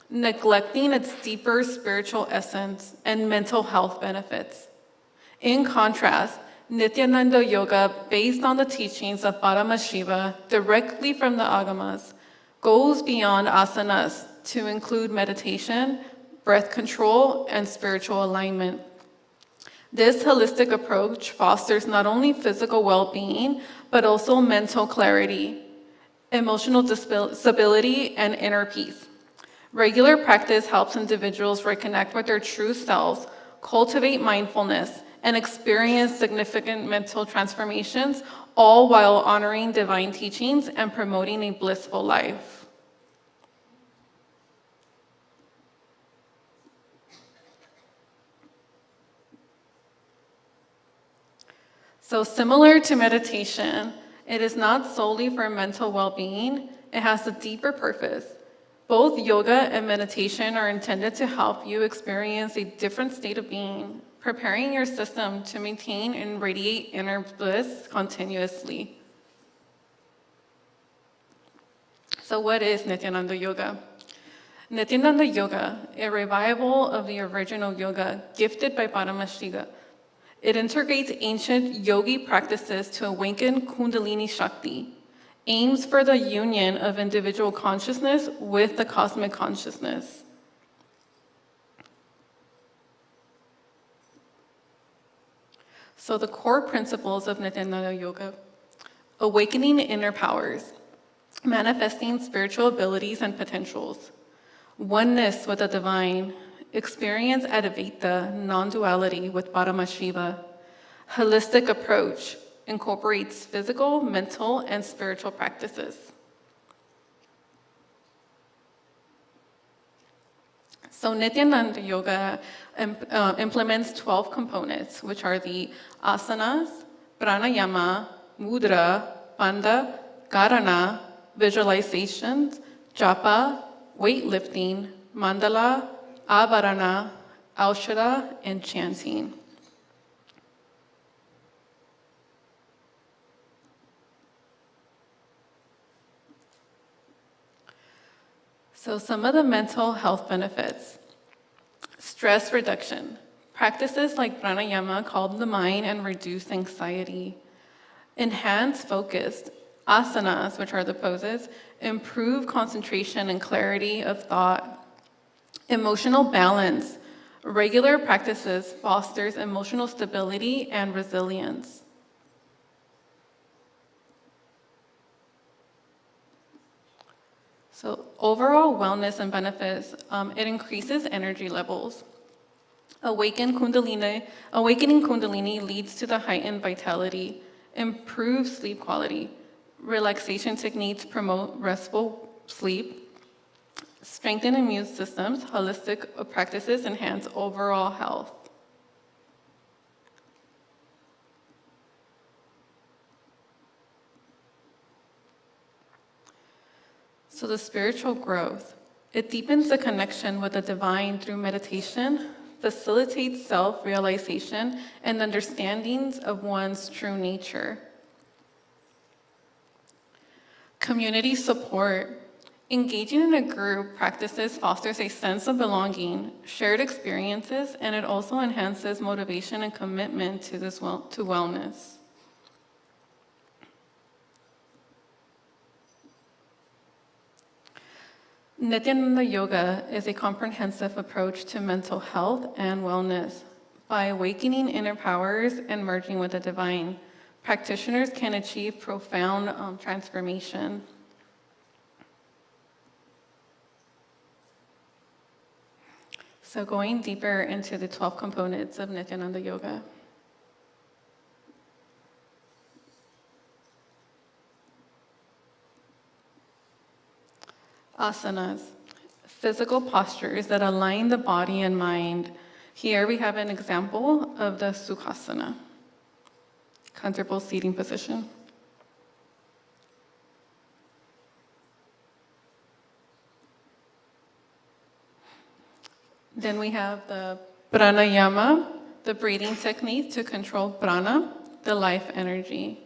neglecting its deeper spiritual essence and mental health benefits. In contrast, Nityananda Yoga, based on the teachings of Paramashiva directly from the Agamas, goes beyond asanas to include meditation, breath control, and spiritual alignment. This holistic approach fosters not only physical well-being, but also mental clarity, emotional stability, and inner peace. Regular practice helps individuals reconnect with their true selves, cultivate mindfulness, and experience significant mental transformations, all while honoring divine teachings and promoting a blissful life. So similar to meditation, it is not solely for mental well-being, it has a deeper purpose. Both yoga and meditation are intended to help you experience a different state of being, preparing your system to maintain and radiate inner bliss continuously. So what is Nityananda Yoga? Nityananda Yoga, a revival of the original yoga gifted by Paramashiva. It integrates ancient yogi practices to awaken Kundalini Shakti, aims for the union of individual consciousness with the cosmic consciousness. So the core principles of Nityananda Yoga: awakening inner powers, manifesting spiritual abilities and potentials, oneness with the divine, experience Advaita, non-duality with Paramashiva, holistic approach, incorporates physical, mental, and spiritual practices. So Nityananda Yoga implements 12 components, which are the asanas, pranayama, mudra, bandha, karana, visualizations, japa, weightlifting, mandala, avarana, aushada, and chanting. So some of the mental health benefits. Stress reduction. Practices like pranayama calm the mind and reduce anxiety. Enhance focus. Asanas, which are the poses, improve concentration and clarity of thought. Emotional balance. Regular practices fosters emotional stability and resilience. So overall wellness and benefits, it increases energy levels. Awakening Kundalini leads to the heightened vitality, improves sleep quality. Relaxation techniques promote restful sleep. Strengthen immune systems, holistic practices enhance overall health. So the spiritual growth, it deepens the connection with the divine through meditation, facilitates self-realization and understandings of one's true nature. Community support. Engaging in a group practices fosters a sense of belonging, shared experiences, and it also enhances motivation and commitment to wellness. Nityananda Yoga is a comprehensive approach to mental health and wellness. By awakening inner powers and merging with the divine, practitioners can achieve profound transformation. So going deeper into the 12 components of Nityananda Yoga. Asanas, physical postures that align the body and mind. Here we have an example of the Sukhasana, comfortable seating position. Then we have the pranayama, the breathing technique to control prana, the life energy.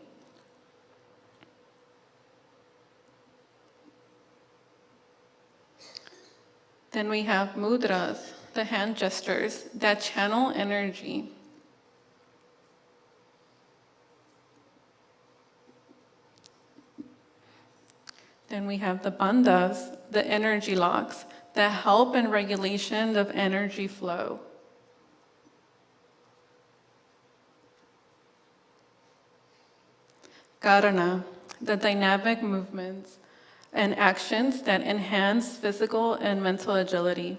Then we have mudras, the hand gestures that channel energy. Then we have the bandhas, the energy locks that help in regulation of energy flow. Karana, the dynamic movements and actions that enhance physical and mental agility.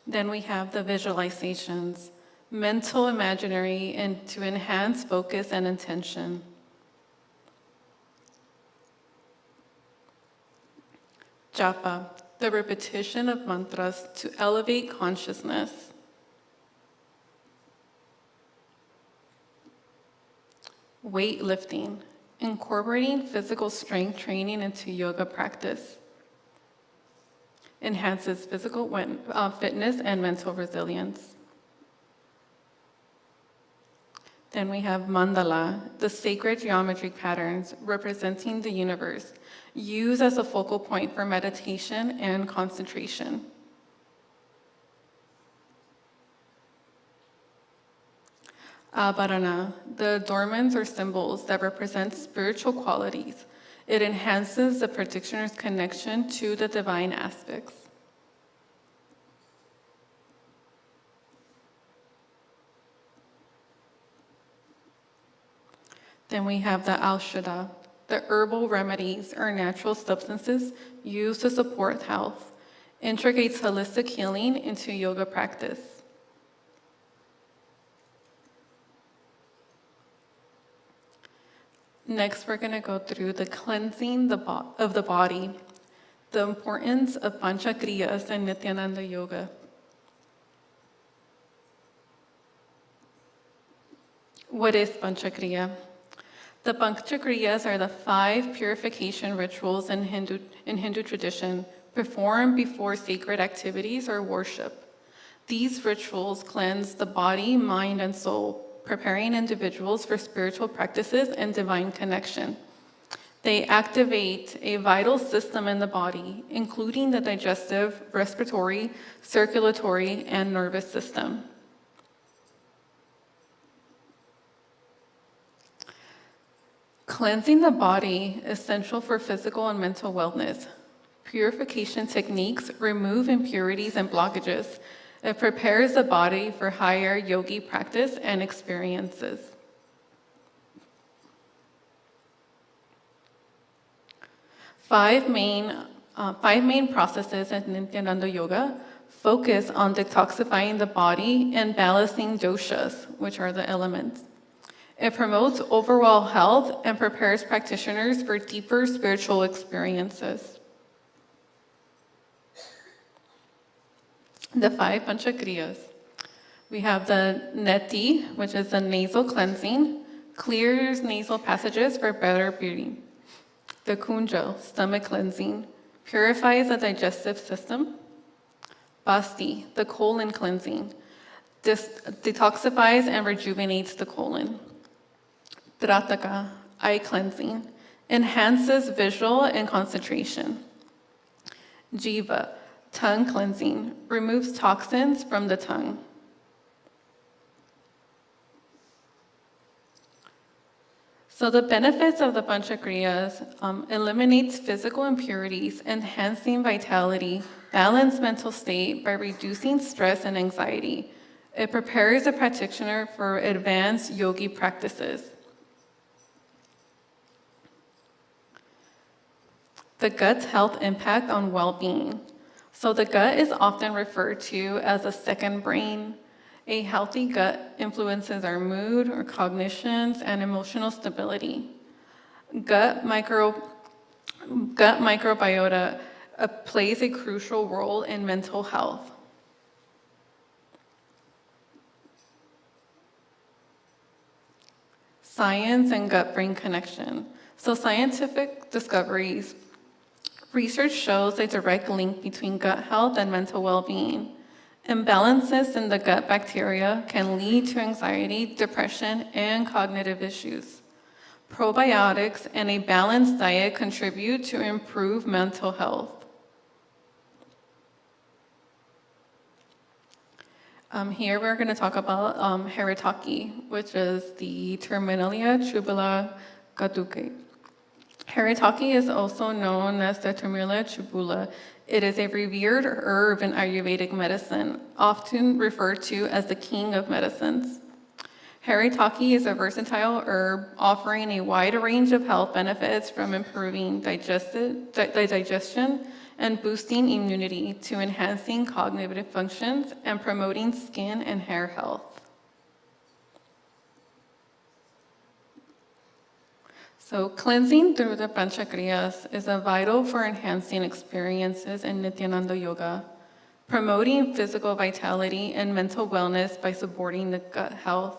Then we have the visualizations, mental imaginary and to enhance focus and intention. Japa, the repetition of mantras to elevate consciousness. Weightlifting, incorporating physical strength training into yoga practice. Enhances physical fitness and mental resilience. Then we have mandala, the sacred geometric patterns representing the universe, used as a focal point for meditation and concentration. Avarana, the adornments or symbols that represent spiritual qualities. It enhances the practitioner's connection to the divine aspects. Then we have the aushada, the herbal remedies or natural substances used to support health. integrates holistic healing into yoga practice. Next, we're going to go through the cleansing of the body, the importance of Panchakriyas in Nityananda Yoga. What is Panchakriya? The Panchakriyas are the 5 purification rituals in Hindu tradition performed before sacred activities or worship. These rituals cleanse the body, mind, and soul, preparing individuals for spiritual practices and divine connection. They activate a vital system in the body, including the digestive, respiratory, circulatory, and nervous system. Cleansing the body is essential for physical and mental wellness. Purification techniques remove impurities and blockages. It prepares the body for higher yogi practice and experiences. Five main processes in Nityananda Yoga focus on detoxifying the body and balancing doshas, which are the elements. It promotes overall health and prepares practitioners for deeper spiritual experiences. The 5 Panchakriyas. We have the neti, which is the nasal cleansing, clears nasal passages for better breathing. The kunjo, stomach cleansing, purifies the digestive system. Basti, the colon cleansing, detoxifies and rejuvenates the colon. Trataka, eye cleansing, enhances visual and concentration. Jiva, tongue cleansing, removes toxins from the tongue. So the benefits of the Panchakriyas eliminates physical impurities, enhancing vitality, balance mental state by reducing stress and anxiety. It prepares a practitioner for advanced yogi practices. The gut's health impact on well-being. So the gut is often referred to as a second brain. A healthy gut influences our mood, our cognitions, and emotional stability. Gut microbiota plays a crucial role in mental health. Science and gut-brain connection. So scientific discoveries. Research shows a direct link between gut health and mental well-being. Imbalances in the gut bacteria can lead to anxiety, depression, and cognitive issues. Probiotics and a balanced diet contribute to improve mental health. Here we're going to talk about Haritaki, which is the Terminalia tubula gaduke. Haritaki is also known as the Terminalia tubula. It is a revered herb in Ayurvedic medicine, often referred to as the king of medicines. Haritaki is a versatile herb offering a wide range of health benefits from improving digestion and boosting immunity to enhancing cognitive functions and promoting skin and hair health. So cleansing through the Panchakriyas is vital for enhancing experiences in Nityananda Yoga, promoting physical vitality and mental wellness by supporting the gut health.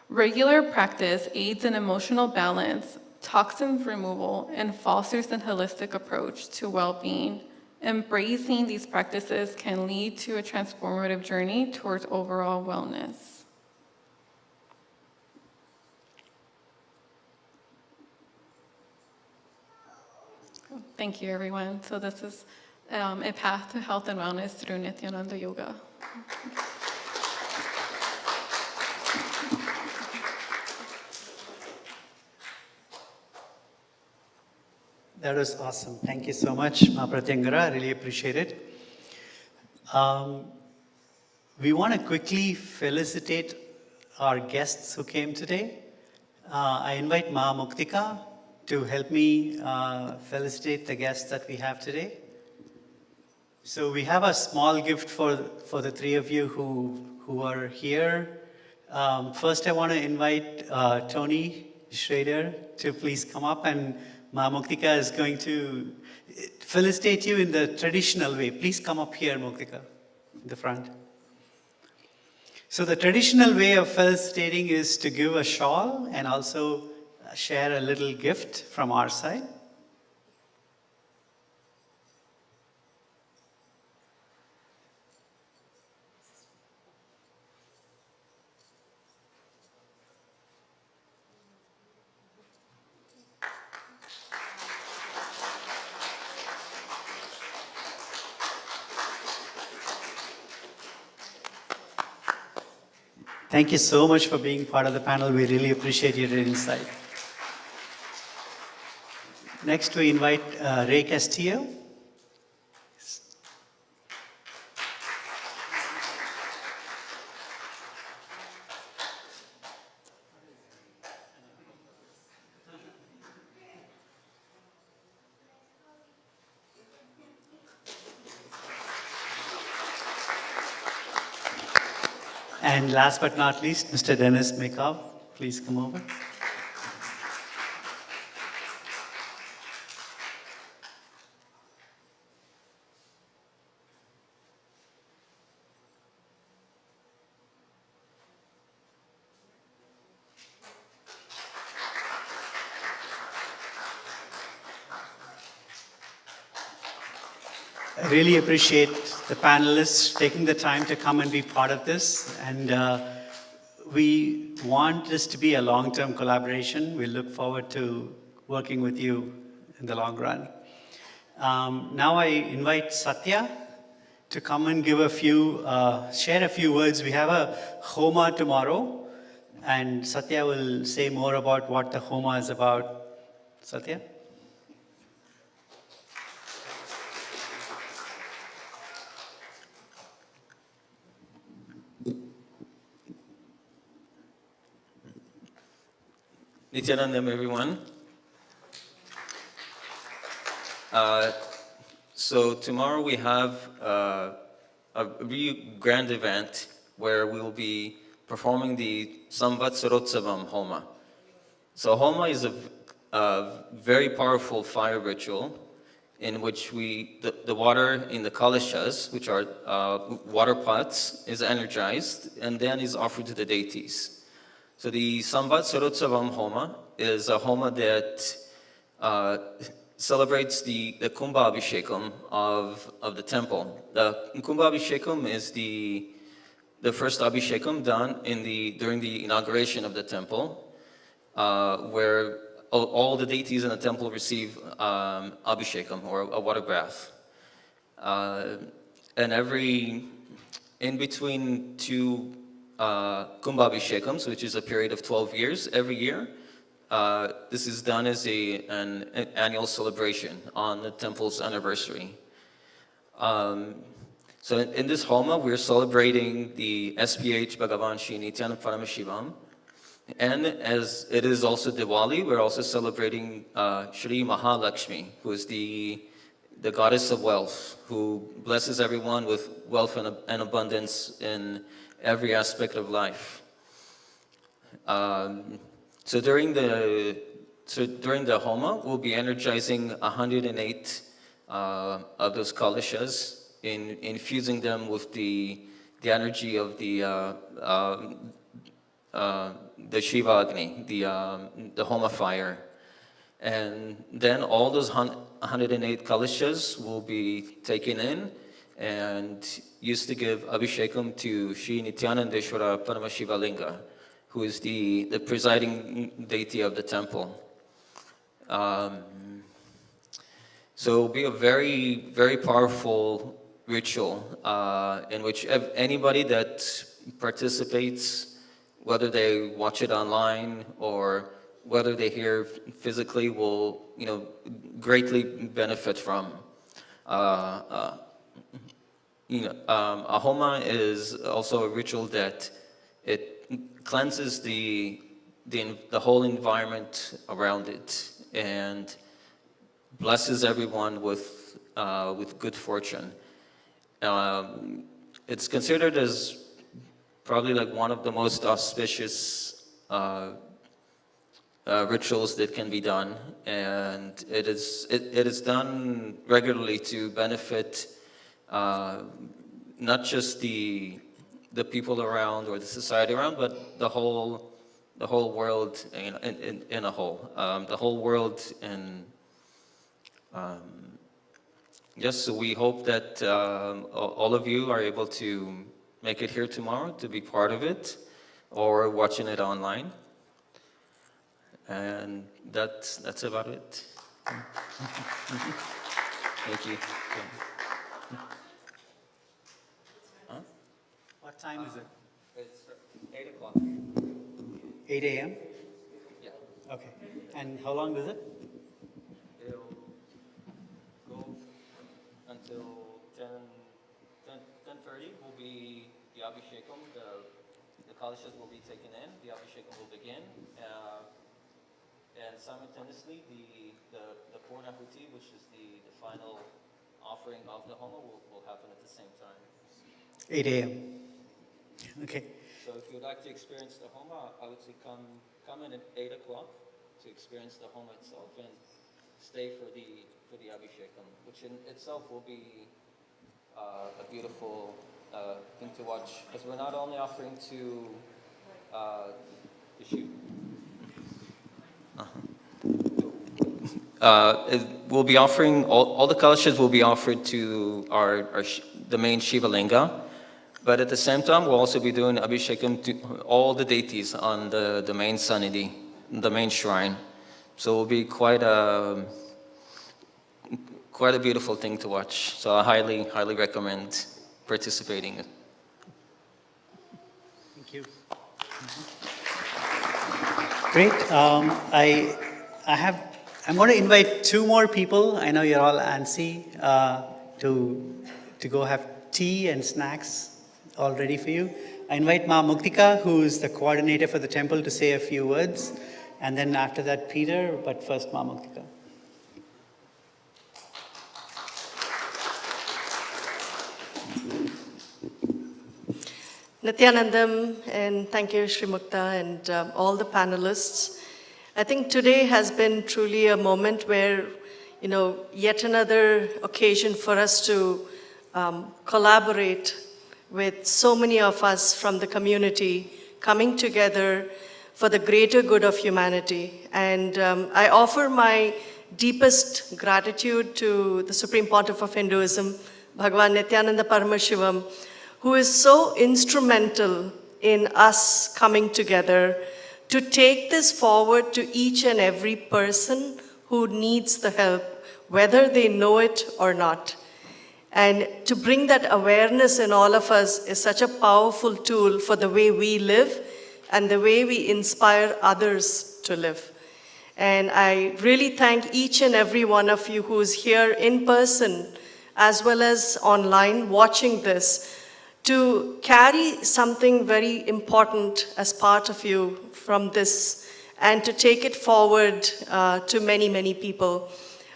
Regular practice aids in emotional balance, toxins removal, and fosters a holistic approach to well-being. Embracing these practices can lead to a transformative journey towards overall wellness. Thank you, everyone. So this is a path to health and wellness through Nityananda Yoga. That was awesome. Thank you so much, Ma Pratyangara. I really appreciate it. We want to quickly felicitate our guests who came today. I invite Ma Muktika to help me felicitate the guests that we have today. So we have a small gift for the three of you who are here. First, I want to invite Tony Schrader to please come up, and Ma Muktika is going to felicitate you in the traditional way. Please come up here, Muktika, in the front. So the traditional way of felicitating is to give a shawl and also share a little gift from our side. Thank you so much for being part of the panel. We really appreciate your insight. Next, we invite Ray Castillo. And last but not least, Mr. Dennis Mikov, please come over. I really appreciate the panelists taking the time to come and be part of this. And we want this to be a long-term collaboration. We look forward to working with you in the long run. Now I invite Satya to come and give share a few words. We have a Homa tomorrow, and Satya will say more about what the Homa is about. Satya? Nityanandam, everyone. So tomorrow we have a really grand event where we will be performing the Samvatsarotsavam Homa. So Homa is a very powerful fire ritual in which the water in the kalashas, which are water pots, is energized and then is offered to the deities. So the Samvatsarotsavam Homa is a Homa that celebrates the Kumbhabhishekam of the temple. The Kumbhabhishekam is the first Abhishekam done during the inauguration of the temple, where all the deities in the temple receive Abhishekam, or a water bath. And in between two Kumbhabhishekams, which is a period of 12 years, every year, this is done as an annual celebration on the temple's anniversary. So in this Homa, we're celebrating the SPH Bhagavan Shri Nityananda Paramashivam. And as it is also Diwali, we're also celebrating Shri Mahalakshmi, who is the goddess of wealth, who blesses everyone with wealth and abundance in every aspect of life. So during the Homa, we'll be energizing 108 of those kalashas, infusing them with the energy of the Shiva Agni, the Homa fire. And then all those 108 kalashas will be taken in and used to give Abhishekam to Shri Nityanandeshwara Paramashiva Linga, who is the presiding deity of the temple. So it will be a very, very powerful ritual in which anybody that participates, whether they watch it online or whether they hear physically, will greatly benefit from. A Homa is also a ritual that it cleanses the whole environment around it and blesses everyone with good fortune. It's considered as probably like one of the most auspicious rituals that can be done, and it is done regularly to benefit not just the people around or the society around, but the whole world in a whole, the whole world. And yes, so we hope that all of you are able to make it here tomorrow to be part of it, or watching it online. And that's about it. Thank you. What time is it? It's 8 o'clock. 8 a.m.? Yeah. Okay. And how long is it? It'll go until 10:30 will be the Abhishekam. The kalashas will be taken in. The Abhishekam will begin. And simultaneously, the Purnahuti, which is the final offering of the Homa, will happen at the same time. 8 a.m. Okay. So if you'd like to experience the Homa, I would say come in at 8 o'clock to experience the Homa itself, and stay for the Abhishekam, which in itself will be a beautiful thing to watch, because we're not only offering to issue. We'll be offering, all the kalashas will be offered to the main Shiva Linga, but at the same time, we'll also be doing Abhishekam to all the deities on the main Sannidhi, the main shrine. So it will be quite a beautiful thing to watch. So I highly recommend participating. Thank you. Great. I'm going to invite two more people. I know you're all antsy to go have tea and snacks all ready for you. I invite Ma Muktika, who is the coordinator for the temple, to say a few words. And then after that, Peter, but first Ma Muktika. Nityanandam, and thank you, Sri Mukta, and all the panelists. I think today has been truly a moment where, yet another occasion for us to collaborate with so many of us from the community coming together for the greater good of humanity. And I offer my deepest gratitude to the Supreme Pontiff of Hinduism, Bhagavan Nityananda Paramashivam, who is so instrumental in us coming together to take this forward to each and every person who needs the help, whether they know it or not. And to bring that awareness in all of us is such a powerful tool for the way we live and the way we inspire others to live. And I really thank each and every one of you who's here in person as well as online watching this, to carry something very important as part of you from this and to take it forward to many, many people.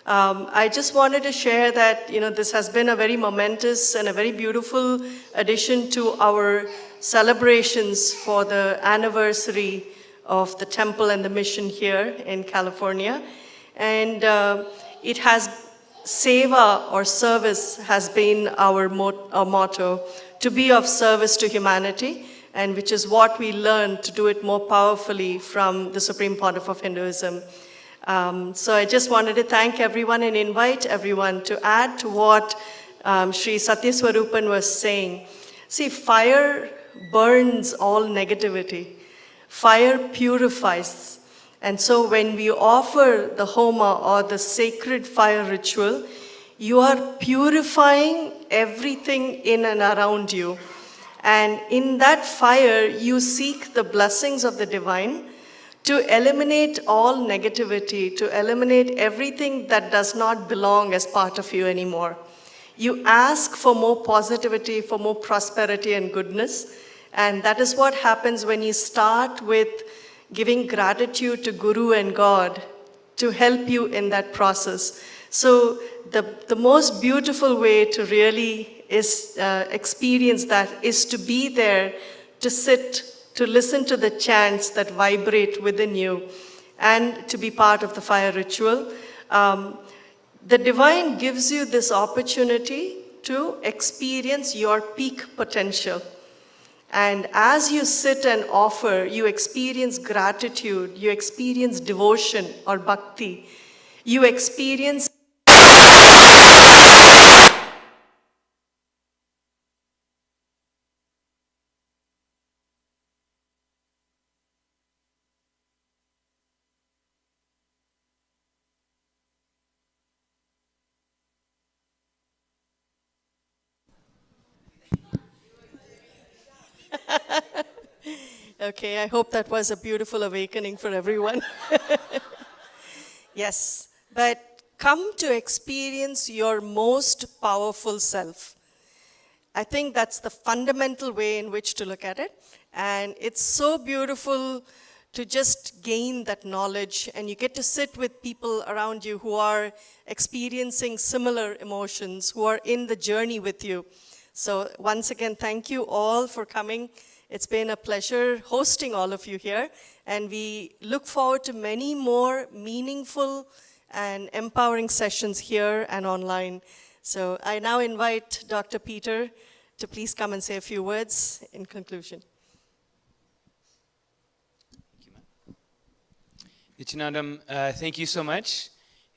I just wanted to share that, this has been a very momentous and a very beautiful addition to our celebrations for the anniversary of the temple and the mission here in California. And it has, seva or service has been our motto, to be of service to humanity, and which is what we learned to do it more powerfully from the Supreme Pontiff of Hinduism. So I just wanted to thank everyone and invite everyone to add to what Sri Satyaswarupan was saying. See, fire burns all negativity. Fire purifies. And so when we offer the Homa or the sacred fire ritual, you are purifying everything in and around you. And in that fire, you seek the blessings of the divine to eliminate all negativity, to eliminate everything that does not belong as part of you anymore. You ask for more positivity, for more prosperity and goodness. And that is what happens when you start with giving gratitude to Guru and God to help you in that process. So the most beautiful way to really experience that is to be there, to sit, to listen to the chants that vibrate within you, and to be part of the fire ritual. The divine gives you this opportunity to experience your peak potential. And as you sit and offer, you experience gratitude, you experience devotion or bhakti, you experience Okay, I hope that was a beautiful awakening for everyone. Yes, but come to experience your most powerful self. I think that's the fundamental way in which to look at it. And it's so beautiful to just gain that knowledge, and you get to sit with people around you who are experiencing similar emotions, who are in the journey with you. So once again, thank you all for coming. It's been a pleasure hosting all of you here, and we look forward to many more meaningful and empowering sessions here and online. So I now invite Dr. Peter to please come and say a few words in conclusion. Nityanandam, thank you so much.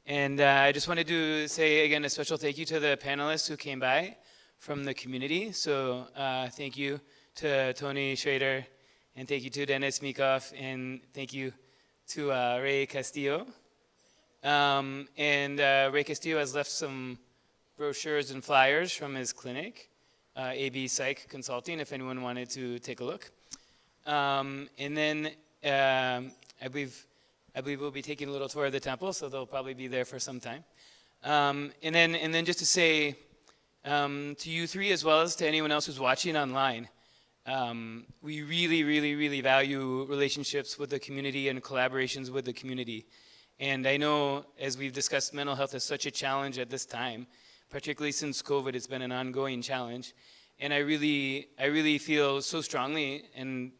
And I just wanted to say again a special thank you to the panelists who came by from the community. So thank you to Tony Schrader, and thank you to Dennis Mikoff, and thank you to Ray Castillo. Ray Castillo has left some brochures and flyers from his clinic, AB Psych Consulting, if anyone wanted to take a look. And then I believe we'll be taking a little tour of the temple, so they'll probably be there for some time. And then just to say to you three, as well as to anyone else who's watching online, we really value relationships with the community and collaborations with the community. And I know, as we've discussed, mental health is such a challenge at this time, particularly since COVID. It's been an ongoing challenge. And I really feel so strongly, and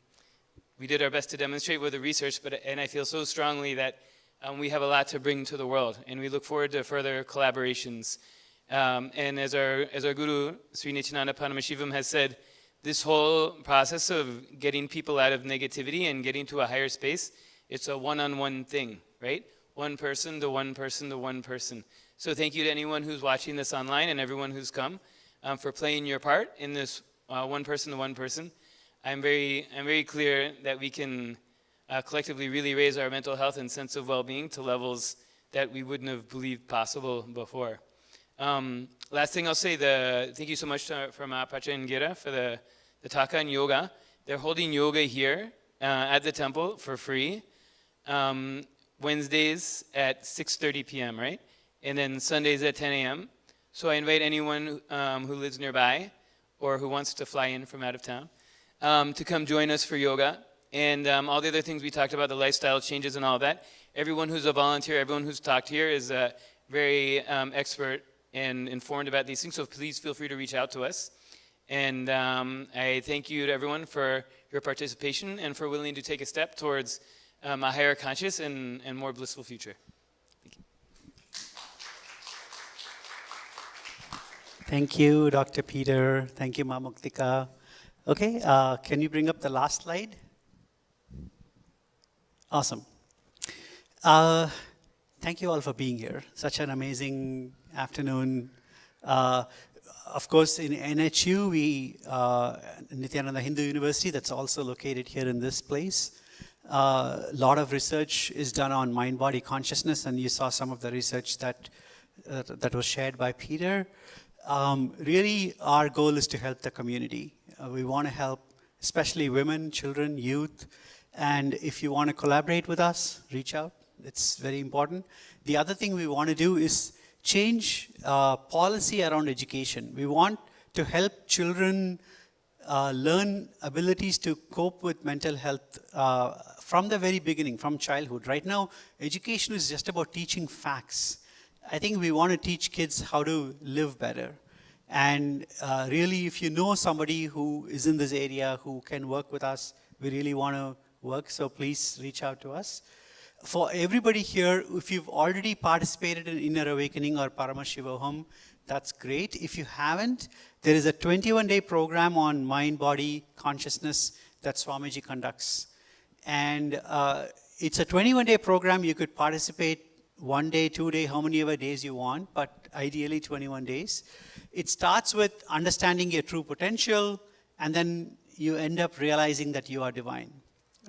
we did our best to demonstrate with the research, and I feel so strongly that we have a lot to bring to the world, and we look forward to further collaborations. And as our Guru, Sri Nityananda Paramashivam, has said, this whole process of getting people out of negativity and getting to a higher space, it's a one-on-one thing, right? One person to one person to one person. So thank you to anyone who's watching this online and everyone who's come for playing your part in this one person to one person. I'm very clear that we can collectively really raise our mental health and sense of well-being to levels that we wouldn't have believed possible before. Last thing I'll say, thank you so much from Pacha and Gira for the talk on yoga. They're holding yoga here at the temple for free, Wednesdays at 6:30 p.m., right? And then Sundays at 10 a.m. So I invite anyone who lives nearby or who wants to fly in from out of town to come join us for yoga. And all the other things we talked about, the lifestyle changes and all that. Everyone who's a volunteer, everyone who's talked here is very expert and informed about these things, so please feel free to reach out to us. And I thank you to everyone for your participation and for willing to take a step towards a higher conscious and more blissful future. Thank you. Thank you, Dr. Peter. Thank you, Ma Muktika. Okay, can you bring up the last slide? Awesome. Thank you all for being here. Such an amazing afternoon. Of course, in NHU, Nityananda Hindu University, that's also located here in this place. A lot of research is done on mind-body consciousness, and you saw some of the research that was shared by Peter. Really, our goal is to help the community. We want to help especially women, children, youth, and if you want to collaborate with us, reach out. It's very important. The other thing we want to do is change policy around education. We want to help children learn abilities to cope with mental health from the very beginning, from childhood. Right now, education is just about teaching facts. I think we want to teach kids how to live better. And really, if you know somebody who is in this area who can work with us, we really want to work, so please reach out to us. For everybody here, if you've already participated in Inner Awakening or Paramashivoham, that's great. If you haven't, there is a 21-day program on mind, body, consciousness that Swamiji conducts. And it's a 21-day program. You could participate 1 day, 2 day, how many ever days you want, but ideally 21 days. It starts with understanding your true potential, and then you end up realizing that you are divine,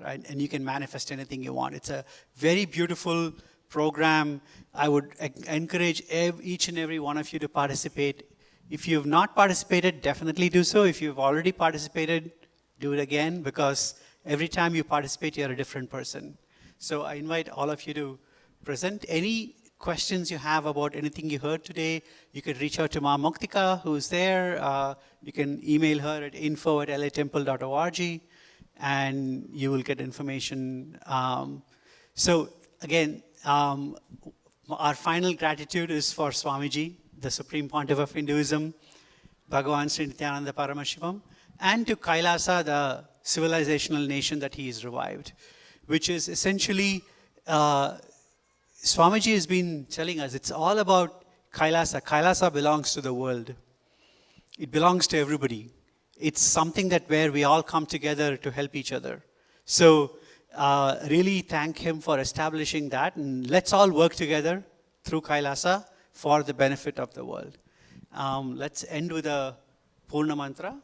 right? And you can manifest anything you want. It's a very beautiful program. I would encourage each and every one of you to participate. If you have not participated, definitely do so. If you've already participated, do it again, because every time you participate, you're a different person. So I invite all of you to present. Any questions you have about anything you heard today, you can reach out to Ma Muktika, who's there. You can email her at info@latemple.org, and you will get information. So again, our final gratitude is for Swamiji, the Supreme Pontiff of Hinduism, Bhagavan Sri Nityananda Paramashivam, and to Kailasa, the civilizational nation that he has revived, which is essentially, Swamiji has been telling us, it's all about Kailasa. Kailasa belongs to the world. It belongs to everybody. It's something that where we all come together to help each other. So really thank him for establishing that, and let's all work together through Kailasa for the benefit of the world. Let's end with a Purna mantra.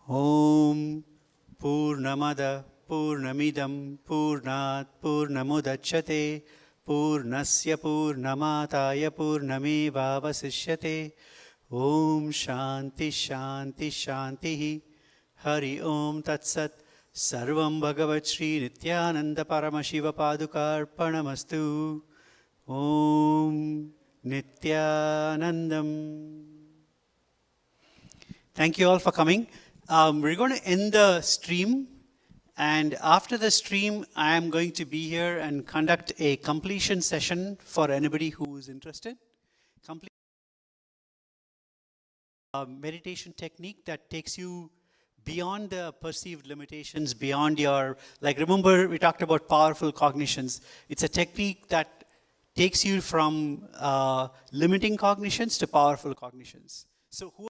Om Purnamada Purnamidam Purnat Purnamudachyate Purnasya Purnamataya Purnameva Vasishyate. Om Shanti Shanti Shanti Hari Om Tat Sat. Sarvam Bhagavat Shri Nityananda Paramashiva Padukarpanamastu. Om Nityanandam. Thank you all for coming. We're going to end the stream, and after the stream, I am going to be here and conduct a completion session for anybody who is interested. Meditation technique that takes you beyond the perceived limitations, beyond your, like remember we talked about powerful cognitions. It's a technique that takes you from limiting cognitions to powerful cognitions. So who